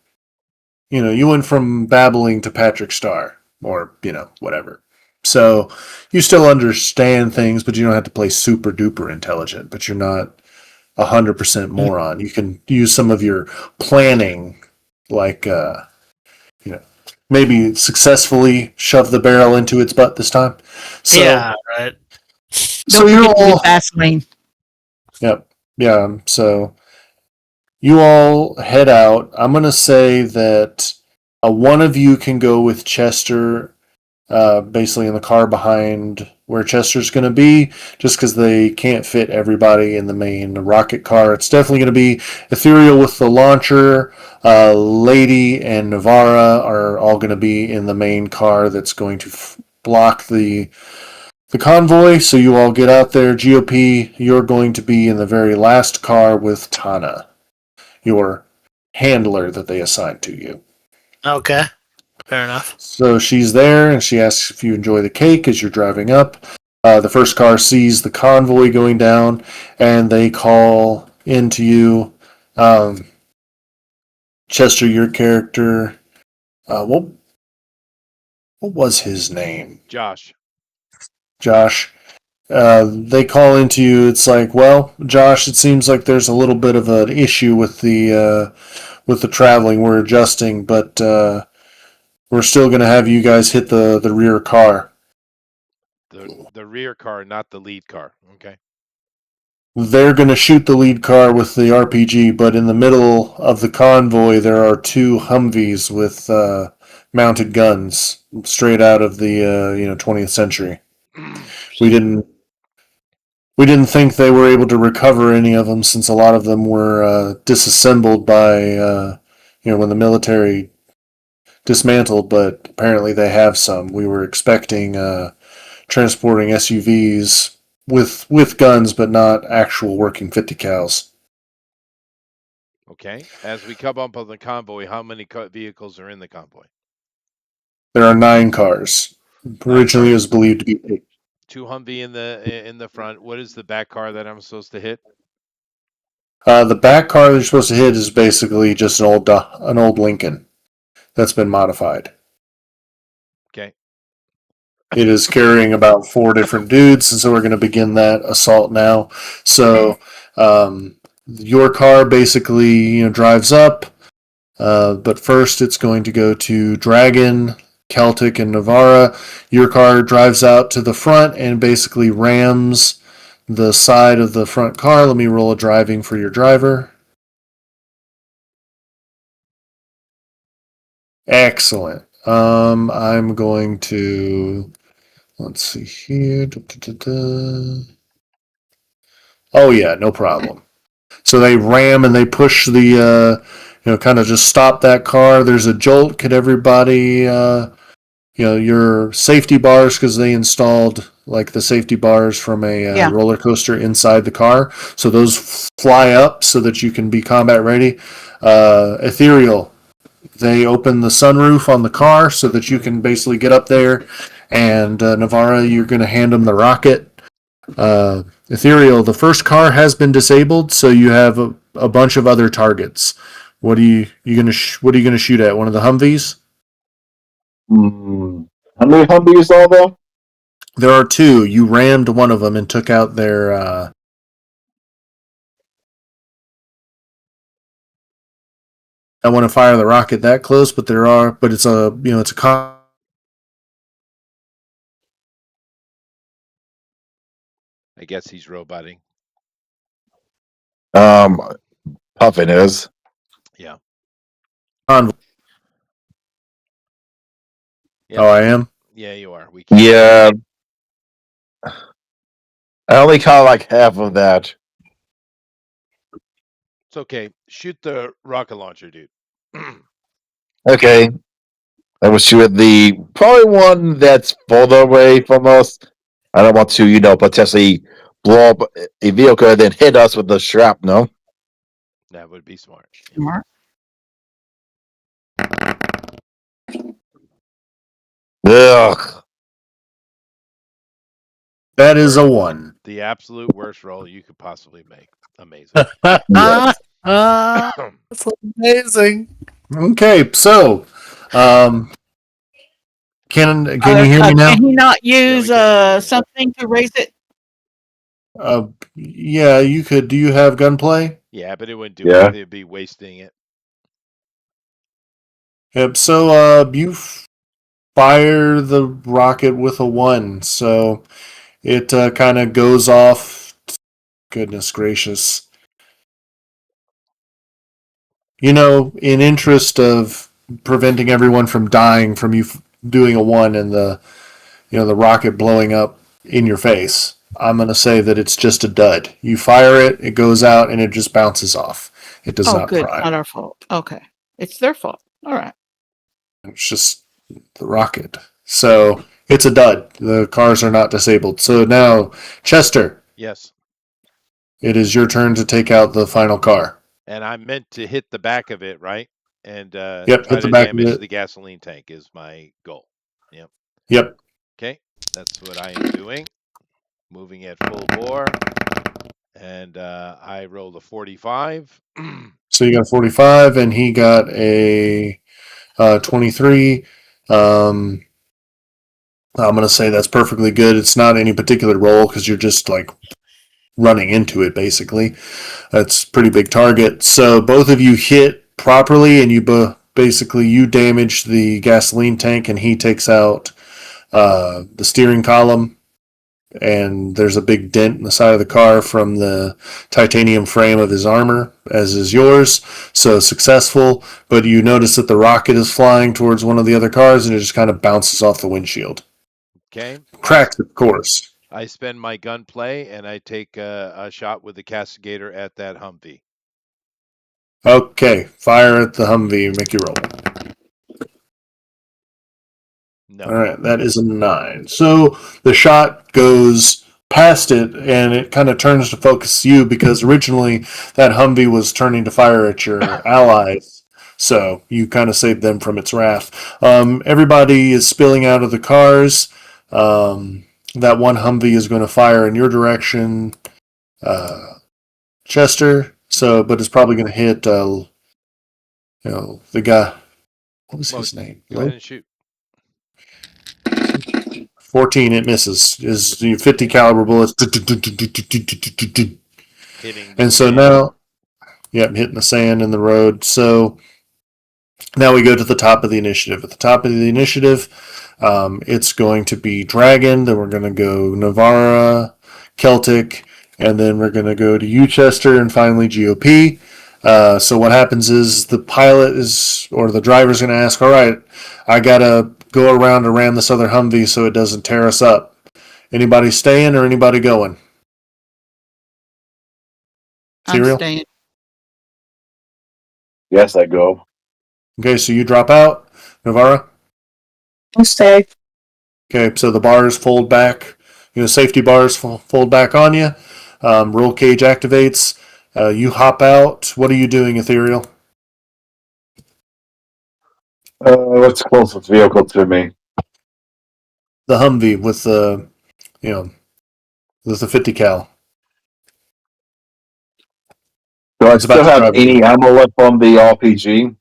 you went from babbling to Patrick Star, or whatever. So you still understand things, but you don't have to play super duper intelligent. But you're not 100% moron. You can use some of your planning, like you know, maybe successfully shove the barrel into its butt this time. So, Yeah, right. so Don't you're forget to all, get Vaseline. yep, yeah. So you all head out. I'm gonna say that one of you can go with Chester, basically in the car behind where Chester's going to be, just because they can't fit everybody in the main rocket car. It's definitely going to be Ethereal with the launcher. Lady and Navara are all going to be in the main car that's going to block the convoy. So you all get out there. GOP, you're going to be in the very last car with Tana, your handler that they assigned to you. Okay, fair enough. So she's there, and she asks if you enjoy the cake as you're driving up. The first car sees the convoy going down, and they call into you. Chester, your character. What was his name? Josh. Josh. They call into you. It's like, well, Josh, it seems like there's a little bit of an issue with the traveling. We're adjusting, but we're still going to have you guys hit the rear car. The rear car, not the lead car. Okay. They're going to shoot the lead car with the RPG, but in the middle of the convoy, there are two Humvees with mounted guns, straight out of the 20th century. We didn't we didn't think they were able to recover any of them, since a lot of them were disassembled by when the military dismantled. But apparently, they have some. We were expecting transporting SUVs with guns, but not actual working 50 cals. Okay. As we come up on the convoy, how many vehicles are in the convoy? There are 9 cars. 9 Originally, it was cars. believed to be 8. 2 Humvee in the front. What is the back car that I'm supposed to hit? The back car they're supposed to hit is basically just an old Lincoln that's been modified. Okay. It is carrying about 4 different dudes, and so we're going to begin that assault now. So, your car basically drives up, but first it's going to go to Dragon, Celtic, and Navara. Your car drives out to the front and basically rams the side of the front car. Let me roll a driving for your driver. Excellent. I'm going to, let's see here. Oh yeah, no problem. So they ram and they push kind of just stop that car. There's a jolt. Could everybody, your safety bars, because they installed like the safety bars from a Yeah. roller coaster inside the car. So those fly up so that you can be combat ready. Ethereal, they open the sunroof on the car so that you can basically get up there. And Navara, you're going to hand them the rocket. Ethereal, the first car has been disabled, so you have a bunch of other targets. What are you gonna shoot at? One of the Humvees? How many Humvees are there? There are 2. You rammed one of them and took out their. I want to fire the rocket that close, but it's a it's a I guess he's roboting. Puffin is. Yeah. Oh, Yep. I am. Yeah, you are. We can't. Yeah, I only caught like half of that. It's okay. Shoot the rocket launcher, dude. Okay, I will shoot the probably one that's further away from us. I don't want to, potentially blow up a vehicle and then hit us with the shrapnel. That would be smart. Yep. Smart. Ugh. That is a 1. The absolute worst roll you could possibly make. Amazing. Yes. That's amazing. Okay, so can you hear me now? Can he not Yeah, we use can hear you. something to raise it? Yeah, you could. Do you have gunplay? Yeah, but it wouldn't do Yeah. anything. It'd be wasting it. Yep. So you fire the rocket with a 1, so it kind of goes off. Goodness gracious! In interest of preventing everyone from dying from you doing a 1 and the rocket blowing up in your face, I'm gonna say that it's just a dud. You fire it, it goes out, and it just bounces off. It does Oh, not good. It's prime. not our fault. Okay. It's their fault. All right. It's just the rocket. So it's a dud. The cars are not disabled. So now, Chester, Yes. it is your turn to take out the final car. And I meant to hit the back of it, right? And Yep, try hit the to back of damage it. the gasoline tank is my goal. Yep. Yep. Okay. That's what I am doing. Moving at full bore. And I rolled a 45. So you got a 45, and he got a 23. I'm going to say that's perfectly good. It's not any particular roll because you're just like running into it, basically. That's a pretty big target. So both of you hit properly, and basically you damage the gasoline tank, and he takes out the steering column. And there's a big dent in the side of the car from the titanium frame of his armor, as is yours. So successful, but you notice that the rocket is flying towards one of the other cars, and it just kind of bounces off the windshield. Okay. Cracks, of course. I spend my gunplay and I take a shot with the castigator at that Humvee. Okay, fire at the Humvee. Make you roll. No. All right, that is a 9. So the shot goes past it, and it kind of turns to focus you because originally that Humvee was turning to fire at your allies. So you kind of saved them from its wrath. Everybody is spilling out of the cars. That one Humvee is going to fire in your direction, Chester. So, but it's probably going to hit, the guy. What was his name? Go ahead and shoot. 14, it misses. Is 50 caliber bullets. Hitting the And so sand. now, I'm hitting the sand in the road. So now we go to the top of the initiative. At the top of the initiative, it's going to be Dragon. Then we're going to go Navara, Celtic, and then we're going to go to Uchester, and finally GOP. So what happens is the pilot or the driver's going to ask, all right, I got to go around and ram this other Humvee so it doesn't tear us up. Anybody staying or anybody going? I'm Serial? staying. Yes, I go. Okay, so you drop out. Navara? I'll stay. Okay, so the bars fold back. Safety bars fold back on you. Roll cage activates. You hop out. What are you doing, Ethereal? What's the closest vehicle to me? The Humvee with the 50 cal. Do I It's about still to have drive any away. ammo left from the RPG?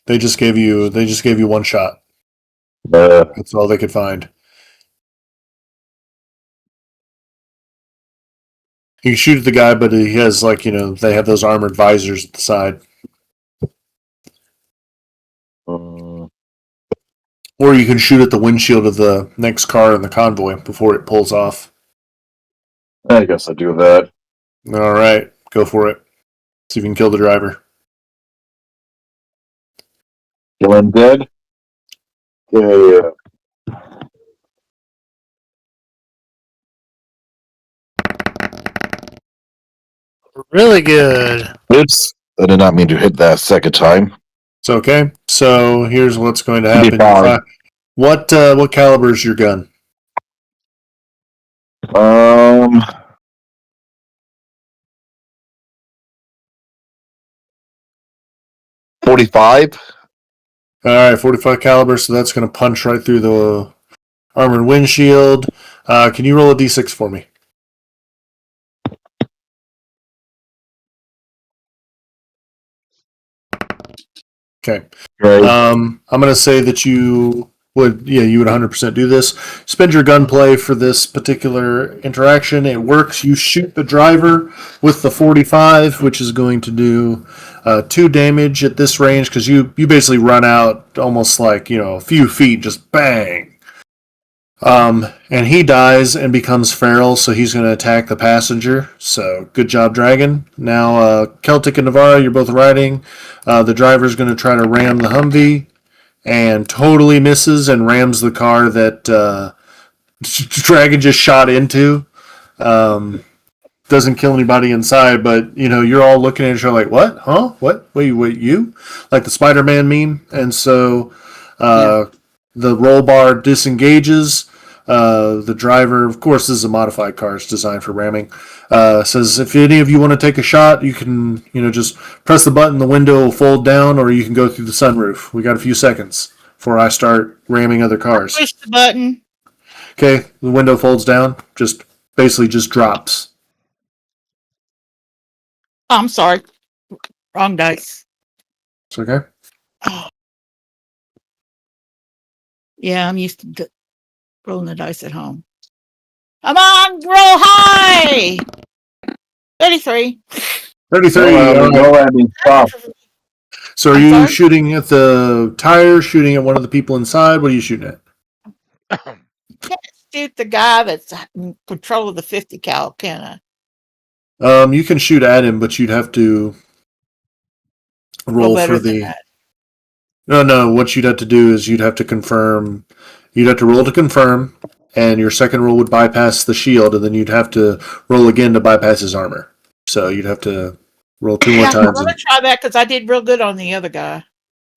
They just gave you one shot. Uh, That's all they could find. You can shoot at the guy, but he has they have those armored visors at the side. um, Or you can shoot at the windshield of the next car in the convoy before it pulls off. I guess I do that. All right, go for it. See if you can kill the driver. Kill him dead. Yeah. Really good. Oops. I did not mean to hit that second time. It's okay. So here's what's going to Be happen. fine. What caliber is your gun? 45. All right, 45 caliber. So that's going to punch right through the armored windshield. Can you roll a d6 for me? Okay. Great. I'm going to say that you would 100% do this. Spend your gunplay for this particular interaction. It works. You shoot the driver with the 45, which is going to do 2 damage at this range because you basically run out almost like, a few feet, just bang. And he dies and becomes feral, so he's going to attack the passenger. So good job, Dragon. Now, Celtic and Navarro, you're both riding. The driver's going to try to ram the Humvee and totally misses and rams the car that Dragon just shot into. Doesn't kill anybody inside, but you're all looking at each other like, what? Huh? What? Wait, you? Like the Spider-Man meme. And so the roll bar disengages. The driver, of course, this is a modified car. It's designed for ramming. Says if any of you want to take a shot, you can, just press the button. The window will fold down, or you can go through the sunroof. We got a few seconds before I start ramming other cars. Push the button. Okay, the window folds down. Just basically just drops. Oh, I'm sorry. Wrong dice. It's okay. Oh. Yeah, I'm used to rolling the dice at home. Come on, roll high. 33. 33. No, I mean, stop. So are I'm you sorry? shooting at the tire, shooting at one of the people inside? What are you shooting at? Can't shoot the guy that's in control of the 50 cal, can I? You can shoot at him, but you'd have to roll better for than the. that. No. What you'd have to do is you'd have to confirm. You'd have to roll to confirm, and your second roll would bypass the shield, and then you'd have to roll again to bypass his armor. So you'd have to roll 2 more I'm times. going to try that because I did real good on the other guy.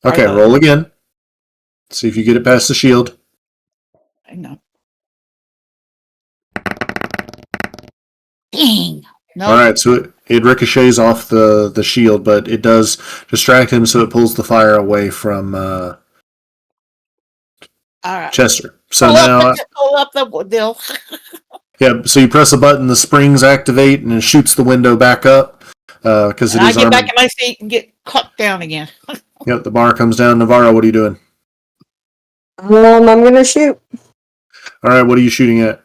Okay, roll again. See if you get it past the shield. I know. Dang. No. All right, so it ricochets off the shield, but it does distract him, so it pulls the fire away from All right. Chester. So pull now, up the deal. yeah. So you press a button, the springs activate, and it shoots the window back up because it I is get armored. back in my seat and get cut down again. Yep, the bar comes down. Navarro, what are you doing? I'm gonna shoot. All right, what are you shooting at?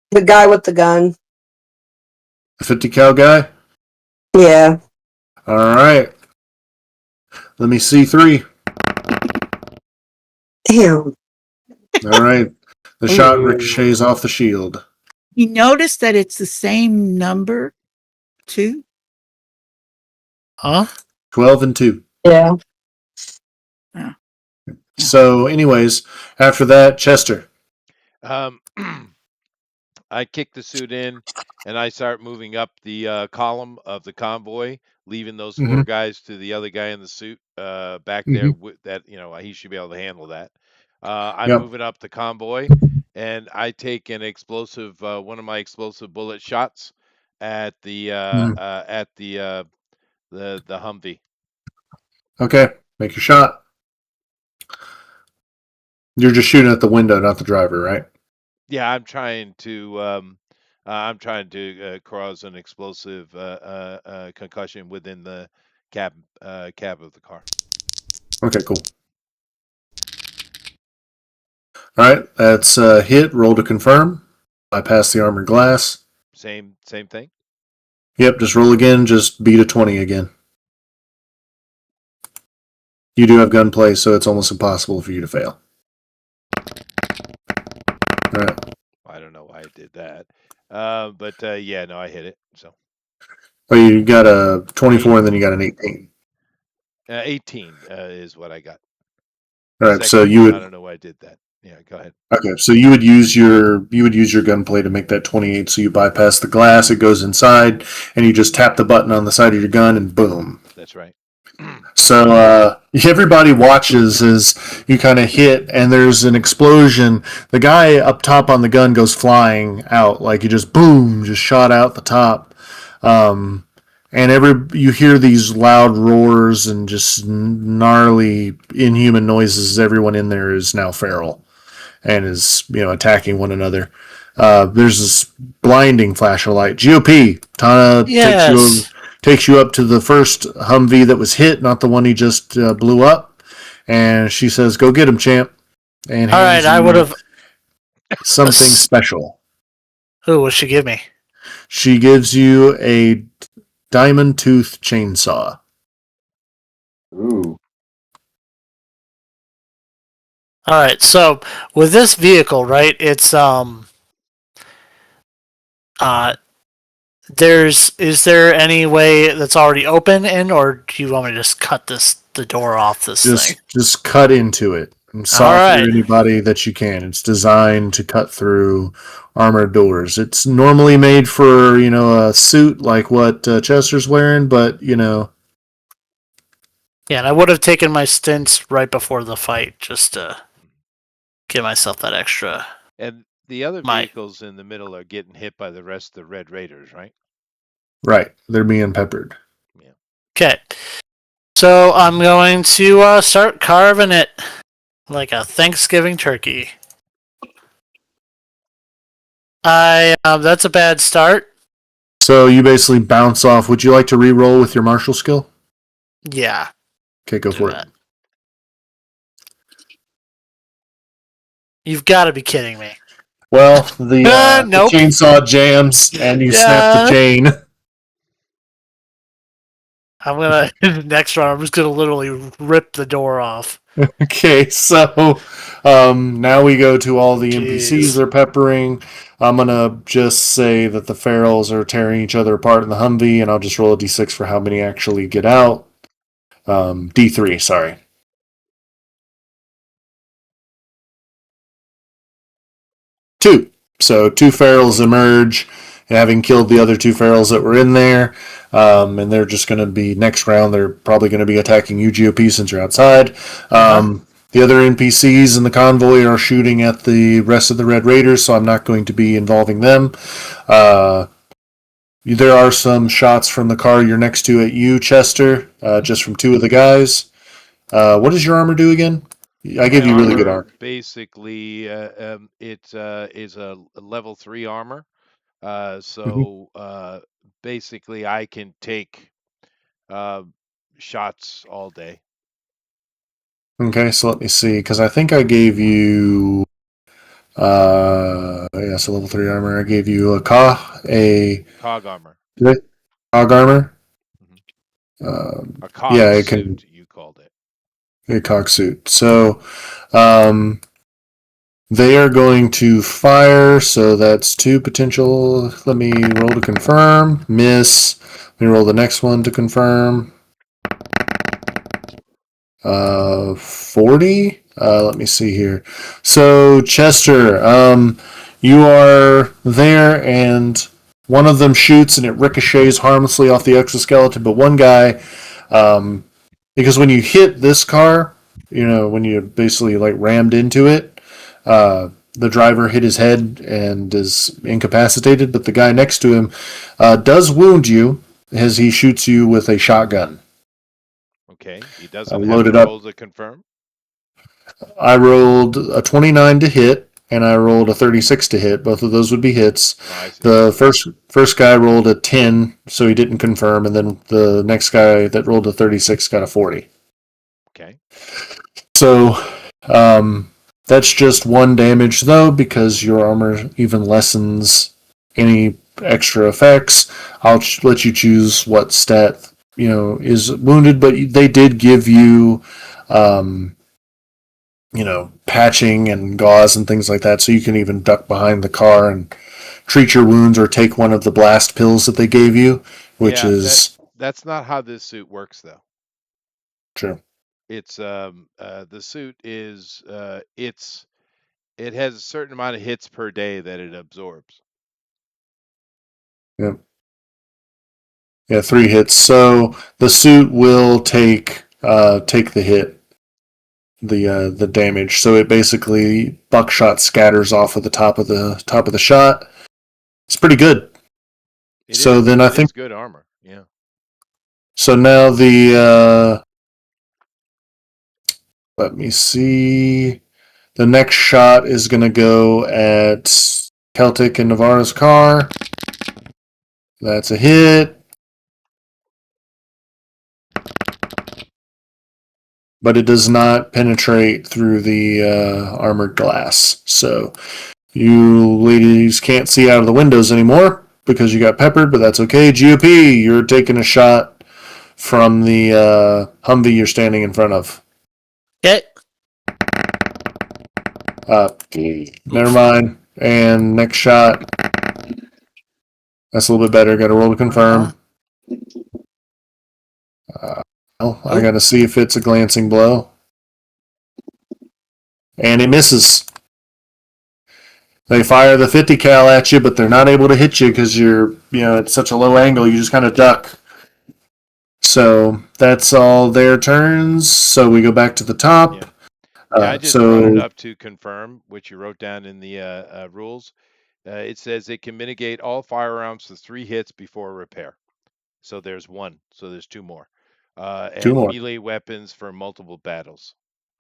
The guy with the gun. The 50 cal guy. Yeah. All right. Let me see 3. Damn. All right. The shot ricochets off the shield. You notice that it's the same number, too? Huh? 12 and 2. Yeah. So, anyways, after that, Chester. I kick the suit in, and I start moving up the column of the convoy, leaving those 4 guys to the other guy in the suit back there. That he should be able to handle that. I'm moving up the convoy, and I take an explosive, one of my explosive bullet shots at the Humvee. Okay, make your shot. You're just shooting at the window, not the driver, right? Yeah, I'm trying to cause an explosive concussion within the cab of the car. Okay, cool. All right, that's hit. Roll to confirm. Bypass the armored glass. Same thing. Yep, just roll again. Just beat a 20 again. You do have gunplay, so it's almost impossible for you to fail. Right. I don't know why I did that. But yeah, no, I hit it. So Well, you got a 24 and then you 18. got an 18. 18 is what I got. All right. So Second you one, I would don't know why I did that. Yeah, go ahead. okay. So you would use your gunplay to make that 28. So you bypass the glass, it goes inside, and you just tap the button on the side of your gun, and boom. That's right. So everybody watches as you kind of hit, and there's an explosion. The guy up top on the gun goes flying out, like he just boom, just shot out the top. Um, and you hear these loud roars and just gnarly, inhuman noises. Everyone in there is now feral and is attacking one another. There's this blinding flash of light. GOP Tana Yes. takes you up to the first Humvee that was hit, not the one he just blew up, and she says, "Go get him, champ," and All right, hands I would you have. something special. Who will she give me? She gives you a diamond tooth chainsaw. Ooh. All right, so with this vehicle, right? It's uh is there any way that's already open in, or do you want me to just cut the door off this thing? Just cut into it and All saw through right. anybody that you can. It's designed to cut through armored doors. It's normally made for a suit like what Chester's wearing, but Yeah, and I would have taken my stints right before the fight just to give myself that extra And the other might. vehicles in the middle are getting hit by the rest of the Red Raiders, right? right, they're being peppered. Yeah. Okay. So I'm going to start carving it like a Thanksgiving turkey. That's a bad start. So you basically bounce off. Would you like to re-roll with your martial skill? Yeah. Okay, go Do for that. it. You've got to be kidding me. Well, the Nope. chainsaw jams and you snap the Yeah. chain. I'm gonna next round. I'm just gonna literally rip the door off. Okay, so now we go to all the NPCs Jeez. they're peppering. I'm gonna just say that the ferals are tearing each other apart in the Humvee, and I'll just roll a d6 for how many actually get out. D3, sorry. 2. So 2 ferals emerge, having killed the other 2 ferals that were in there. And they're just going to be, next round, they're probably going to be attacking you, GOP, since you're outside. The other NPCs in the convoy are shooting at the rest of the Red Raiders, so I'm not going to be involving them. There are some shots from the car you're next to at you, Chester, just from 2 of the guys. What does your armor do again? I My give you really good armor armor. basically it is a level 3 armor. Mhm. So basically I can take uh, shots all day. Okay, so let me see, because I think I gave you, so level 3 armor. I gave you a Cog armor. cog armor. Mhm. Um, A cog yeah, it can suit, you called it. a cog suit. So, um, they are going to fire. So that's 2 potential. Let me roll to confirm. Miss. Let me roll the next one to confirm. 40. Let me see here. So Chester, you are there, and one of them shoots, and it ricochets harmlessly off the exoskeleton. But one guy, because when you hit this car, when you basically like rammed into it, the driver hit his head and is incapacitated. But the guy next to him does wound you as he shoots you with a shotgun. Okay. He doesn't have to Loaded up. roll to confirm. I rolled a 29 to hit, and I rolled a 36 to hit. Both of those would be hits. Oh, I see. The first guy rolled a 10, so he didn't confirm, and then the next guy that rolled a 36 got a 40. Okay. So that's just 1 damage, though, because your armor even lessens any extra effects. I'll let you choose what stat is wounded, but they did give you patching and gauze and things like that, so you can even duck behind the car and treat your wounds or take one of the blast pills that they gave you, which Yeah, is that's not how this suit works though. true. It's the suit is it has a certain amount of hits per day that it absorbs. Yeah, yeah, 3 hits. So the suit will take the hit, the damage. So it basically buckshot scatters off of the top of the shot. It's pretty good. So then I It think is good armor. Yeah. so now let me see. The next shot is going to go at Celtic and Navarro's car. That's a hit. But it does not penetrate through the armored glass. So you ladies can't see out of the windows anymore because you got peppered, but that's okay. GOP, you're taking a shot from the Humvee you're standing in front of. Okay. Never mind. And next shot. That's a little bit better. Got to roll to confirm. Well, I got to see if it's a glancing blow. And it misses. They fire the 50 cal at you, but they're not able to hit you because you're, at such a low angle. You just kind of duck. So that's all their turns. So we go back to the top. Yeah. Yeah, I just brought it up to confirm, which you wrote down in the rules. It says it can mitigate all firearms to 3 hits before repair. So there's 1. So there's 2 more. 2 and more. melee weapons for multiple battles,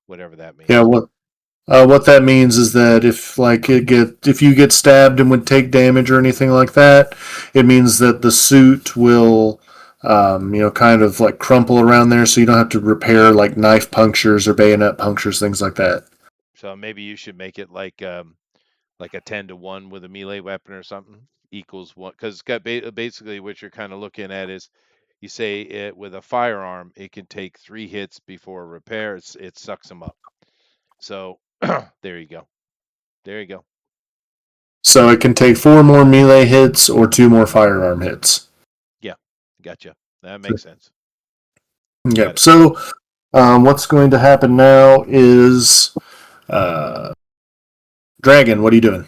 whatever that means. Yeah, what that means is that if you get stabbed and would take damage or anything like that, it means that the suit will kind of like crumple around there, so you don't have to repair like knife punctures or bayonet punctures, things like that. So maybe you should make it like a 10-to-1 with a melee weapon or something equals 1, because basically what you're kind of looking at is you say it with a firearm it can take 3 hits before repair. It sucks them up. So there you go. There you go. So it can take 4 more melee hits or 2 more firearm hits. Yeah, gotcha. That makes sense. Yep. So what's going to happen now is Dragon, what are you doing?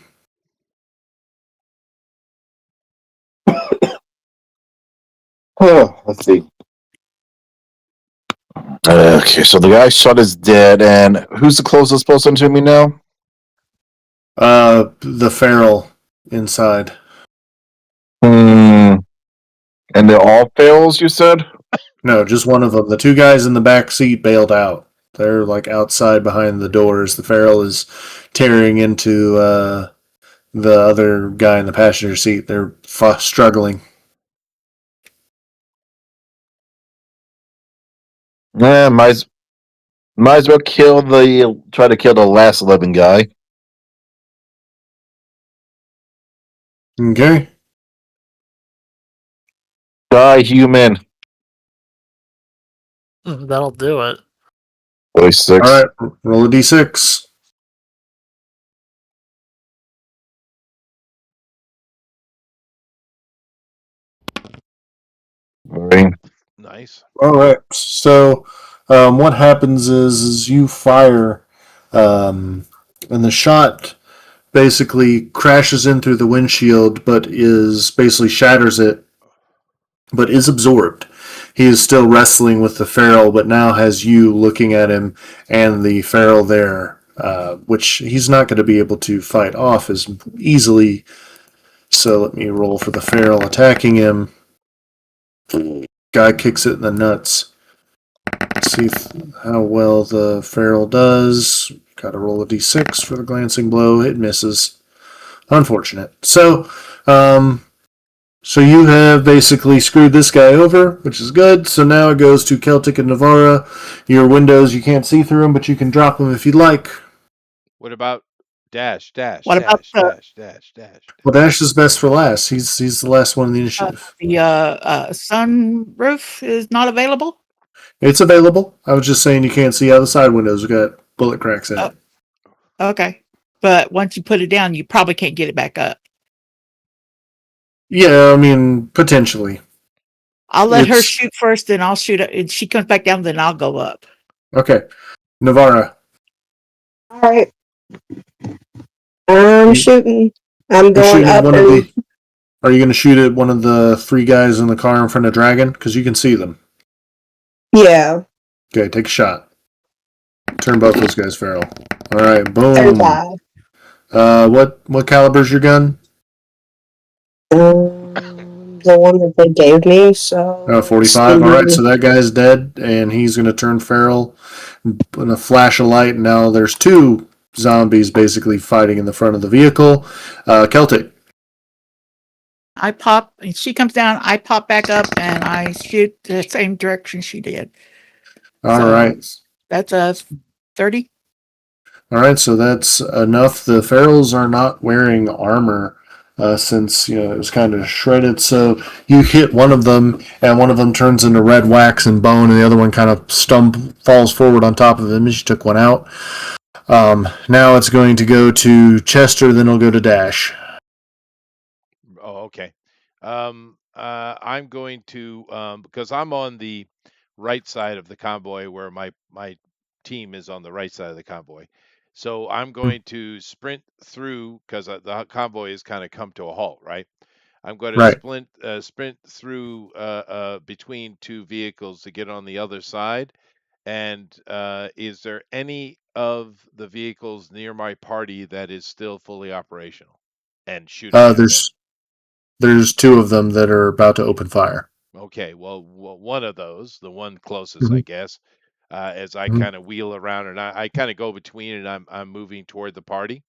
Oh, let's see. Okay, so the guy shot is dead, and who's the closest person to me now? The feral inside. And they're all fails, you said? No, just one of them. The 2 guys in the back seat bailed out. They're like outside behind the doors. The feral is tearing into the other guy in the passenger seat. They're struggling. Yeah, might as well try to kill the last living guy. Okay. Die, human. That'll do it. 46. All right, roll a d6. Right. Nice. All right. So, what happens is you fire, and the shot basically crashes in through the windshield, but is basically shatters it, but is absorbed. He is still wrestling with the feral, but now has you looking at him and the feral there, which he's not going to be able to fight off as easily. So let me roll for the feral attacking him. Guy kicks it in the nuts. See how well the feral does. Got to roll a d6 for the glancing blow. It misses. Unfortunate. So you have basically screwed this guy over, which is good. So now it goes to Celtic and Navarra. Your windows, you can't see through them, but you can drop them if you'd like. What about dash? What about Well, Dash is best for last. He's the last one in the initiative. the sunroof is not available? It's available. I was just saying you can't see out the side windows. We got bullet cracks in Oh. it. Okay. But once you put it down, you probably can't get it back up. Yeah, I mean, potentially. I'll let her It's- shoot first, then I'll shoot it. And she comes back down, then I'll go up. Okay. Navarra. All right. I'm You- shooting. I'm You're going shooting at up one of and the. Are you going to shoot at one of the 3 guys in the car in front of Dragon? Because you can see them. yeah, Okay, take a shot. Turn both those guys feral. All right, boom. 35. What caliber's your gun? The one that they gave me. So 45. All right, so that guy's dead, and he's going to turn feral. Put a flash of light. Now there's 2 zombies basically fighting in the front of the vehicle. Celtic. I pop, and she comes down. I pop back up, and I shoot the same direction she did. All So- right. That's a 30. All right, so that's enough. The ferals are not wearing armor since it was kind of shredded. So you hit one of them, and one of them turns into red wax and bone, and the other one kind of falls forward on top of him as you took one out. Now it's going to go to Chester, then it'll go to Dash. Oh, okay. I'm going to because I'm on the right side of the convoy where my team is on the right side of the convoy. So I'm going to sprint through because the convoy has kind of come to a halt, right? I'm going to Right. sprint through between 2 vehicles to get on the other side. And is there any of the vehicles near my party that is still fully operational and shooting at them? There's 2 of them that are about to open fire. Okay, well, one of those, the one closest, I guess, as I kind of wheel around and I kind of go between and I'm moving toward the party.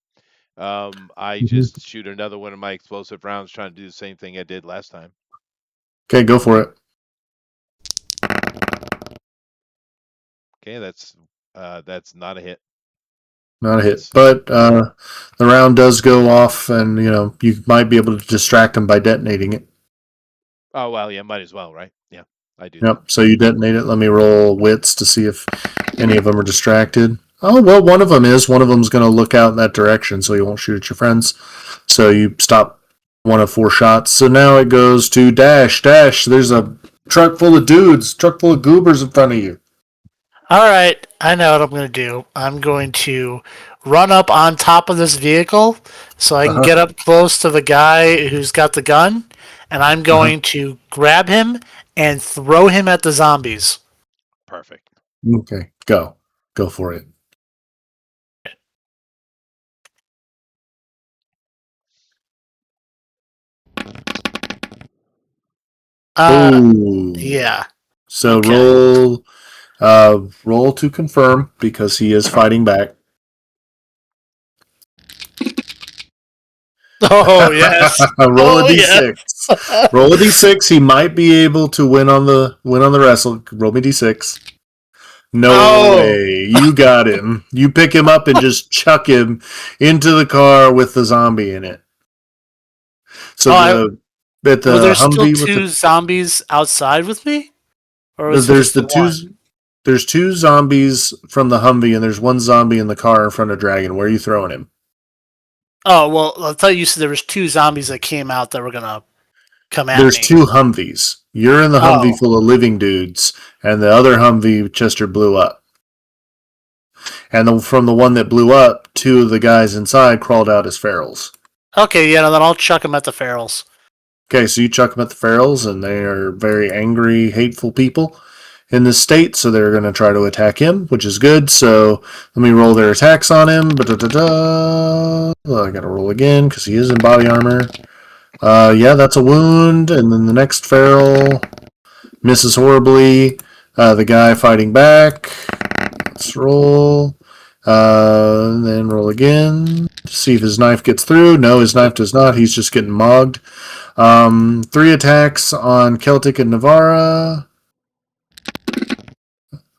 I just shoot another one of my explosive rounds, trying to do the same thing I did last time. Okay, go for it. Okay, that's not a hit. Not a hit, Miss. but the round does go off, and you might be able to distract them by detonating it. Oh well, yeah, might as well, right? Yeah, I do. Yep. So you detonate it. Let me roll wits to see if any of them are distracted. Oh well, one of them is. One of them's going to look out in that direction, so you won't shoot at your friends. So you stop one of 4 shots. So now it goes to Dash. Dash. There's a truck full of dudes, truck full of goobers in front of you. All right, I know what I'm going to do. I'm going to run up on top of this vehicle so I can get up close to the guy who's got the gun, and I'm going to grab him and throw him at the zombies. Perfect. Okay, go for it. Ooh. Yeah. So Okay. roll to confirm because he is fighting back. Oh yes. Roll a Oh, d6. yes. Roll a d6. He might be able to win on the wrestle. Roll me d6. No Oh. way. You got him. You pick him up and just chuck him into the car with the zombie in it. So Oh, at the Well, there's still Humvee with 2 zombies outside with me, or was it there's just the one? there's 2 zombies from the Humvee and there's 1 zombie in the car in front of Dragon. Where are you throwing him? Oh well, I thought you said there was 2 zombies that came out that were gonna come at There's me. 2 Humvees. You're in the Humvee full of living dudes, and the other Humvee Chester blew up. And from the one that blew up, 2 of the guys inside crawled out as ferals. Okay, yeah, then I'll chuck them at the ferals. Okay, so you chuck them at the ferals, and they are very angry, hateful people in this state, so they're going to try to attack him, which is good. So let me roll their attacks on him. Well, I got to roll again because he is in body armor. Yeah, that's a wound, and then the next feral misses horribly. The guy fighting back. Let's roll. And then roll again to see if his knife gets through. No, his knife does not. He's just getting mogged. 3 attacks on Celtic and Navarra.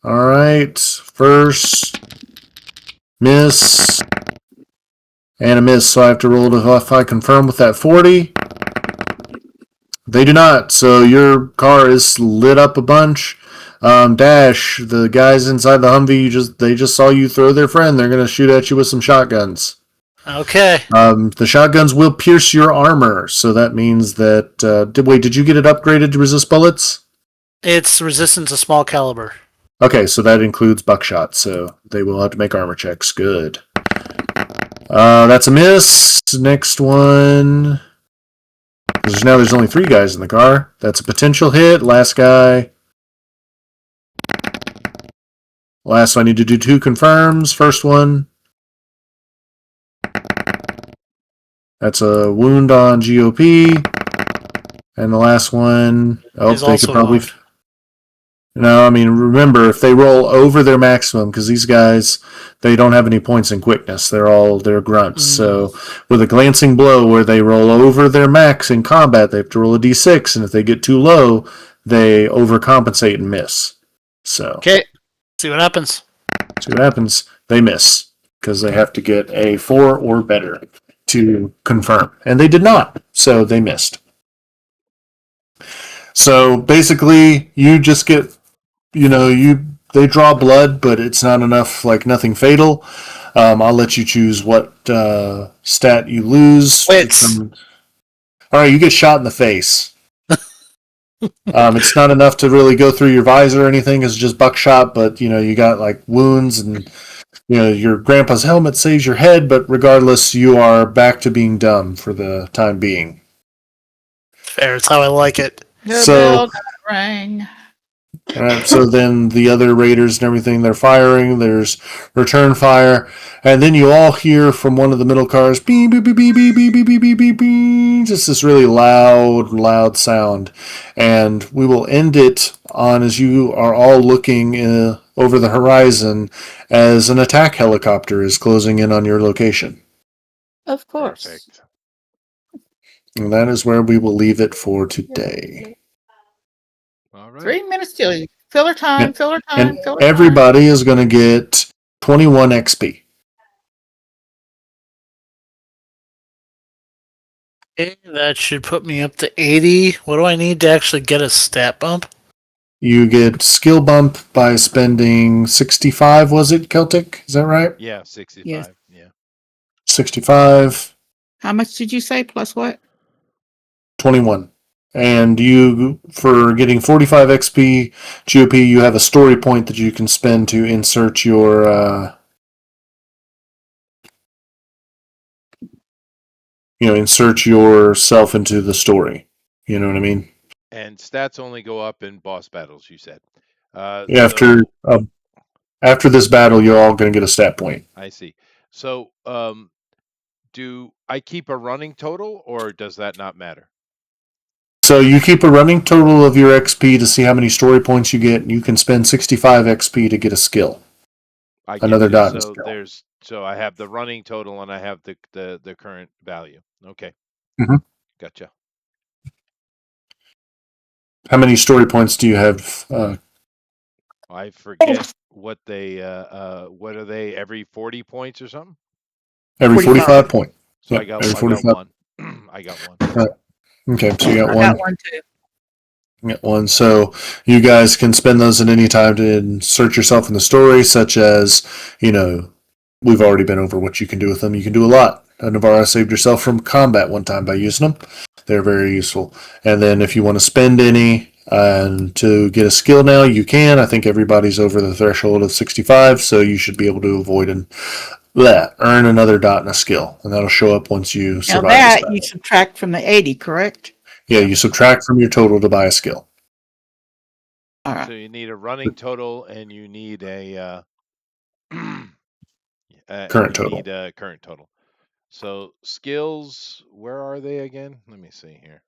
All right. First miss and a miss. So I have to roll to if I confirm with that 40. They do not. So your car is lit up a bunch. Dash, the guys inside the Humvee, they just saw you throw their friend. They're going to shoot at you with some shotguns. Okay. The shotguns will pierce your armor, so that means that... did you get it upgraded to resist bullets? It's resistant to small caliber. Okay, so that includes buckshot, so they will have to make armor checks. Good. That's a miss. Next one... There's only 3 guys in the car. That's a potential hit. Last guy... Last one, I need to do 2 confirms. First one... That's a wound on GOP. And the last one... Oh, Is they also could probably... wound. No, I mean, remember, if they roll over their maximum, because these guys, they don't have any points in quickness. They're grunts. So with a glancing blow where they roll over their max in combat, they have to roll a d6, and if they get too low, they overcompensate and miss. So Okay. See what happens. see what happens. They miss, because they have to get a 4 or better to confirm. And they did not, so they missed. So basically, you just get... they draw blood, but it's not enough, nothing fatal. I'll let you choose what stat you lose. Wits. Alright, you get shot in the face. It's not enough to really go through your visor or anything, it's just buckshot, but you got wounds, and your grandpa's helmet saves your head, but regardless, you are back to being dumb for the time being. Fair, it's how I like it. The So- bell got rang. Alright, so then the other raiders and everything, they're firing, there's return fire, and then you all hear from one of the middle cars, beep, beep, beep, beep, beep, beep, beep, beep, beep, beep, beep, just this really loud sound. And we will end it on, as you are all looking over the horizon, as an attack helicopter is closing in on your location. Of course. Perfect. And that is where we will leave it for today. All right. 3 minutes till filler time, Yeah. filler time, And filler time. everybody is going to get 21 XP. Okay, that should put me up to 80. What do I need to actually get a stat bump? You get skill bump by spending 65, was it, Celtic? Is that right? Yeah, 65. Yes. Yeah. 65, How much did you say plus what? 21. And you, for getting 45 XP GOP, you have a story point that you can spend to insert your, insert yourself into the story. You know what I mean? And stats only go up in boss battles, you said. After So, after this battle, you're all going to get a stat point. I see. So, do I keep a running total, or does that not matter? So you keep a running total of your XP to see how many story points you get, and you can spend 65 XP to get a skill. I Another get you. dot So skill. so I have the running total and I have the current value. Okay. Mhm. Gotcha. How many story points do you have? I forget what what are they, every 40 points or something? Every 45 points. So Yep, I got every 45. one. I got one. Okay, so you got I one. got one too. You got one. So you guys can spend those at any time to insert yourself in the story, such as, we've already been over what you can do with them. You can do a lot. Navarra saved yourself from combat one time by using them. They're very useful. And then if you want to spend any to get a skill now, you can. I think everybody's over the threshold of 65, so you should be able to avoid and earn another dot in a skill. And that'll show up once you Now survive this that battle. you subtract from the 80, correct? Yeah, you subtract from your total to buy a skill. All right. So you need a running total and you need a Current total. need a current total. So skills, where are they again? Let me see here.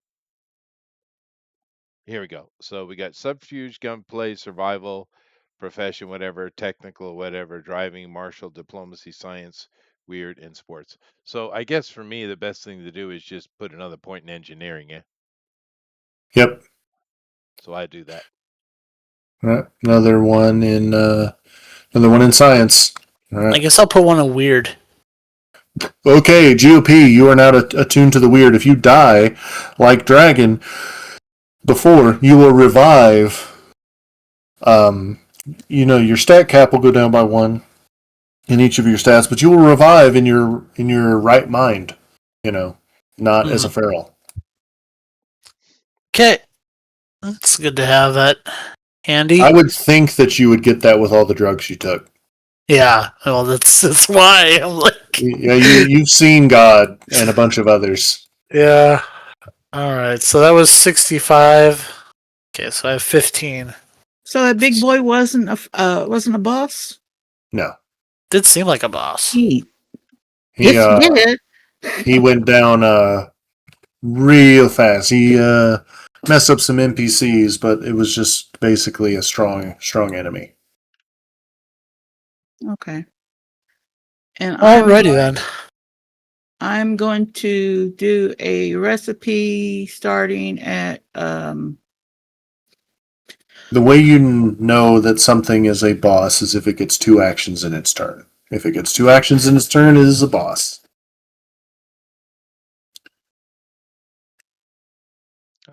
Here we go. So we got subterfuge, gunplay, survival, profession, whatever, technical, whatever, driving, martial, diplomacy, science, weird, and sports. So I guess for me, the best thing to do is just put another point in engineering. Yeah. Yep. So I do that. All right. Another one in science. All I right. guess I'll put one in weird. Okay, GOP, you are now attuned to the weird. If you die, like Dragon, before, you will revive um, your stat cap will go down by 1 in each of your stats, but you will revive in your right mind. Not as a feral. Okay, that's good to have that handy. I would think that you would get that with all the drugs you took. Yeah, well, that's why I'm like, Yeah, you've seen God and a bunch of others. yeah. All right, so that was 65. Okay, so I have 15. So that big boy wasn't a boss? No, Did seem like a boss. He he yes, he did. he went down real fast. He messed up some NPCs, but it was just basically a strong enemy. Okay. And Alrighty then. I'm going to do a recipe starting at The way you know that something is a boss is if it gets 2 actions in its turn. If it gets 2 actions in its turn, it is a boss.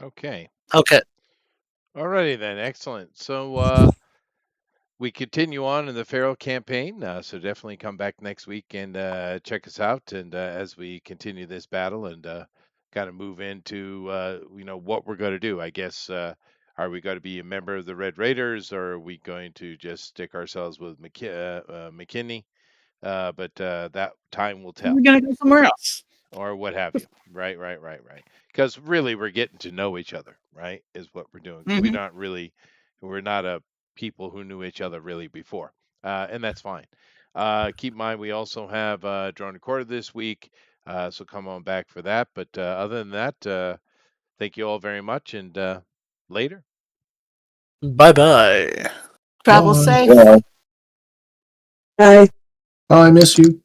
Okay. Okay. Alrighty then. Excellent. So we continue on in the Pharaoh campaign. So definitely come back next week and check us out. And as we continue this battle and kind of move into what we're going to do. I guess are we going to be a member of the Red Raiders, or are we going to just stick ourselves with McKinney? But that time will tell, we're gonna go somewhere else. or what have you. Right, right, right, right. Because really, we're getting to know each other. Right, is what we're doing. Mhm. We're not a people who knew each other really before, and that's fine. Keep in mind, we also have Drone Recorder this week, so come on back for that. But other than that, thank you all very much, and later. Bye bye. Travel Bye. safe. Yeah. Bye. I miss you.